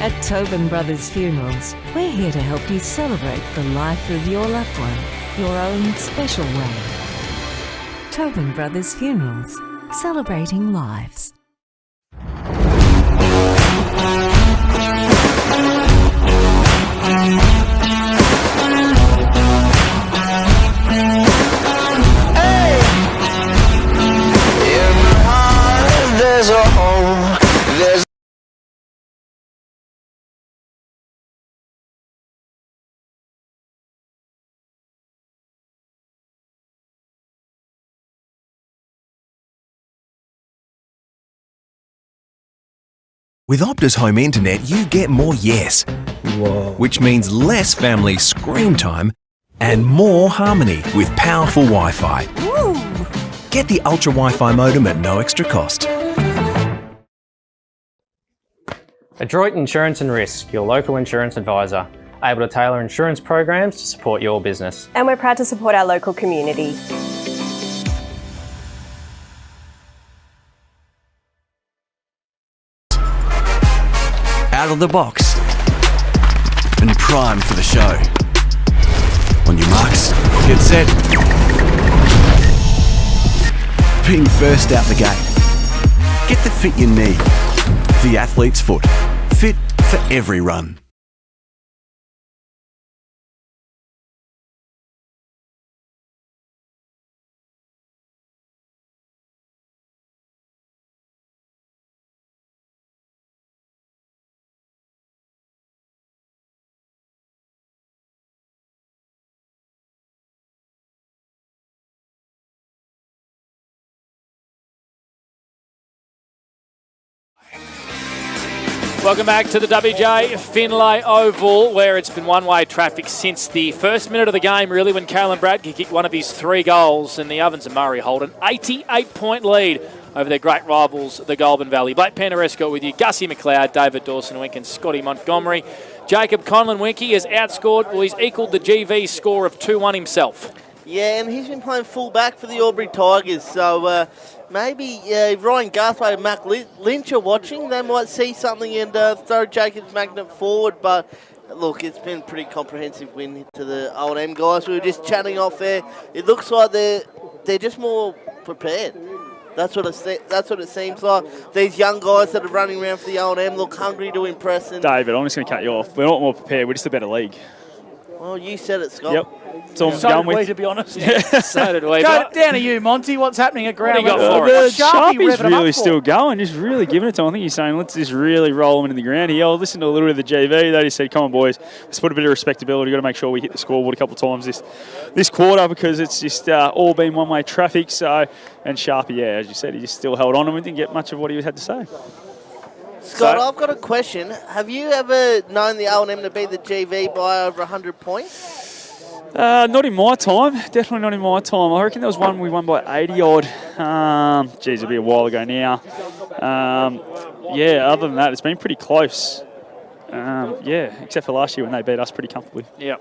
At Tobin Brothers Funerals, we're here to help you celebrate the life of your loved one, your own special way. Tobin Brothers Funerals, celebrating lives. There's a home, there's With Optus Home Internet, you get more yes. Whoa. Which means less family screen time and more harmony with powerful Wi-Fi. Get the Ultra Wi-Fi modem at no extra cost. Adroit Insurance and Risk, your local insurance advisor, able to tailor insurance programs to support your business. And we're proud to support our local community. Out of the box and primed for the show. On your marks, get set. Being first out the gate. Get the fit you need. The athlete's foot. Fit for every run. Welcome back to the WJ Finlay Oval, where it's been one-way traffic since the first minute of the game, really, when Caelan Bradke kicked one of his 3 goals, and the Ovens and Murray hold an 88-point lead over their great rivals, the Goulburn Valley. Blake Pandaresco with you, Gussie McLeod, David Dawson-Wink and Scotty Montgomery. Jacob Conlon-Winky has he's equalled the GV score of 2-1 himself. Yeah, and he's been playing full back for the Albury Tigers, so maybe Ryan Garthwaite and Mac Lynch are watching. They might see something and throw Jacob's magnet forward, but look, it's been a pretty comprehensive win to the O&M guys. We were just chatting off there. It looks like they're just more prepared. That's what it seems like. These young guys that are running around for the O&M look hungry to impress. And David, I'm just going to cut you off. We're not more prepared. We're just a better league. Well, you said it, Scott. Yep. So did we, to be honest. So did we. Go down to you, Monty. What's happening at ground? Sharpie's really still going, just really giving it to him. I think he's saying, let's just really roll him into the ground here. I'll listen to a little bit of the GV. They just said, come on, boys, let's put a bit of respectability. Got to make sure we hit the scoreboard a couple of times this quarter because it's just all been one-way traffic. So, and Sharpie, yeah, as you said, he just still held on and we didn't get much of what he had to say. Scott, I've got a question. Have you ever known the O&M to beat the GV by over 100 points? Not in my time. Definitely not in my time. I reckon there was one we won by 80-odd. It'll be a while ago now. Yeah, other than that, it's been pretty close. Except for last year when they beat us pretty comfortably. Yeah.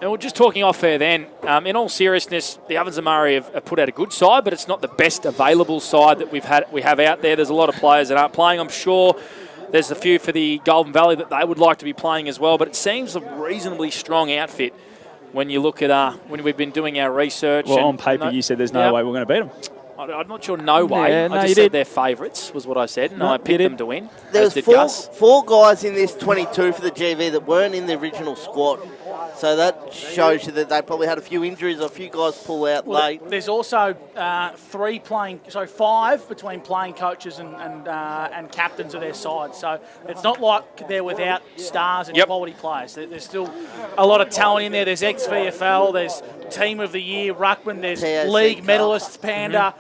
And we're just talking off air then. In all seriousness, the Ovens and Murray have put out a good side, but it's not the best available side that we have out there. There's a lot of players that aren't playing. I'm sure there's a few for the Goulburn Valley that they would like to be playing as well, but it seems a reasonably strong outfit when you look at when we've been doing our research. Well, on paper, you said there's no way we're going to beat them. I'm not sure no way. Yeah, I just said they're favourites, was what I said, and I picked them to win. There was four guys in this 22 for the GV that weren't in the original squad. So that shows you that they probably had a few injuries, a few guys pull out late. There's also 5 between playing coaches and captains of their side. So it's not like they're without stars and quality players. There's still a lot of talent in there. There's ex-VFL, there's Team of the Year, Ruckman, there's TAC League Cup. Medalists, Panda.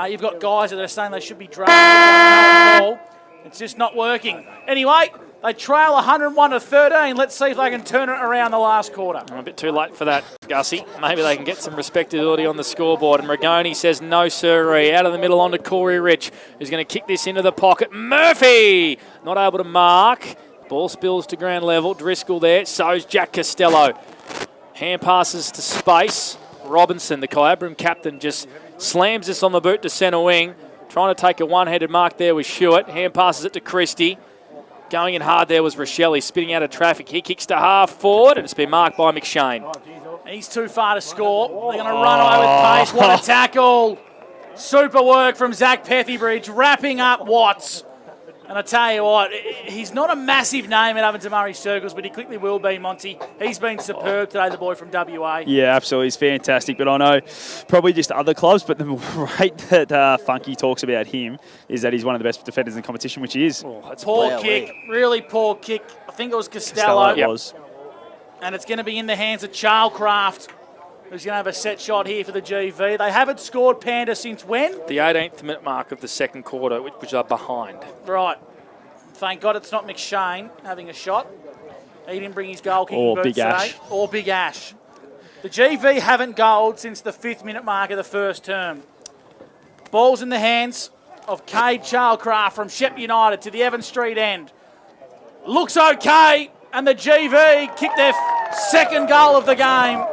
You've got guys that are saying they should be drafted. It's just not working. Anyway, they trail 101-13. Let's see if they can turn it around the last quarter. A bit too late for that, Gussie. Maybe they can get some respectability on the scoreboard. And Rigoni says no sirree. Out of the middle onto Corey Rich, who's going to kick this into the pocket. Murphy not able to mark. Ball spills to ground level. Driscoll there. So's Jack Costello. Hand passes to space. Robinson, the Kyabram captain, just slams this on the boot to centre wing. Trying to take a one-headed mark there with Stewart. Hand passes it to Christie. Going in hard there was Rochelle. He's spinning out of traffic. He kicks to half forward, and it's been marked by McShane. He's too far to score. They're going to run away with pace. What a tackle. Super work from Zach Pethybridge, wrapping up Watts. And I tell you what, he's not a massive name at Ovens and Murray circles, but he quickly will be, Monty. He's been superb today, the boy from WA. Yeah, absolutely. He's fantastic. But I know probably just other clubs, but the rate that Funky talks about him is that he's one of the best defenders in the competition, which he is. Poor kick, really poor kick. I think it was Costello. It was. And it's going to be in the hands of Charlcraft, who's going to have a set shot here for the GV. They haven't scored Panda since when? The 18th minute mark of the second quarter, which are behind. Right. Thank God it's not McShane having a shot. He didn't bring his goal kicking boots today. Or Big Ash. The GV haven't goaled since the 5th minute mark of the first term. Ball's in the hands of Cade Charlcraft from Shep United to the Evans Street end. looks okay, and the GV kicked their second goal of the game.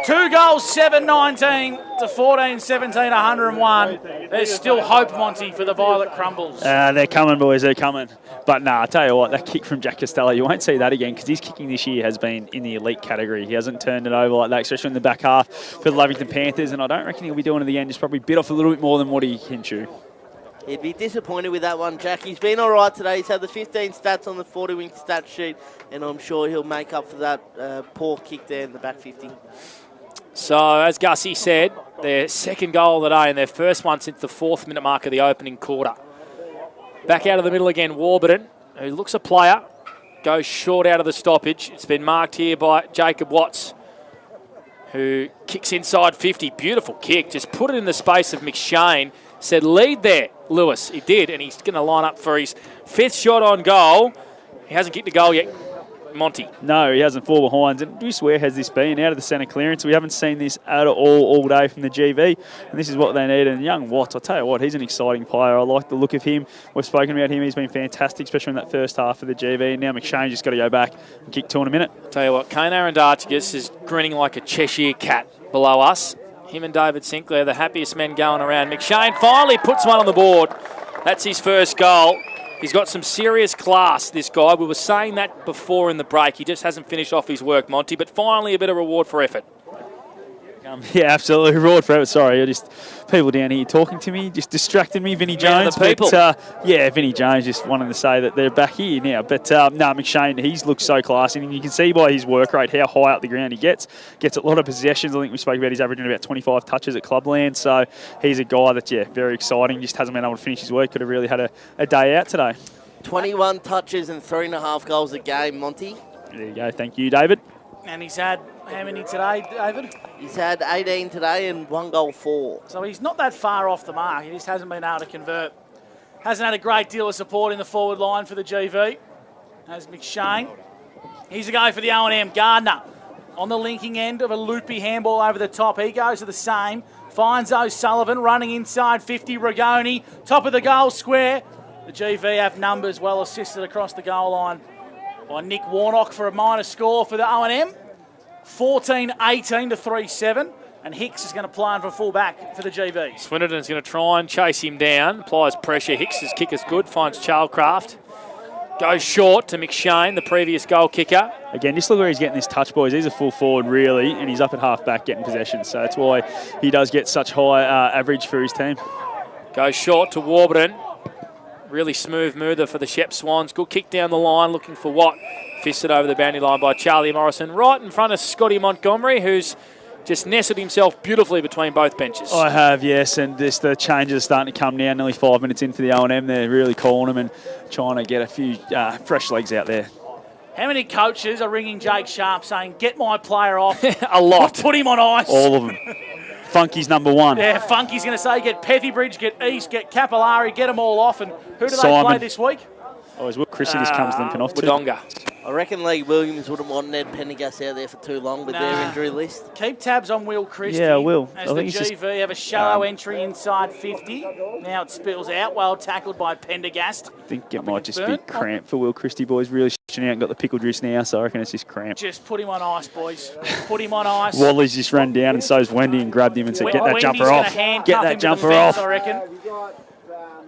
2 goals, 7-19 to 14-17, 101. There's still hope, Monty, for the Violet Crumbles. They're coming, boys, they're coming. But nah, I tell you what, that kick from Jack Costello, you won't see that again because his kicking this year has been in the elite category. He hasn't turned it over like that, especially in the back half for the Lavington Panthers, and I don't reckon he'll be doing it at the end. Just probably bit off a little bit more than what he can chew. He'd be disappointed with that one, Jack. He's been all right today. He's had the 15 stats on the 40-wing stat sheet, and I'm sure he'll make up for that poor kick there in the back 50. So, as Gussie said, their second goal of the day and their first one since the 4th minute mark of the opening quarter. Back out of the middle again, Warburton, who looks a player, goes short out of the stoppage. It's been marked here by Jacob Watts, who kicks inside 50. Beautiful kick. Just put it in the space of McShane. Said, lead there, Lewis. He did, and he's going to line up for his 5th shot on goal. He hasn't kicked a goal yet. Monty. No, he hasn't fall behind. And just where has this been? Out of the centre clearance. We haven't seen this at all day from the GV. And this is what they need. And young Watts, I'll tell you what, he's an exciting player. I like the look of him. We've spoken about him. He's been fantastic, especially in that first half of the GV. Now McShane just got to go back and kick 2 in a minute. Tell you what, Kane Arandartigas is grinning like a Cheshire cat below us. Him and David Sinclair, the happiest men going around. McShane finally puts one on the board. That's his first goal. He's got some serious class, this guy. We were saying that before in the break. He just hasn't finished off his work, Monty, but finally a bit of reward for effort. Yeah, absolutely. Reward for effort. Sorry, people down here talking to me, just distracted me. Vinnie Jones. People. But, Vinnie Jones just wanted to say that they're back here now. But, McShane, he's looked so classy. And you can see by his work rate how high up the ground he gets. Gets a lot of possessions. I think we spoke about he's averaging about 25 touches at clubland. So he's a guy that's, very exciting. Just hasn't been able to finish his work. Could have really had a day out today. 21 touches and 3.5 goals a game, Monty. There you go. Thank you, David. And he's had how many today, David? He's had 18 today and 1 goal 4. So he's not that far off the mark. He just hasn't been able to convert. Hasn't had a great deal of support in the forward line for the GV. As McShane. He's a go for the O&M. Gardner on the linking end of a loopy handball over the top. He goes to the same. Finds O'Sullivan running inside 50. Rigoni, top of the goal square. The GV have numbers well assisted across the goal line by Nick Warnock for a minor score for the O&M. 14-18 to 3-7. And Hicks is going to play on for full back for the GV. Swinnerton's going to try and chase him down. Applies pressure. Hicks's kick is good. Finds Charlcraft. Goes short to McShane, the previous goal kicker. Again, just look where he's getting this touch, boys. He's a full forward, really, and he's up at half-back getting possession. So that's why he does get such high average for his team. Goes short to Warburton. Really smooth mover for the Shep Swans. Good kick down the line, looking for Watt. Fisted over the boundary line by Charlie Morrison. Right in front of Scotty Montgomery, who's just nestled himself beautifully between both benches. I have, yes, and the changes are starting to come now. Nearly 5 minutes in for the O&M. They're really calling them and trying to get a few fresh legs out there. How many coaches are ringing Jake Sharp saying, get my player off? A lot. Put him on ice. All of them. Funky's number 1. Yeah, Funky's going to say, get Pethybridge, get East, get Capillari, get them all off. And who do they Simon. play this week? Oh, as well, Chrissy just comes limping off too. Wodonga. I reckon Lee Williams wouldn't want Ned Pendergast out there for too long with their injury list. Keep tabs on Will Christie. Yeah, I will. As the GV have a shallow entry inside 50. Now it spills out, well tackled by Pendergast. I think it might just be cramp for Will Christie, boys. Really shitting out and got the pickle juice now, so I reckon it's just cramp. Just put him on ice, boys. Put him on ice. Wadley's just run down and so's Wendy and grabbed him and said, get that jumper off. Get that jumper off. I reckon.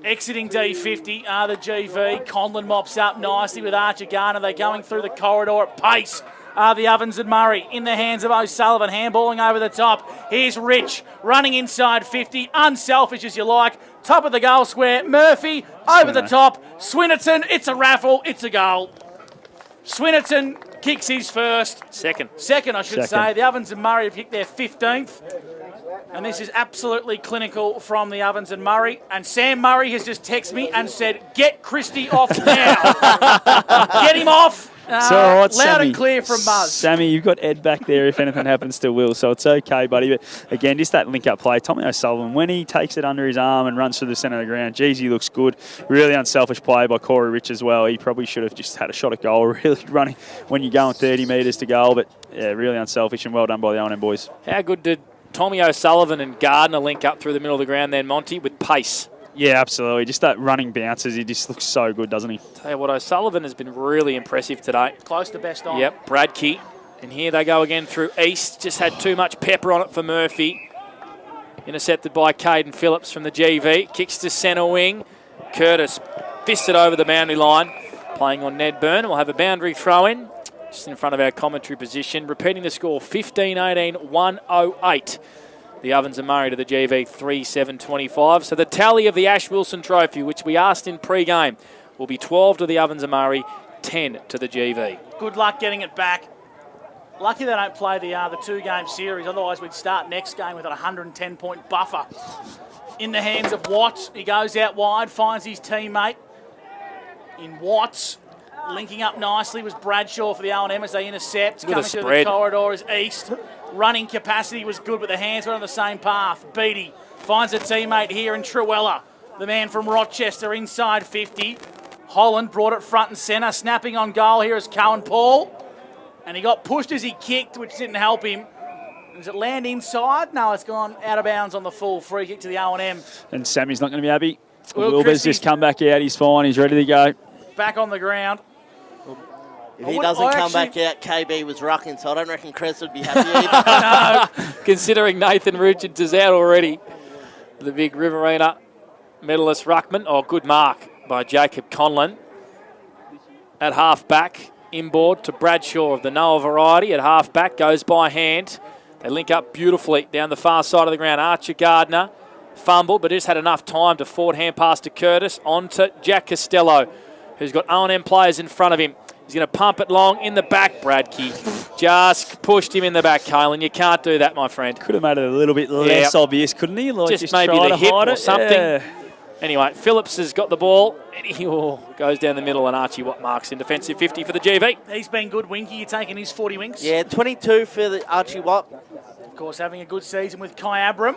Exiting D50 are the GV. Conlon mops up nicely with Archer Garner. They're going through the corridor at pace. Are the Ovens and Murray in the hands of O'Sullivan. Handballing over the top. Here's Rich running inside 50. Unselfish as you like. Top of the goal square. Murphy over the top. Swinnerton. It's a raffle. It's a goal. Swinnerton kicks his first. Second, I should say. The Ovens and Murray have hit their 15th. And this is absolutely clinical from the Ovens and Murray. And Sam Murray has just texted me and said, get Christie off now. Get him off. It's all right, loud Sammy. and clear from Buzz. Sammy, you've got Ed back there if anything happens to Will, so it's okay, buddy. But again, just that link-up play. Tommy O'Sullivan, when he takes it under his arm and runs through the centre of the ground, geez, he looks good. Really unselfish play by Corey Rich as well. He probably should have just had a shot at goal, really running when you're going 30 metres to goal. But, yeah, really unselfish and well done by the O&M boys. How good did Tommy O'Sullivan and Gardner link up through the middle of the ground then, Monty, with pace? Yeah, absolutely. Just that running bounces, he just looks so good, doesn't he? Tell you what, O'Sullivan has been really impressive today. Close to best on. Yep, Bradkey. And here they go again through East. Just had too much pepper on it for Murphy. Intercepted by Caden Phillips from the GV. Kicks to centre wing. Curtis fisted over the boundary line. Playing on Ned Byrne. We'll have a boundary throw in just in front of our commentary position. Repeating the score, 15-18, 108. The Ovens and Murray to the GV, 3-7-25. So the tally of the Ash Wilson Trophy, which we asked in pre-game, will be 12 to the Ovens and Murray, 10 to the GV. Good luck getting it back. Lucky they don't play the 2-game series, otherwise we'd start next game with a 110-point buffer. In the hands of Watts, he goes out wide, finds his teammate in Watts. Linking up nicely was Bradshaw for the O&M as they intercept. Coming through the corridor is East. Running capacity was good, but the hands were on the same path. Beattie finds a teammate here in Truella, the man from Rochester, inside 50. Holland brought it front and centre. Snapping on goal here is Cohen Paul. And he got pushed as he kicked, which didn't help him. Does it land inside? No, it's gone out of bounds on the full free kick to the O&M. And Sammy's not going to be happy. Wilbur's just come back out. He's fine. He's ready to go. Back on the ground. If he doesn't come back out, KB was rucking, so I don't reckon Cress would be happy either. No, considering Nathan Richards is out already. The big Riverina medalist ruckman. Oh, good mark by Jacob Conlon. At half-back, inboard to Bradshaw of the Noah variety. At half-back, goes by hand. They link up beautifully down the far side of the ground. Archer Gardner fumbled, but just had enough time to forward hand pass to Curtis. On to Jack Costello, who's got O&M players in front of him. He's going to pump it long in the back. Bradkey just pushed him in the back, Kalen. You can't do that, my friend. Could have made it a little bit less obvious, couldn't he? Like just maybe the hip or something. Yeah. Anyway, Phillips has got the ball. And he goes down the middle, and Archie Watt marks in defensive 50 for the GV. He's been good, Winky. You're taking his 40 winks. Yeah, 22 for the Archie Watt. Of course, having a good season with Kai Abram.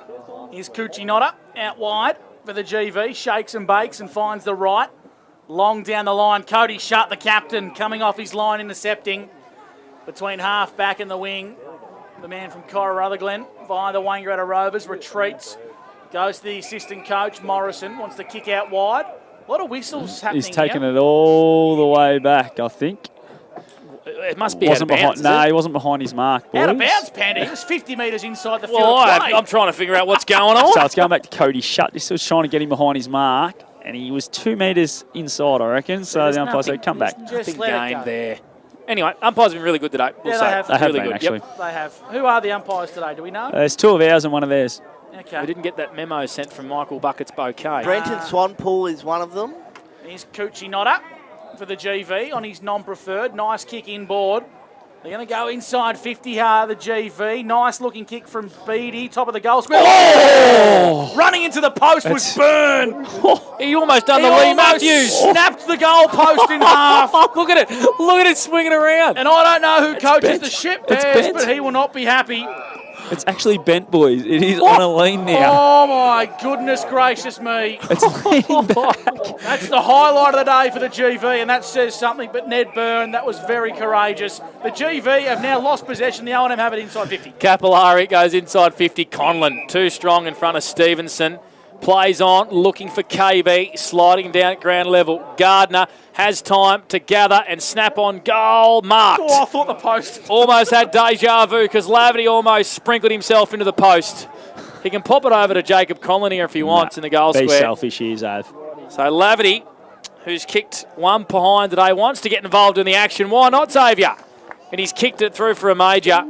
Here's Coochie Notta out wide for the GV. Shakes and bakes and finds the right. Long down the line, Cody Shutt, the captain, coming off his line, intercepting between half back and the wing. The man from Cora Rutherglen via the Wangaratta Rovers retreats, goes to the assistant coach, Morrison, wants to kick out wide. A lot of whistles happening. He's taken it all the way back, I think. It must be out of bounds. No, he wasn't behind his mark, boys. Out of bounds, Panda. He was 50 metres inside the field. Well, I'm trying to figure out what's going on. So it's going back to Cody Shutt. Just was trying to get him behind his mark. And he was 2 metres inside, I reckon. So the umpire said, come back. Nothing gained there. Anyway, umpires have been really good today. We'll say. They have really been, good. actually. Yep. They have. Who are the umpires today? Do we know? There's 2 of ours and 1 of theirs. Okay. We didn't get that memo sent from Michael Bucket's bouquet. Brenton Swanpool is one of them. Here's Coochie Notta for the GV on his non-preferred. Nice kick inboard. They're going to go inside 50, the GV. Nice looking kick from Beattie, top of the goal square. Oh! Running into the post was Byrne. He almost done the Lee Matthews. Snapped the goal post in half. Look at it. Look at it swinging around. And I don't know who coaches the ship bears, but he will not be happy. It's actually bent, boys. It is on a lean now. Oh, my goodness gracious me. It's leaning back. That's the highlight of the day for the GV, and that says something. But Ned Byrne, that was very courageous. The GV have now lost possession. The O&M have it inside 50. Capillari goes inside 50. Conlon, too strong in front of Stevenson. Plays on, looking for KB, sliding down at ground level. Gardner has time to gather and snap on goal. Marked. Oh, I thought the post. Almost had deja vu because Laverty almost sprinkled himself into the post. He can pop it over to Jacob Conlon here if he wants in the goal square. Be selfish, he is, Av. So Laverty, who's kicked one behind today, wants to get involved in the action. Why not, Xavier? And he's kicked it through for a major.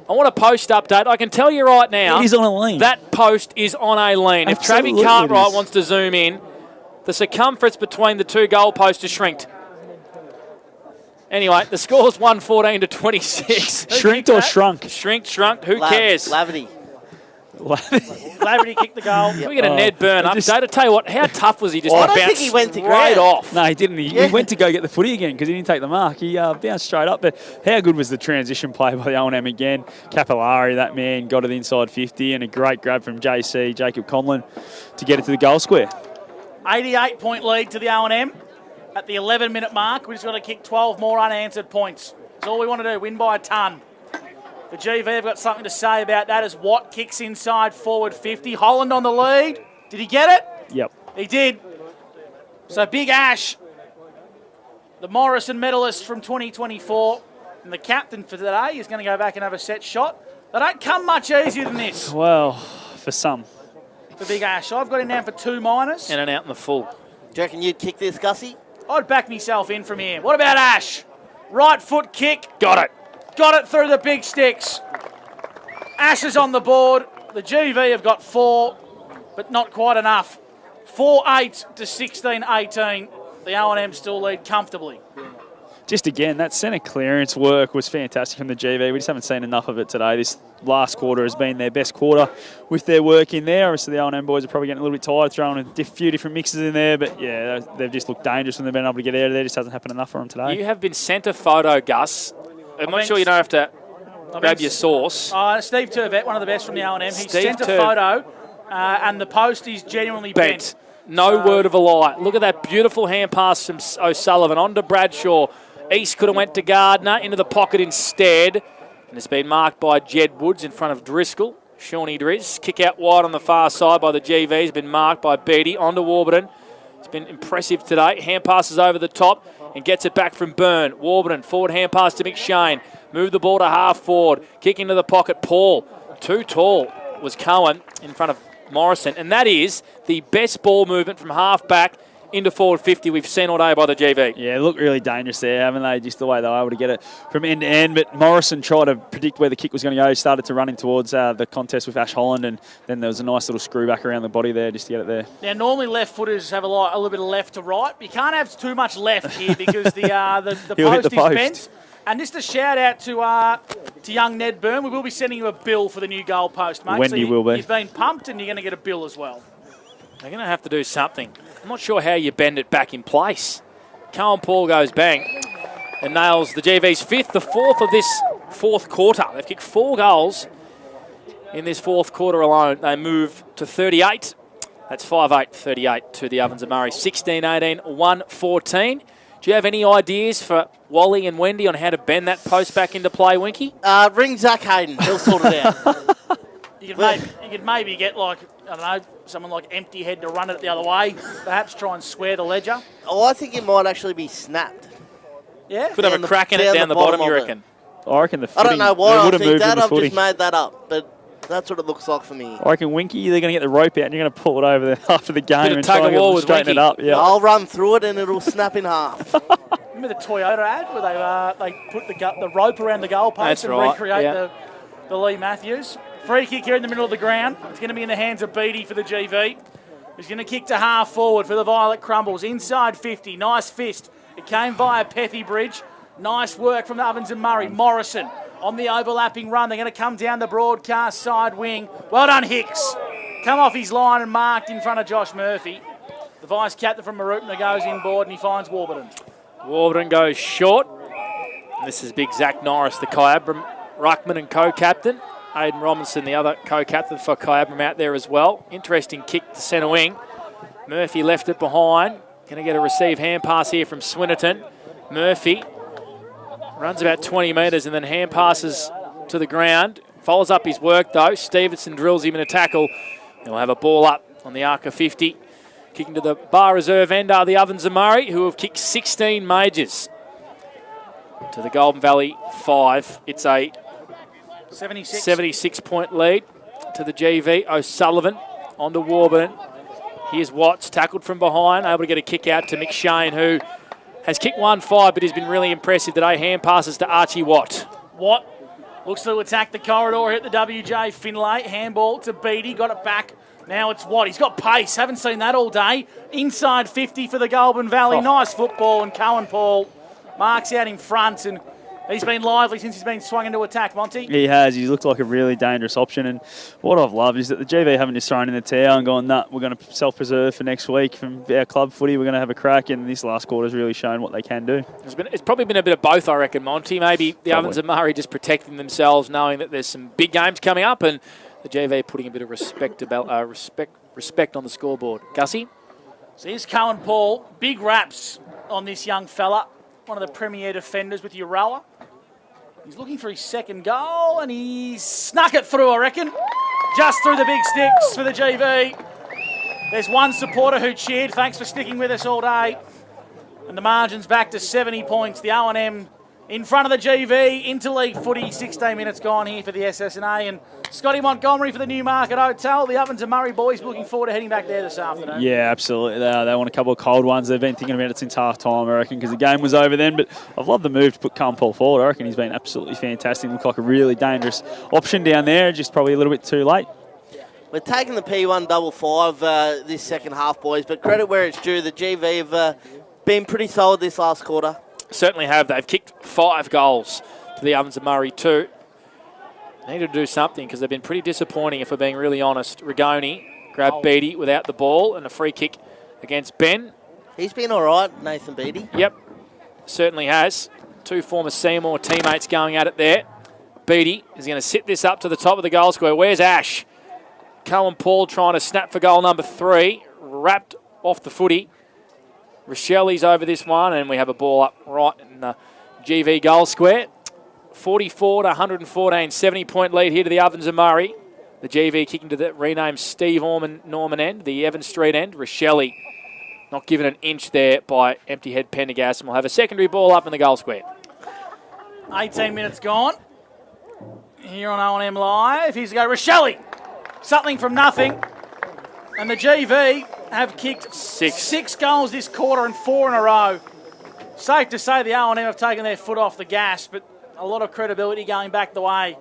I want a post update. I can tell you right now. It is on a lean. That post is on a lean. Absolutely, if Travis Cartwright wants to zoom in, the circumference between the 2 goalposts is shrinked. Anyway, the score's 114 to 26. Shrinked or shrunk? Shrunk. Who cares? Laverty. Laverty kicked the goal. Can we get a Ned Byrne update? I tell you what, how tough was he just I to don't bounce think he went to right ground. off? No, he didn't. He went to go get the footy again because he didn't take the mark. He bounced straight up. But how good was the transition play by the O&M again? Capillari, that man, got it inside 50 and a great grab from JC, Jacob Conlon, to get it to the goal square. 88-point lead to the O&M at the 11-minute mark. We've just got to kick 12 more unanswered points. That's all we want to do, win by a ton. The GV have got something to say about that as Watt kicks inside forward 50. Holland on the lead. Did he get it? Yep. He did. So Big Ash, the Morrison medalist from 2024, and the captain for today is going to go back and have a set shot. They don't come much easier than this. Well, for some. For Big Ash. I've got him down for 2 minus. And an out in the full. Do you reckon you'd kick this, Gussie? I'd back myself in from here. What about Ash? Right foot kick. Got it. Got it through the big sticks. Ash is on the board. The GV have got 4, but not quite enough. 4-8 to 16-18. The O&M still lead comfortably. Just again, that centre clearance work was fantastic from the GV. We just haven't seen enough of it today. This last quarter has been their best quarter with their work in there. Obviously, the O&M boys are probably getting a little bit tired, throwing a few different mixes in there. But, yeah, they've just looked dangerous when they've been able to get out of there. It just hasn't happened enough for them today. You have been sent a photo, Gus. I'm not sure you don't have to grab your source. Steve Turvette, one of the best from the O&M. He sent a photo, and the post is genuinely bent. No word of a lie. Look at that beautiful hand pass from O'Sullivan on to Bradshaw. East could have went to Gardner, into the pocket instead. And it's been marked by Jed Woods in front of Driscoll. Shawnee Driz. Kick out wide on the far side by the GV. Has been marked by Beattie. On to Warburton. It's been impressive today. Hand passes over the top and gets it back from Byrne. Warburton, forward hand pass to McShane. Move the ball to half forward. Kick into the pocket. Paul. Too tall was Cohen in front of Morrison. And that is the best ball movement from half back into forward 50 we've seen all day by the GV. Yeah, look really dangerous there, haven't they? Just the way they were able to get it from end to end. But Morrison tried to predict where the kick was going to go. He started to run in towards the contest with Ash Holland, and then there was a nice little screw back around the body there just to get it there. Now, normally left footers have a little bit of left to right, but you can't have too much left here because the post is bent. And just a shout out to young Ned Byrne. We will be sending you a bill for the new goal post, mate. Wendy will be. You've been pumped and you're going to get a bill as well. They're going to have to do something. I'm not sure how you bend it back in place. Cohen Paul goes bang and nails the GV's 5th, the 4th of this fourth quarter. They've kicked 4 goals in this fourth quarter alone. They move to 38. That's 5-8, 38 to the Ovens of Murray. 16-18, 1-14. Do you have any ideas for Wally and Wendy on how to bend that post back into play, Winky? Ring Zach Hayden. He'll sort it out. You could maybe get, like, I don't know, someone like Empty Head to run it the other way. Perhaps try and square the ledger. Oh, I think it might actually be snapped. Yeah? Could have a crack in it down the bottom, you reckon? I reckon the I don't know why I think that. I've footing. just made that up, but that's what it looks like for me. I reckon Winky, they're going to get the rope out and you're going to pull it over after the game and tug try of war and with straighten it Winky. up. Yeah. I'll run through it and it'll snap in half. Remember the Toyota ad where they put the rope around the goalpost and recreate the Lee Matthews? Free kick here in the middle of the ground. It's going to be in the hands of Beattie for the GV. He's going to kick to half forward for the Violet Crumbles. Inside 50. Nice fist. It came via Pethy Bridge. Nice work from the Ovens and Murray. Morrison on the overlapping run. They're going to come down the broadcast side wing. Well done, Hicks. Come off his line and marked in front of Josh Murphy. The vice captain from Marootna goes inboard and he finds Warburton. Warburton goes short. And this is big Zach Norris, the Kyabram ruckman and co-captain. Aidan Robinson, the other co-captain for Kyabram out there as well. Interesting kick to centre wing. Murphy left it behind. Going to get a receive hand pass here from Swinnerton. Murphy runs about 20 metres and then hand passes to the ground. Follows up his work though. Stevenson drills him in a tackle. He'll have a ball up on the Arca 50. Kicking to the bar reserve end are the Ovens of Murray, who have kicked 16 majors. To the Golden Valley 5. It's a 76-point lead to the GV. O'Sullivan onto Warburton. Here's Watts, tackled from behind, able to get a kick out to McShane, who has kicked 1-5, but has been really impressive today. Hand passes to Archie Watt. Watt looks to attack the corridor, hit the WJ Finlay. Handball to Beattie, got it back. Now it's Watt. He's got pace. Haven't seen that all day. Inside 50 for the Goulburn Valley. Nice football, and Cohen Paul marks out in front, and he's been lively since he's been swung into attack, Monty. He has. He's looked like a really dangerous option. And what I've loved is that the GV haven't just thrown in the towel and gone, nah, we're going to self-preserve for next week from our club footy. We're going to have a crack. And this last quarter's really shown what they can do. It's probably been a bit of both, I reckon, Monty. Maybe the Ovens of Murray just protecting themselves, knowing that there's some big games coming up, and the GV putting a bit of respect on the scoreboard. Gussie? So here's Cohen Paul. Big raps on this young fella. One of the premier defenders with Euroa. He's looking for his second goal, and he's snuck it through, I reckon. Just through the big sticks for the GV. There's one supporter who cheered. Thanks for sticking with us all day. And the margin's back to 70 points. The O&M in front of the GV. Interleague footy, 16 minutes gone here for the SSNA. And Scotty Montgomery for the Newmarket Hotel. The Ovens and Murray boys looking forward to heading back there this afternoon. Yeah, absolutely. They want a couple of cold ones. They've been thinking about it since half time, I reckon, because the game was over then. But I've loved the move to put Cullen Paul forward. I reckon he's been absolutely fantastic. Looked like a really dangerous option down there, just probably a little bit too late. We're taking the P155 this second half, boys, but credit where it's due. The GV have been pretty solid this last quarter. Certainly have. They've kicked 5 goals to the Ovens and Murray 2. They need to do something because they've been pretty disappointing, if we're being really honest. Rigoni grabbed Beattie without the ball and a free kick against Ben. He's been all right, Nathan Beattie. Yep, certainly has. 2 former Seymour teammates going at it there. Beattie is going to sit this up to the top of the goal square. Where's Ash? Cullen Paul trying to snap for goal number 3. Wrapped off the footy. Rochelle's over this one, and we have a ball up right in the GV goal square. 44 to 114, 70-point lead here to the Ovens and Murray. The GV kicking to the renamed Steve Norman end, the Evans Street end. Rochelle not given an inch there by empty head Pendergast, and we'll have a secondary ball up in the goal square. 18 minutes gone. Here on O&M Live. Here's a go. Rochelle. Something from nothing. And the GV have kicked 6 goals this quarter and 4 in a row. Safe to say the O&M have taken their foot off the gas, but a lot of credibility going back the way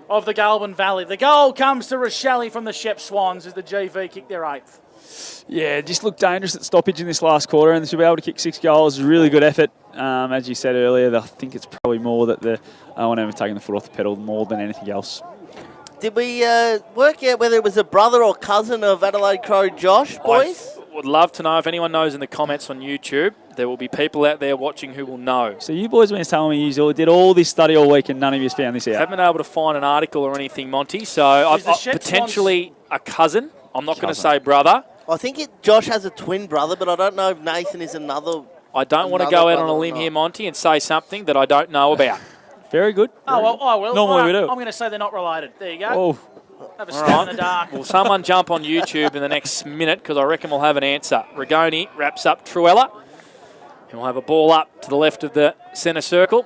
of the Goulburn Valley. The goal comes to Rochelle from the Shep Swans as the GV kick their 8th. Yeah, just looked dangerous at stoppage in this last quarter, and to be able to kick 6 goals is a really good effort. As you said earlier, I think it's probably more that the O&M have taken the foot off the pedal more than anything else. Did we work out whether it was a brother or cousin of Adelaide Crow Josh, boys? I would love to know. If anyone knows in the comments on YouTube, there will be people out there watching who will know. So you boys have been telling me you did all this study all week and none of you found this out. I haven't been able to find an article or anything, Monty, so I've potentially a cousin. I'm not going to say brother. I think Josh has a twin brother, but I don't know if Nathan is another. I don't want to go out on a limb here, Monty, and say something that I don't know about. Very good. Oh, well, I will. Normally we do. I'm going to say they're not related. There you go. Oh. Have a stab in the dark. Will someone jump on YouTube in the next minute, because I reckon we'll have an answer. Rigoni wraps up Truella, and we'll have a ball up to the left of the centre circle.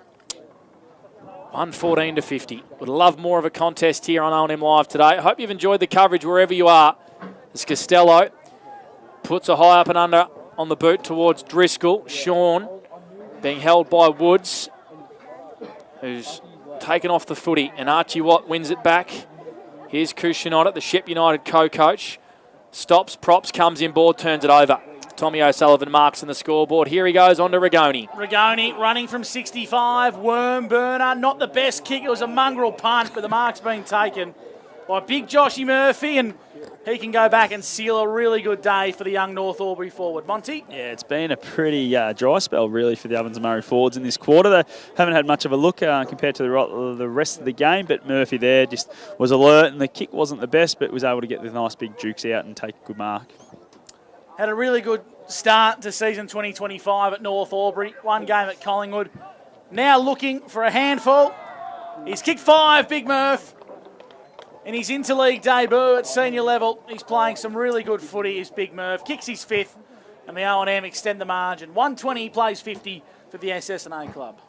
114 to 50. Would love more of a contest here on O&M Live today. I hope you've enjoyed the coverage wherever you are. As Costello puts a high up and under on the boot towards Driscoll. Sean being held by Woods, who's taken off the footy, and Archie Watt wins it back. Here's Cushion on it, the Shep United co-coach. Stops, props, comes in board, turns it over. Tommy O'Sullivan marks in the scoreboard. Here he goes on to Rigoni. Rigoni running from 65, worm burner, not the best kick. It was a mongrel punt, but the mark's been taken by big Joshy Murphy, and he can go back and seal a really good day for the young North Albury forward. Monty? Yeah, it's been a pretty dry spell, really, for the Ovens and Murray forwards in this quarter. They haven't had much of a look compared to the rest of the game, but Murphy there just was alert, and the kick wasn't the best, but was able to get the nice big jukes out and take a good mark. Had a really good start to season 2025 at North Albury. One game at Collingwood. Now looking for a handful. He's kicked 5, Big Murph. In his interleague debut at senior level, he's playing some really good footy, is Big Murph. Kicks his 5th, and the O&M extend the margin. 120, he plays 50 for the SSNA club.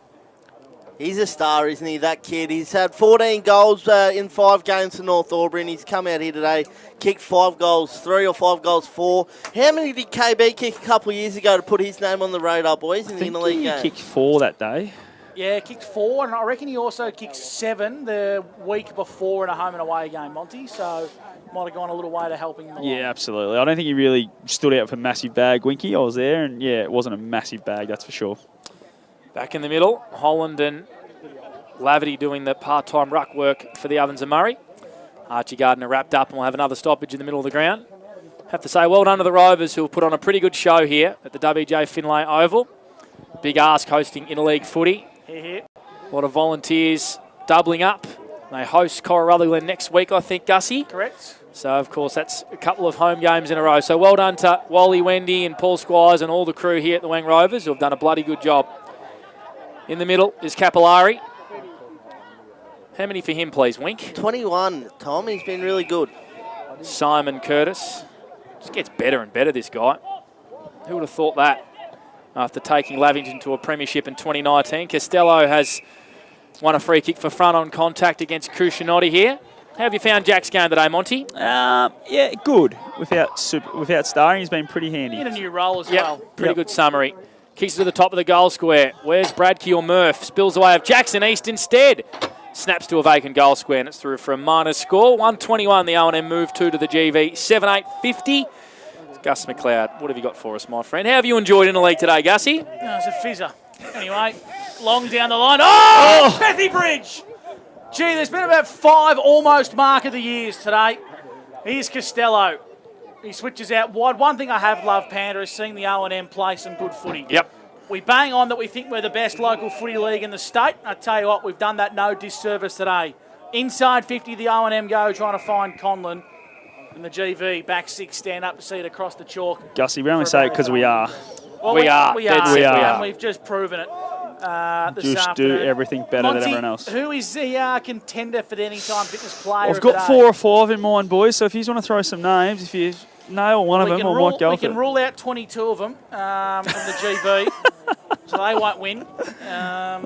He's a star, isn't he, that kid? He's had 14 goals in 5 games for North Albury, and he's come out here today, kicked 5 goals, 3 or 5 goals, 4. How many did KB kick a couple of years ago to put his name on the radar, boys, in the interleague game? He kicked 4 that day. Yeah, kicked 4, and I reckon he also kicked 7 the week before in a home and away game, Monty, so might have gone a little way to helping him along. Yeah, absolutely. I don't think he really stood out for a massive bag, Winky. I was there, and yeah, it wasn't a massive bag, that's for sure. Back in the middle, Holland and Laverty doing the part-time ruck work for the Ovens and Murray. Archie Gardner wrapped up, and we'll have another stoppage in the middle of the ground. Have to say well done to the Rovers, who have put on a pretty good show here at the WJ Finlay Oval. Big ask hosting interleague footy. Here. A lot of volunteers doubling up. They host Corrutherglen next week, I think, Gussie. Correct. So, of course, that's a couple of home games in a row. So well done to Wally Wendy and Paul Squires and all the crew here at the Wang Rovers, who have done a bloody good job. In the middle is Capillari. How many for him, please, Wink? 21, Tom. He's been really good. Simon Curtis. Just gets better and better, this guy. Who would have thought that after taking Lavington to a premiership in 2019? Costello has won a free kick for front on contact against Kushinotti here. How have you found Jack's game today, Monty? Yeah, good. Without starring, he's been pretty handy. In a new role as well. Pretty good summary. Kicks it to the top of the goal square. Where's Bradkey or Murph? Spills away of Jackson East instead. Snaps to a vacant goal square, and it's through for a minor score. 121, the O&M move 2 to the GV. 7-8-50. Gus McLeod, what have you got for us, my friend? How have you enjoyed Interleague today, Gussie? No, it's a fizzer. Anyway, long down the line. Oh! Pethy Bridge! Gee, there's been about 5 almost mark of the years today. Here's Costello. He switches out wide. One thing I have loved, Panda, is seeing the O&M play some good footy. Yep. We bang on that we think we're the best local footy league in the state. I tell you what, we've done that no disservice today. Inside 50, the O&M go, trying to find Conlon. And the GV, back 6, stand up to see it across the chalk. Gussie, we only say it because we are. Well, we are. And we've just proven it this Just afternoon. do everything better Monty, than everyone else. Who is the contender for the Anytime Fitness Player I've got 4 or 5 in mind, boys, so if you want to throw some names, if you nail one of them, I might go We for it. can rule out 22 of them from the GV, so they won't win.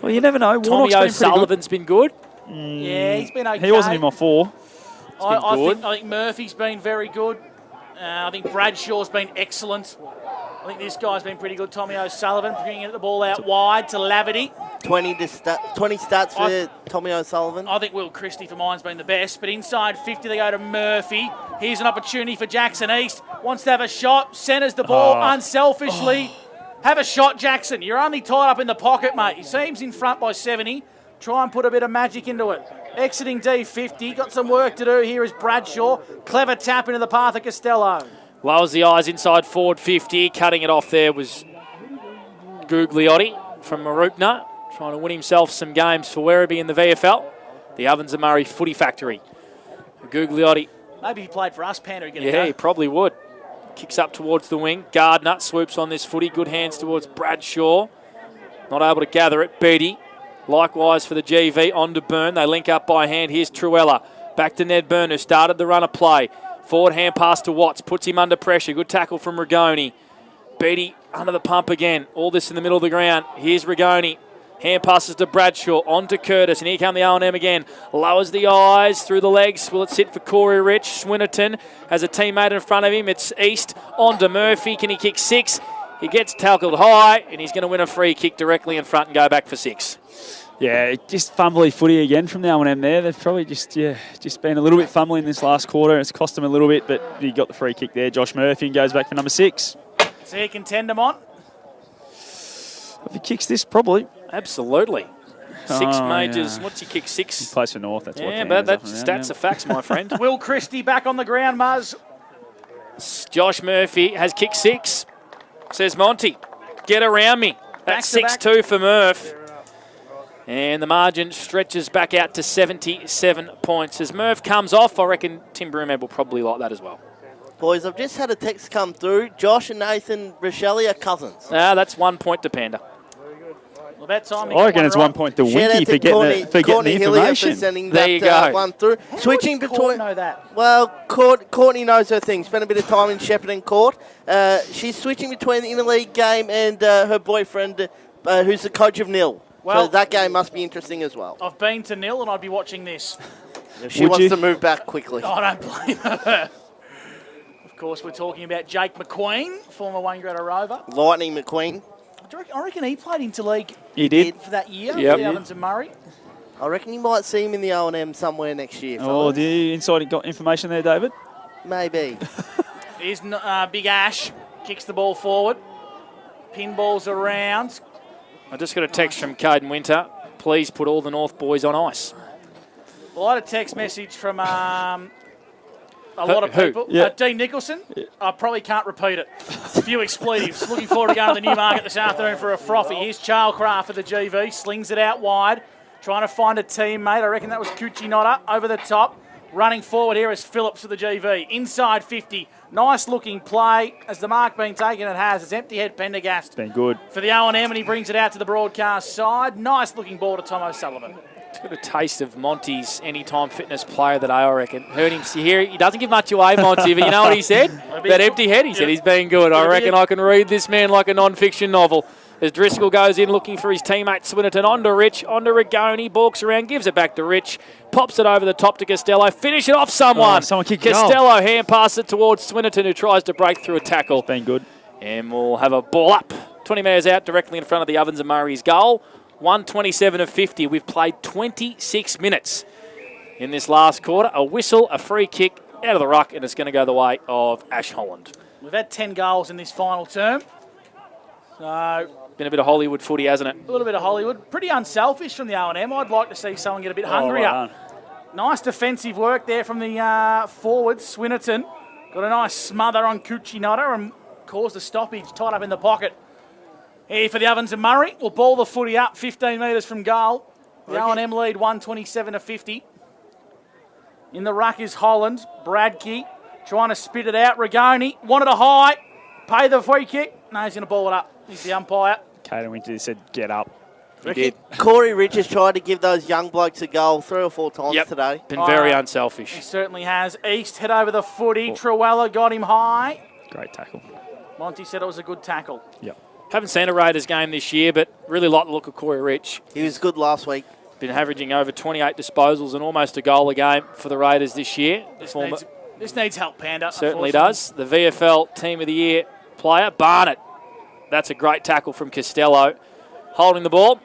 Well, you never know. Tommy O'Sullivan's been good. Yeah, he's been okay. He wasn't in my 4. I think Murphy's been very good. I think Bradshaw's been excellent. I think this guy's been pretty good. Tommy O'Sullivan bringing the ball out wide to Lavity. 20 stats for Tommy O'Sullivan. I think Will Christie for mine's been the best, but inside 50 they go to Murphy. Here's an opportunity for Jackson East. Wants to have a shot, centres the ball unselfishly. Have a shot, Jackson. You're only tied up in the pocket, mate. He seems in front by 70. Try and put a bit of magic into it. Exiting D50, got some work to do. Here is Bradshaw. Clever tap into the path of Costello. Lowers the eyes inside forward 50. Cutting it off there was Gugliotti from Marupna, trying to win himself some games for Werribee in the VFL. The Ovens and Murray Footy Factory. Gugliotti. Maybe he played for us, Panda. Yeah, he probably would. Kicks up towards the wing. Gardner swoops on this footy. Good hands towards Bradshaw. Not able to gather it. Beatty. Likewise for the GV. On to Byrne. They link up by hand. Here's Truella. Back to Ned Byrne, who started the run of play. Forward hand pass to Watts. Puts him under pressure. Good tackle from Rigoni. Beatty under the pump again. All this in the middle of the ground. Here's Rigoni. Hand passes to Bradshaw. On to Curtis. And here come the O&M again. Lowers the eyes through the legs. Will it sit for Corey Rich? Swinnerton has a teammate in front of him. It's East. On to Murphy. Can he kick 6? He gets tackled high. And he's going to win a free kick directly in front and go back for 6. Yeah, just fumbly footy again from the O&M there. They've probably just been a little bit fumbling this last quarter. It's cost them a little bit, but he got the free kick there. Josh Murphy goes back for number 6. So he can tend him on? If he kicks this, probably. Absolutely. 6 majors. Yeah. What's he kick 6? He plays for North. That's what. Yeah, but that's stats are facts, my friend. Will Christie back on the ground, Muzz. Josh Murphy has kicked 6. Says Monty, get around me. That's 6-2 for Murph. And the margin stretches back out to 77 points. As Murph comes off, I reckon Tim Broomhead will probably like that as well. Boys, I've just had a text come through. Josh and Nathan Rochelle are cousins. That's 1 point to Panda. Well, that time I reckon it's 1 point to Winky for getting the information. For sending there you go. One through. Switching between. Know that? Well, Courtney knows her thing. Spent a bit of time in Shepparton Court. She's switching between the Interleague game and her boyfriend, who's the coach of Nil. Well, so that game must be interesting as well. I've been to Nil and I'd be watching this. She wants to move back quickly. I don't blame her. Of course, we're talking about Jake McQueen, former Wangaratta Rover. Lightning McQueen. I reckon he played Interleague. He did. For that year, yep. For the Ovens and Murray. I reckon you might see him in the O&M somewhere next year. Oh, do you inside got information there, David? Maybe. Here's Big Ash, kicks the ball forward. Pinballs around. I just got a text from Caden Winter. Please put all the North boys on ice. Well, I had a text message from a lot of people. Yeah. Dean Nicholson, I probably can't repeat it. A few expletives. Looking forward to going to the Newmarket this afternoon for a frothy. Here's Charlecraft for the GV. Slings it out wide. Trying to find a teammate. I reckon that was Kuchinota over the top. Running forward here is Phillips for the GV. Inside 50. Nice looking play. As the mark being taken, it has. It's empty head Pendergast. Been good. For the O&M, and he brings it out to the broadcast side. Nice looking ball to Tom O'Sullivan. It's got a taste of Monty's anytime fitness player of the day, I reckon. Heard him here. He doesn't give much away, Monty, but you know what he said? That empty head. He said he's been good. I reckon I can read this man like a non-fiction novel. As Driscoll goes in looking for his teammate Swinnerton, on to Rich, on to Rigoni, balks around, gives it back to Rich, pops it over the top to Costello, finish it off someone. Someone kicked Costello hand pass it towards Swinnerton, who tries to break through a tackle. Been good. And we'll have a ball up. 20 metres out directly in front of the Ovens and Murray's goal. 1:27 of 50. We've played 26 minutes in this last quarter. A whistle, a free kick out of the ruck, and it's going to go the way of Ash Holland. We've had 10 goals in this final term. So been a bit of Hollywood footy, hasn't it? A little bit of Hollywood. Pretty unselfish from the O&M. I'd like to see someone get a bit hungrier. Well nice defensive work there from the forwards. Swinnerton got a nice smother on Cucinotta and caused a stoppage, tied up in the pocket. Here for the Ovens and Murray. We'll ball the footy up 15 metres from goal. The O&M lead 1:27 to 50. In the ruck is Holland. Bradkey trying to spit it out. Rigoni wanted a high. Pay the free kick. No, he's going to ball it up. He's the umpire. Caden Winter said, get up. He did. Corey Richards tried to give those young blokes a goal 3 or 4 times today. Been very unselfish. He certainly has. East head over the footy. Truella got him high. Great tackle. Monty said it was a good tackle. Yep. Haven't seen a Raiders game this year, but really like the look of Corey Rich. He was good last week. Been averaging over 28 disposals and almost a goal a game for the Raiders this year. This needs help, Panda. Certainly does. The VFL Team of the Year player, Barnett. That's a great tackle from Costello. Holding the ball.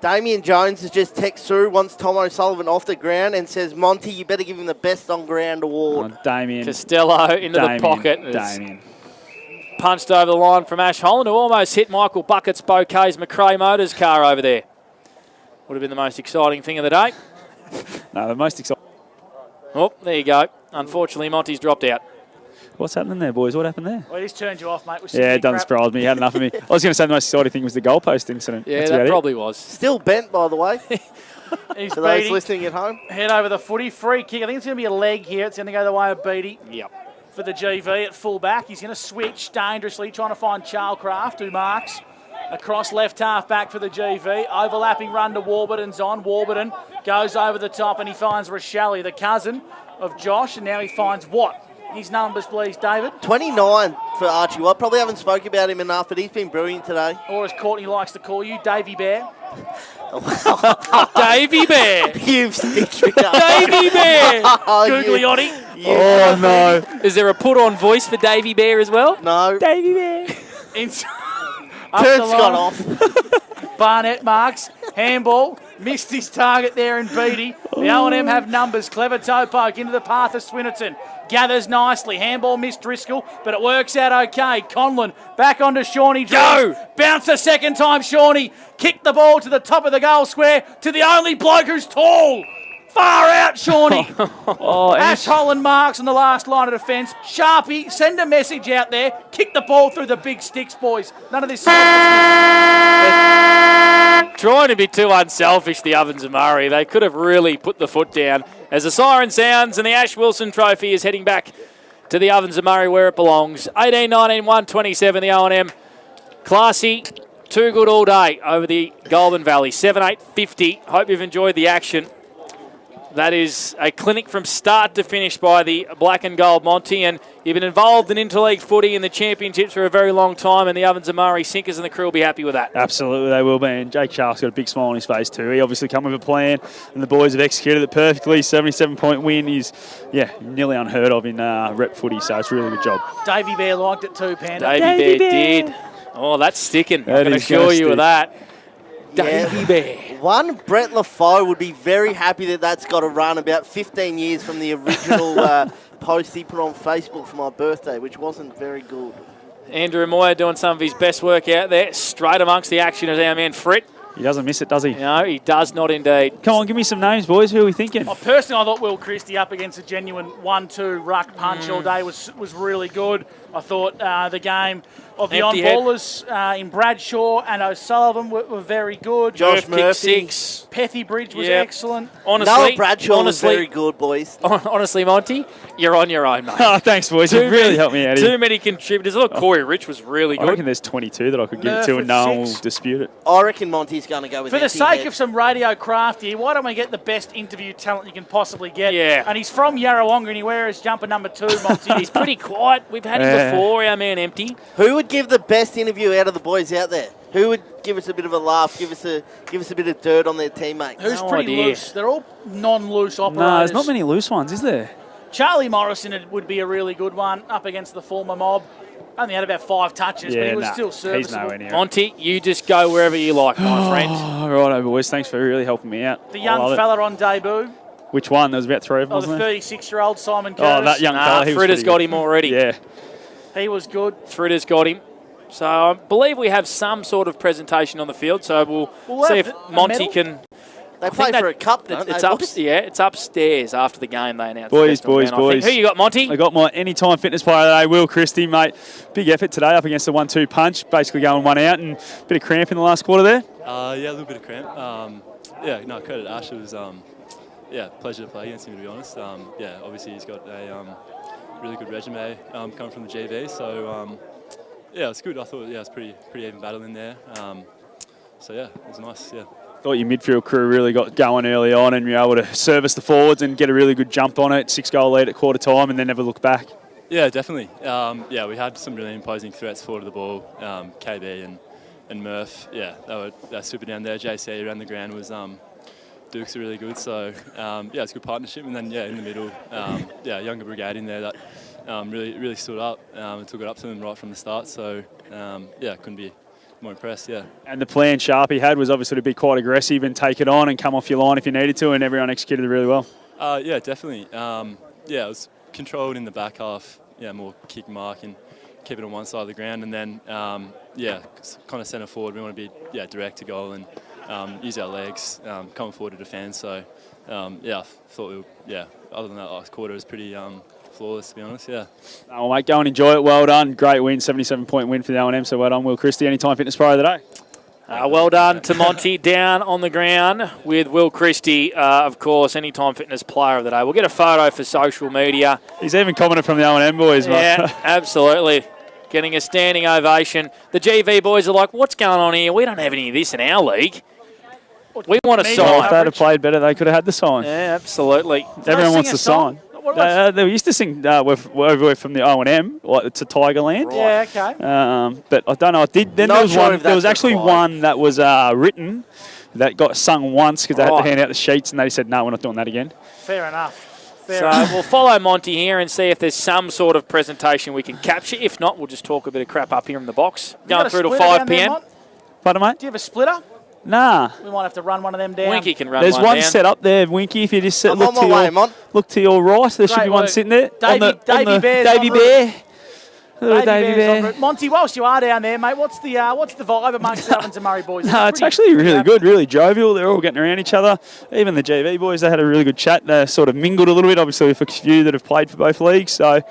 Damien Jones has just texted through, wants Tom O'Sullivan off the ground and says, Monty, you better give him the best on ground award. Oh, Damien. Costello into the pocket. Damien. Punched over the line from Ash Holland, who almost hit Michael Bucket's Bouquet's McRae Motors car over there. Would have been the most exciting thing of the day. No, the most exciting. Oh, there you go. Unfortunately, Monty's dropped out. What's happening there, boys? What happened there? Well, he's turned you off, mate. Yeah, it doesn't surprise me. You had enough of me. I was going to say the most exciting thing was the goalpost incident. Yeah, That's that about probably was. Still bent, by the way. He's For those Beatty. listening at home. Head over the footy. Free kick. I think it's going to be a leg here. It's going to go the way of Beatty. Yep. For the GV at full back. He's going to switch dangerously, trying to find Charlcraft, who marks across left half back for the GV. Overlapping run to Warburton's on. Warburton goes over the top and he finds Rochelle, the cousin of Josh, and now he finds Watt. His numbers, please, David. 29 for Archie Watt. Probably haven't spoken about him enough, but he's been brilliant today. Or as Courtney likes to call you, Davy Bear. Davy Bear. You've stitched me up. Davy Bear. Googliotti. Oh, no. Is there a put-on voice for Davy Bear as well? No. Davy Bear. Turns got off. Barnett marks. Handball. Missed his target there in Beatty. The O&M have numbers. Clever toe poke into the path of Swinnerton. Gathers nicely. Handball missed Driscoll, but it works out okay. Conlon back onto Shawnee. Go! Bounce a second time, Shawnee. Kicked the ball to the top of the goal square to the only bloke who's tall. Far out, Shawnee. Ash Holland marks on the last line of defence. Sharpie, send a message out there. Kick the ball through the big sticks, boys. None of this. Trying to be too unselfish, the Ovens and Murray. They could have really put the foot down. As the siren sounds and the Ash Wilson Trophy is heading back to the Ovens and Murray where it belongs. 18-19, 127, the O&M. Classy, too good all day over the Goulburn Valley. 7-8-50. Hope you've enjoyed the action. That is a clinic from start to finish by the Black and Gold Monty, and you've been involved in Interleague footy in the championships for a very long time, and the Ovens and Murray Sinkers and the crew will be happy with that. Absolutely, they will be, and Jake Shark's got a big smile on his face too. He obviously come with a plan, and the boys have executed it perfectly. 77-point win is, nearly unheard of in rep footy, so it's a really good job. Davy Bear liked it too, Panda. Davy Bear did. Oh, that's sticking. I can assure you of that. Davy Bear. One, Brett Lafoe would be very happy that that's got a run about 15 years from the original post he put on Facebook for my birthday, which wasn't very good. Andrew Moyer doing some of his best work out there. Straight amongst the action as our man Frit. He doesn't miss it, does he? No, he does not indeed. Come on, give me some names, boys. Who are we thinking? Personally, I thought Will Christie up against a genuine 1-2 ruck punch all day was really good. I thought the game of the on-ballers in Bradshaw and O'Sullivan were very good. Josh Murphy. Pethy Bridge was excellent. Honestly, Noah Bradshaw was very good, boys. Honestly, Monty, you're on your own, mate. Oh, thanks, boys. You really helped me out here. Too many contributors. Look, Corey Rich was really good. I reckon there's 22 that I could give it to and no one will dispute it. I reckon Monty's he's going to go with For the empty sake head. of some radio craft here, why don't we get the best interview talent you can possibly get? Yeah. And he's from Yarrawonga and he wears jumper number 2, Monty. He's pretty quiet. We've had him before, our man Empty. Who would give the best interview out of the boys out there? Who would give us a bit of a laugh, give us a bit of dirt on their teammates? Who's pretty loose? They're all non-loose operators. No, there's not many loose ones, is there? Charlie Morrison would be a really good one up against the former Mob. Only had about 5 touches, but he was still serviceable. He's nowhere near it. Monty, you just go wherever you like, my friend. All right, boys. Thanks for really helping me out. The young fella on debut. Which one? There was about 3 of them, Oh, the wasn't there? 36-year-old Simon Curtis. Oh, that young fella. Fritter's got him already. Yeah. He was good. Fritter's got him. So I believe we have some sort of presentation on the field. So we'll see if Monty can. They play for a cup, don't it's they, up, boys? yeah, it's upstairs after the game. They announced. Boys. Who you got, Monty? I got my anytime fitness player today, Will Christie, mate. Big effort today up against the 1-2 punch, basically going 1 out and a bit of cramp in the last quarter there. Yeah, a little bit of cramp. Credit to Ash. It was pleasure to play against him, to be honest. Obviously he's got a really good resume coming from the GV, so it's good. I thought it was pretty even battle in there. It was nice. Yeah. Thought your midfield crew really got going early on and you were able to service the forwards and get a really good jump on it, 6-goal lead at quarter time and then never look back. Yeah, definitely. We had some really imposing threats forward of the ball. KB and Murph, they were super down there. JC around the ground was Dukes are really good. So it's a good partnership. And then in the middle, younger brigade in there that really stood up and took it up to them right from the start. So couldn't be more impressed, And the plan Sharpie had was obviously to be quite aggressive and take it on and come off your line if you needed to, and everyone executed it really well. Definitely. It was controlled in the back half, more kick mark and keep it on one side of the ground, and then, kind of centre forward. We want to be direct to goal and use our legs, coming forward to defend. So, I thought other than that last quarter was pretty flawless, to be honest, Oh, mate, go and enjoy it. Well done. Great win, 77-point win for the O&M, so well done, Will Christie. Anytime Fitness Pro of the day. Well done to Monty down on the ground with Will Christie, of course, Anytime Fitness Player of the Day. We'll get a photo for social media. He's even commented from the O&M boys, mate. Yeah, absolutely. Getting a standing ovation. The GV boys are like, what's going on here? We don't have any of this in our league. We want a sign. If they'd have played better, they could have had the sign. Yeah, absolutely. Everyone wants the sign. They used to sing we're from the O&M, like to Tigerland. Right. Yeah, okay. But I don't know. Then there was actually one that was written that got sung once because they had to hand out the sheets and they said, no, we're not doing that again. Fair enough. We'll follow Monty here and see if there's some sort of presentation we can capture. If not, we'll just talk a bit of crap up here in the box. Going through till 5 p.m. Pardon, mate? Do you have a splitter? Nah. We might have to run one of them down. Winky can run There's one one down. set up there, Winky. If you just look to your right, there should be one sitting there. Davey Bear. Davey Bear. Monty, whilst you are down there, mate, what's the vibe amongst the Ovens and Murray boys? No, it's actually really good, really jovial. They're all getting around each other. Even the GV boys, they had a really good chat. They sort of mingled a little bit, obviously, for a few that have played for both leagues. So,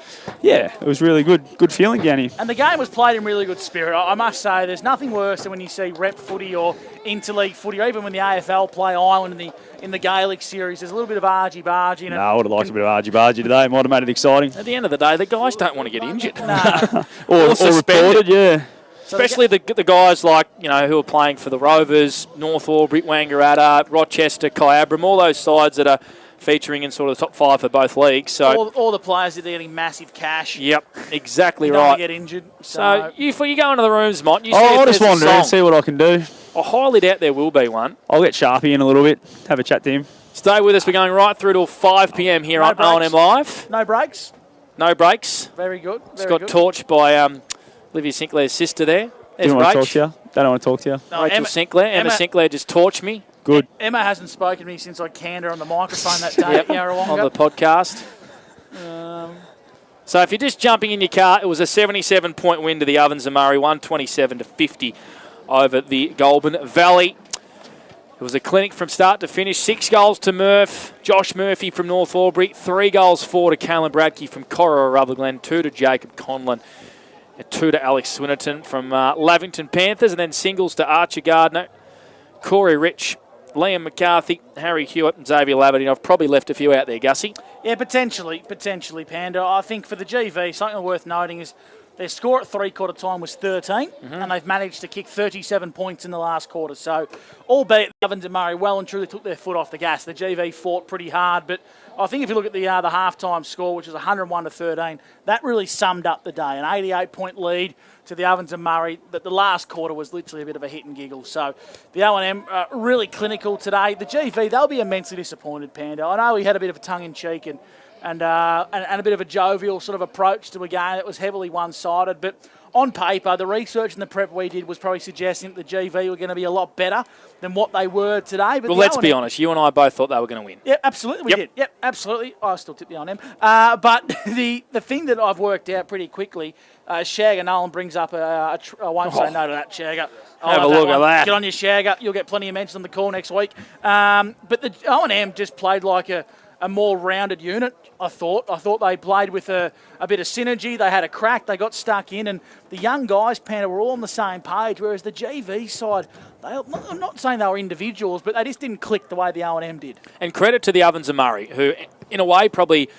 it was really good feeling down here. And the game was played in really good spirit. I must say, there's nothing worse than when you see rep footy or interleague footy, or even when the AFL play Ireland in the Gaelic series. There's a little bit of argy-bargy in it. No, I would have liked a bit of argy-bargy today. It might have made it exciting. At the end of the day, the guys don't want to get injured. or reported, yeah. Especially the guys like, who are playing for the Rovers, North Albury, Wangaratta, Rochester, Kyabram, all those sides that are featuring in sort of the top 5 for both leagues. So all the players that are getting massive cash. Yep, exactly right. Don't get injured. So you go into the rooms, Mont. I'll just wander around and see what I can do. I highly doubt there will be one. I'll get Sharpie in a little bit, have a chat to him. Stay with us. We're going right through till 5 p.m. here on O&M Live. No breaks. No breaks. Very good. It's got torched by Olivia Sinclair's sister there. They don't want to talk to you. They don't want to talk to you. No, Rachel Sinclair. Emma Sinclair just torched me. Good. Emma hasn't spoken to me since I canned her on the microphone that day at Yarrawonga. On the podcast. So if you're just jumping in your car, it was a 77-point win to the Ovens and Murray, 127-50 over the Goulburn Valley. It was a clinic from start to finish. 6 goals to Murph. Josh Murphy from North Albury. 3 goals, 4 to Callan Bradkey from Cora Rutherglen. 2 to Jacob Conlon. And 2 to Alex Swinnerton from Lavington Panthers. And then singles to Archer Gardner, Corey Rich, Liam McCarthy, Harry Hewitt and Xavier Labadine. I've probably left a few out there, Gussie. Yeah, potentially, Panda. I think for the GV, something worth noting is Their score at three-quarter time was 13, and they've managed to kick 37 points in the last quarter. So, albeit the Ovens and Murray well and truly took their foot off the gas. The GV fought pretty hard, but I think if you look at the halftime score, which was 101-13, that really summed up the day. An 88-point lead to the Ovens and Murray. That the last quarter was literally a bit of a hit and giggle. So, the O&M really clinical today. The GV, they'll be immensely disappointed, Panda. I know we had a bit of a tongue-in-cheek and a bit of a jovial sort of approach to a game that was heavily one-sided. But on paper, the research and the prep we did was probably suggesting that the GV were going to be a lot better than what they were today. But well, let's be honest. You and I both thought they were going to win. Yeah, absolutely, we did. Yep, absolutely. I still tip the O&M. But the thing that I've worked out pretty quickly, Shagger Nolan brings up I won't say no to that, Shagger. Have a look at that. Get on your Shagger. You'll get plenty of mentions on the call next week. But the O&M just played like a more rounded unit, I thought. I thought they played with a bit of synergy. They had a crack. They got stuck in. And the young guys, Panda, were all on the same page, whereas the GV side, I'm not saying they were individuals, but they just didn't click the way the O&M did. And credit to the Ovens and Murray, who, in a way, probably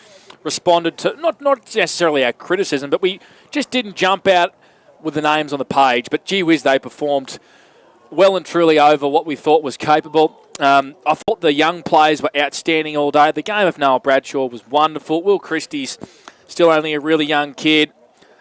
responded to, not necessarily our criticism, but we just didn't jump out with the names on the page. But, gee whiz, they performed well and truly over what we thought was capable. I thought the young players were outstanding all day. The game of Noah Bradshaw was wonderful. Will Christie's still only a really young kid.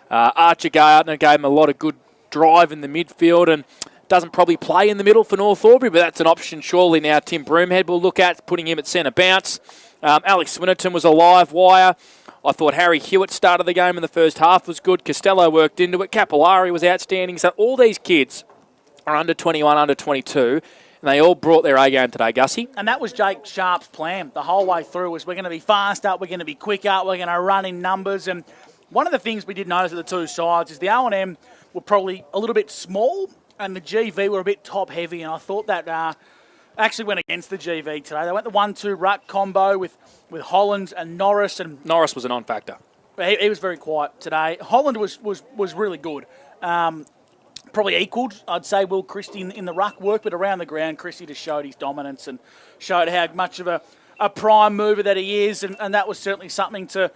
Archer Gardner gave him a lot of good drive in the midfield and doesn't probably play in the middle for North Albury, but that's an option surely now Tim Broomhead will look at, putting him at centre bounce. Alex Swinnerton was a live wire. I thought Harry Hewitt started the game in the first half was good. Costello worked into it. Capillari was outstanding. So all these kids are under 21, under 22, and they all brought their A game today, Gussie. And that was Jake Sharp's plan the whole way through, was we're going to be fast up, we're going to be quick up, we're going to run in numbers. And one of the things we did notice at the two sides is the O&M were probably a little bit small and the GV were a bit top-heavy, and I thought that actually went against the GV today. They went the 1-2 ruck combo with Hollands and Norris. And Norris was a non-factor. He was very quiet today. Holland was really good. Probably equalled, I'd say, Will Christie in the ruck work, but around the ground, Christie just showed his dominance and showed how much of a prime mover that he is, and that was certainly something to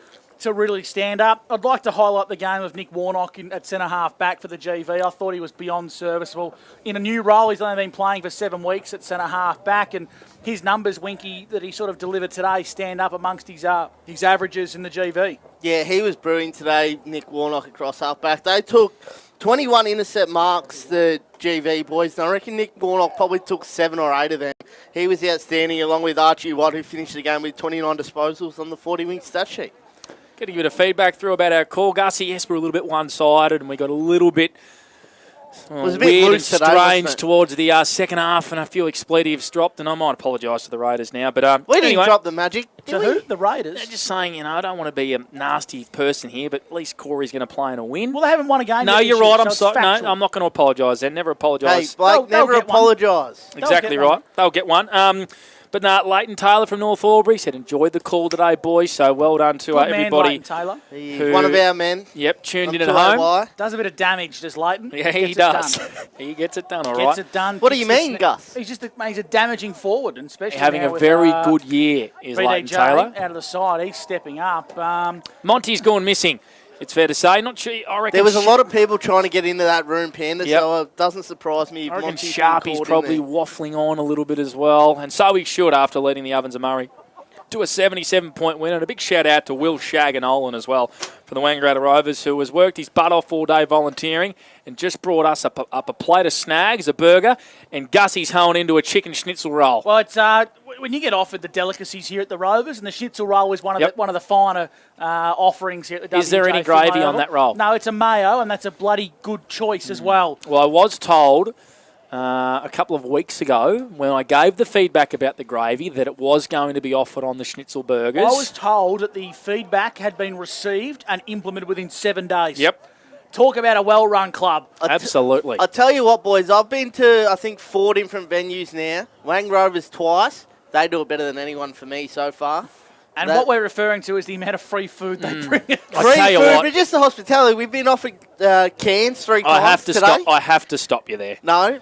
really stand up. I'd like to highlight the game of Nick Warnock at centre-half back for the GV. I thought he was beyond serviceable. In a new role, he's only been playing for 7 weeks at centre-half back, and his numbers, Winky, that he sort of delivered today stand up amongst his averages in the GV. Yeah, he was brewing today, Nick Warnock across half-back. They took 21 intercept marks, the GV boys, and I reckon Nick Warnock probably took 7 or 8 of them. He was outstanding, along with Archie Watt, who finished the game with 29 disposals on the 40-wing stat sheet. Getting a bit of feedback through about our call, Gussie. Yes, we're a little bit one-sided, and we got a little bit weird and strange towards the second half, and a few expletives dropped, and I might apologise to the Raiders now. But we anyway, didn't drop the magic. To who? The Raiders? Just saying, I don't want to be a nasty person here, but at least Corey's going to play in a win. Well, they haven't won a game. No, yet you're this year, right. I'm so sorry. No, I'm not going to apologise then. Never apologise. Hey, Blake, never apologise. Exactly right. They'll get one. But Leighton Taylor from North Albury said, enjoyed the call today, boys. So well done to everybody. Leighton Taylor. He's one of our men. Yep, tuned in at home. Does a bit of damage, does Leighton? Yeah, he does. He gets it done, all right. Gets it done. What do you mean, Gus? He's a damaging forward, and especially having now a very good year is BDJ Leighton Taylor. Out of the side, he's stepping up. Monty's gone missing. It's fair to say. Not sure. I reckon there was a lot of people trying to get into that room, Panda, Yep. so it doesn't surprise me. I reckon Sharpie's probably waffling on a little bit as well, and so he should after leading the Ovens and Murray to a 77-point win. And a big shout-out to Will Shaganolan as well from the Wangaratta Rovers, who has worked his butt off all day volunteering and just brought us up a plate of snags, a burger, and Gussie's hoeing into a chicken schnitzel roll. Well, it's when you get offered the delicacies here at the Rovers, and the schnitzel roll is one of the finer offerings here at the WJ. Is there any gravy on that roll? No, it's a mayo, and that's a bloody good choice as well. Well, I was told a couple of weeks ago when I gave the feedback about the gravy that it was going to be offered on the schnitzel burgers. I was told that the feedback had been received and implemented within 7 days. Yep. Talk about a well-run club. Absolutely. I tell you what, boys, I've been to, I think, 4 different venues now. Wang Rovers twice. They do it better than anyone for me so far. And what we're referring to is the amount of free food they bring. Free food, but just the hospitality. We've been offered cans 3 times today. I have to stop you there. No.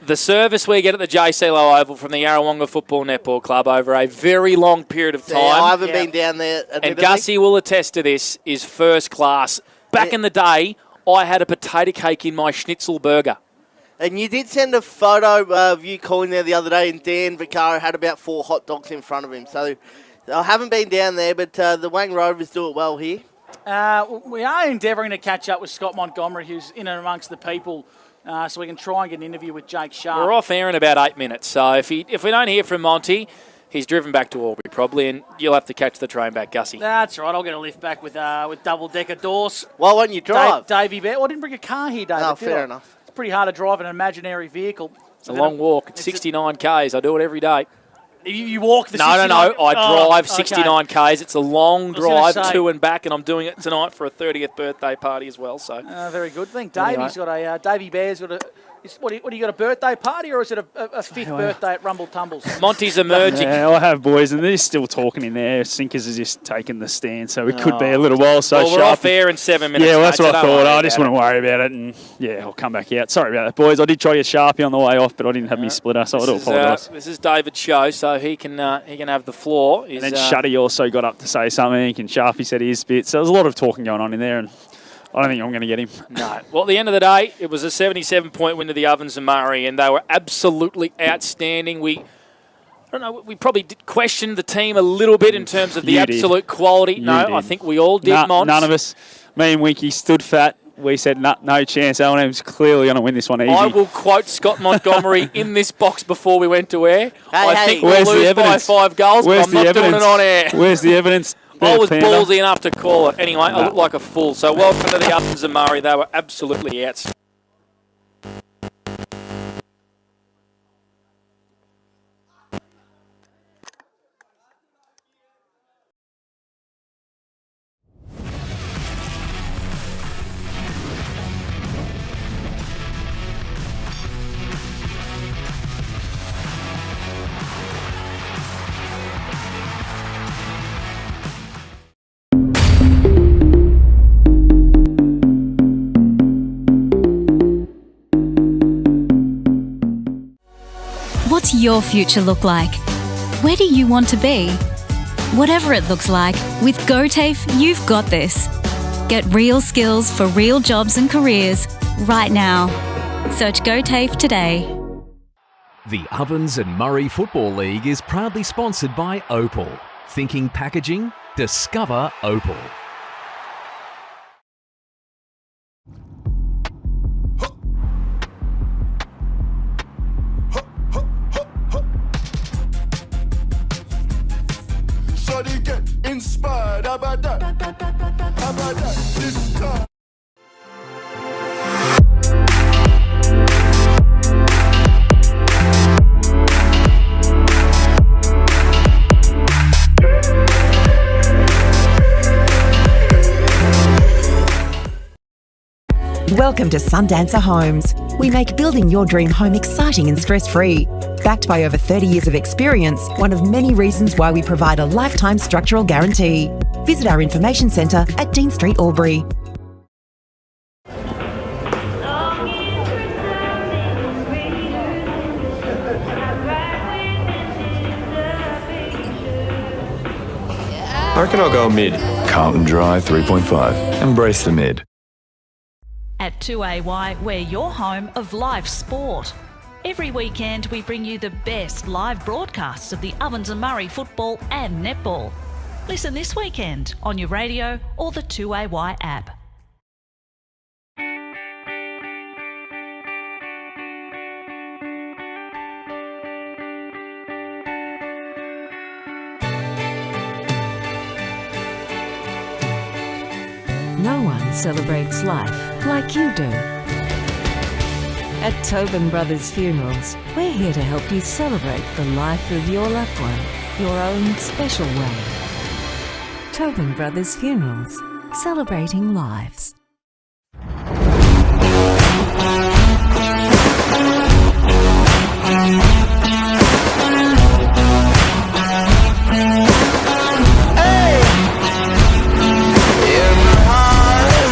The service we get at the JC Low Oval from the Yarrawonga Football Netball Club over a very long period of time. I haven't been down there. And Gussie will attest to this, is first class. Back in the day, I had a potato cake in my schnitzel burger. And you did send a photo of you calling there the other day, and Dan Vaccaro had about 4 hot dogs in front of him. So I haven't been down there, but the Wang Rovers do it well here. We are endeavouring to catch up with Scott Montgomery, who's in and amongst the people, so we can try and get an interview with Jake Sharp. We're off air in about 8 minutes, so if we don't hear from Monty, he's driven back to Albury probably, and you'll have to catch the train back, Gussie. That's right. I'll get a lift back with double-decker doors. Why won't you drive? Davey Bear. Well, I didn't bring a car here, David. Oh, fair enough. It's pretty hard to drive an imaginary vehicle. It's a long walk. It's 69 Ks. I do it every day. You walk the 69? No. I drive 69 okay. Ks. It's a long drive, say, to and back, and I'm doing it tonight for a 30th birthday party as well. So very good. I think Davey's got a Davey Bear's got a. What do you got, a birthday party, or is it a fifth birthday at Rumble Tumbles? Monty's emerging. Yeah, I have, boys, and they're still talking in there. Sinkers is just taking the stand, so it could be a little while. So we're off air in 7 minutes. Yeah, well, that's mate, what I thought. I just want wouldn't worry about it, and I'll come back out. Sorry about that, boys. I did try to get Sharpie on the way off, but I didn't have me splitter, so I do apologise. This is David's show, so he can have the floor. And then Shuddy also got up to say something, and Sharpie said his bit. So there's a lot of talking going on in there, and I don't think I'm going to get him. No. Well, at the end of the day, it was a 77-point win to the Ovens and Murray, and they were absolutely outstanding. We probably did question the team a little bit in terms of the absolute quality. I think we all did, Mons. None of us. Me and Winky stood fat. We said, no chance. L&M's clearly going to win this one easy. I will quote Scott Montgomery in this box before we went to air. I think we'll lose by 5 goals, but I'm not doing it on air. Where's the evidence? I was ballsy enough to call it. Anyway, I look like a fool. So welcome to the Ovens and Murray. They were absolutely outstanding. What's your future look like? Where do you want to be? Whatever it looks like, with GoTAFE, you've got this. Get real skills for real jobs and careers right now. Search GoTAFE today. The Ovens and Murray Football League is proudly sponsored by Opal. Thinking packaging? Discover Opal. Get inspired, how about that? How about that? This time. Welcome to Sundancer Homes. We make building your dream home exciting and stress-free. Backed by over 30 years of experience, one of many reasons why we provide a lifetime structural guarantee. Visit our information centre at Dean Street, Albury. I reckon I'll go mid. Carlton Drive 3.5. Embrace the mid. At 2AY, we're your home of live sport. Every weekend, we bring you the best live broadcasts of the Ovens and Murray football and netball. Listen this weekend on your radio or the 2AY app. No one celebrates life like you do. At Tobin Brothers Funerals, we're here to help you celebrate the life of your loved one, your own special way. Tobin Brothers Funerals, celebrating lives.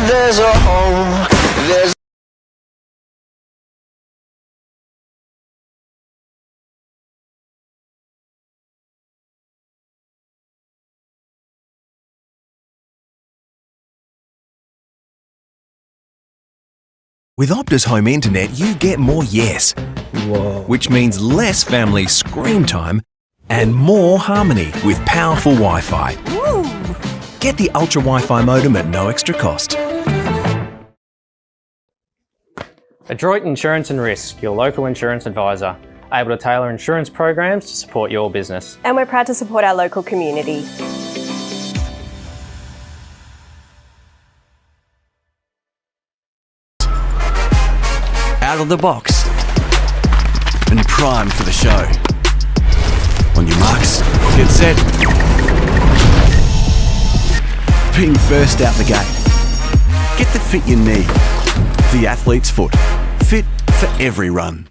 There's a home, there's With Optus Home Internet, you get more yes. Which means less family screen time and more harmony with powerful Wi-Fi. Get the Ultra Wi-Fi modem at no extra cost. Adroit Insurance and Risk, your local insurance advisor, able to tailor insurance programs to support your business. And we're proud to support our local community. Out of the box and primed for the show. On your marks, get set. Being first out the gate. Get the fit you need. The athlete's foot. Fit for every run.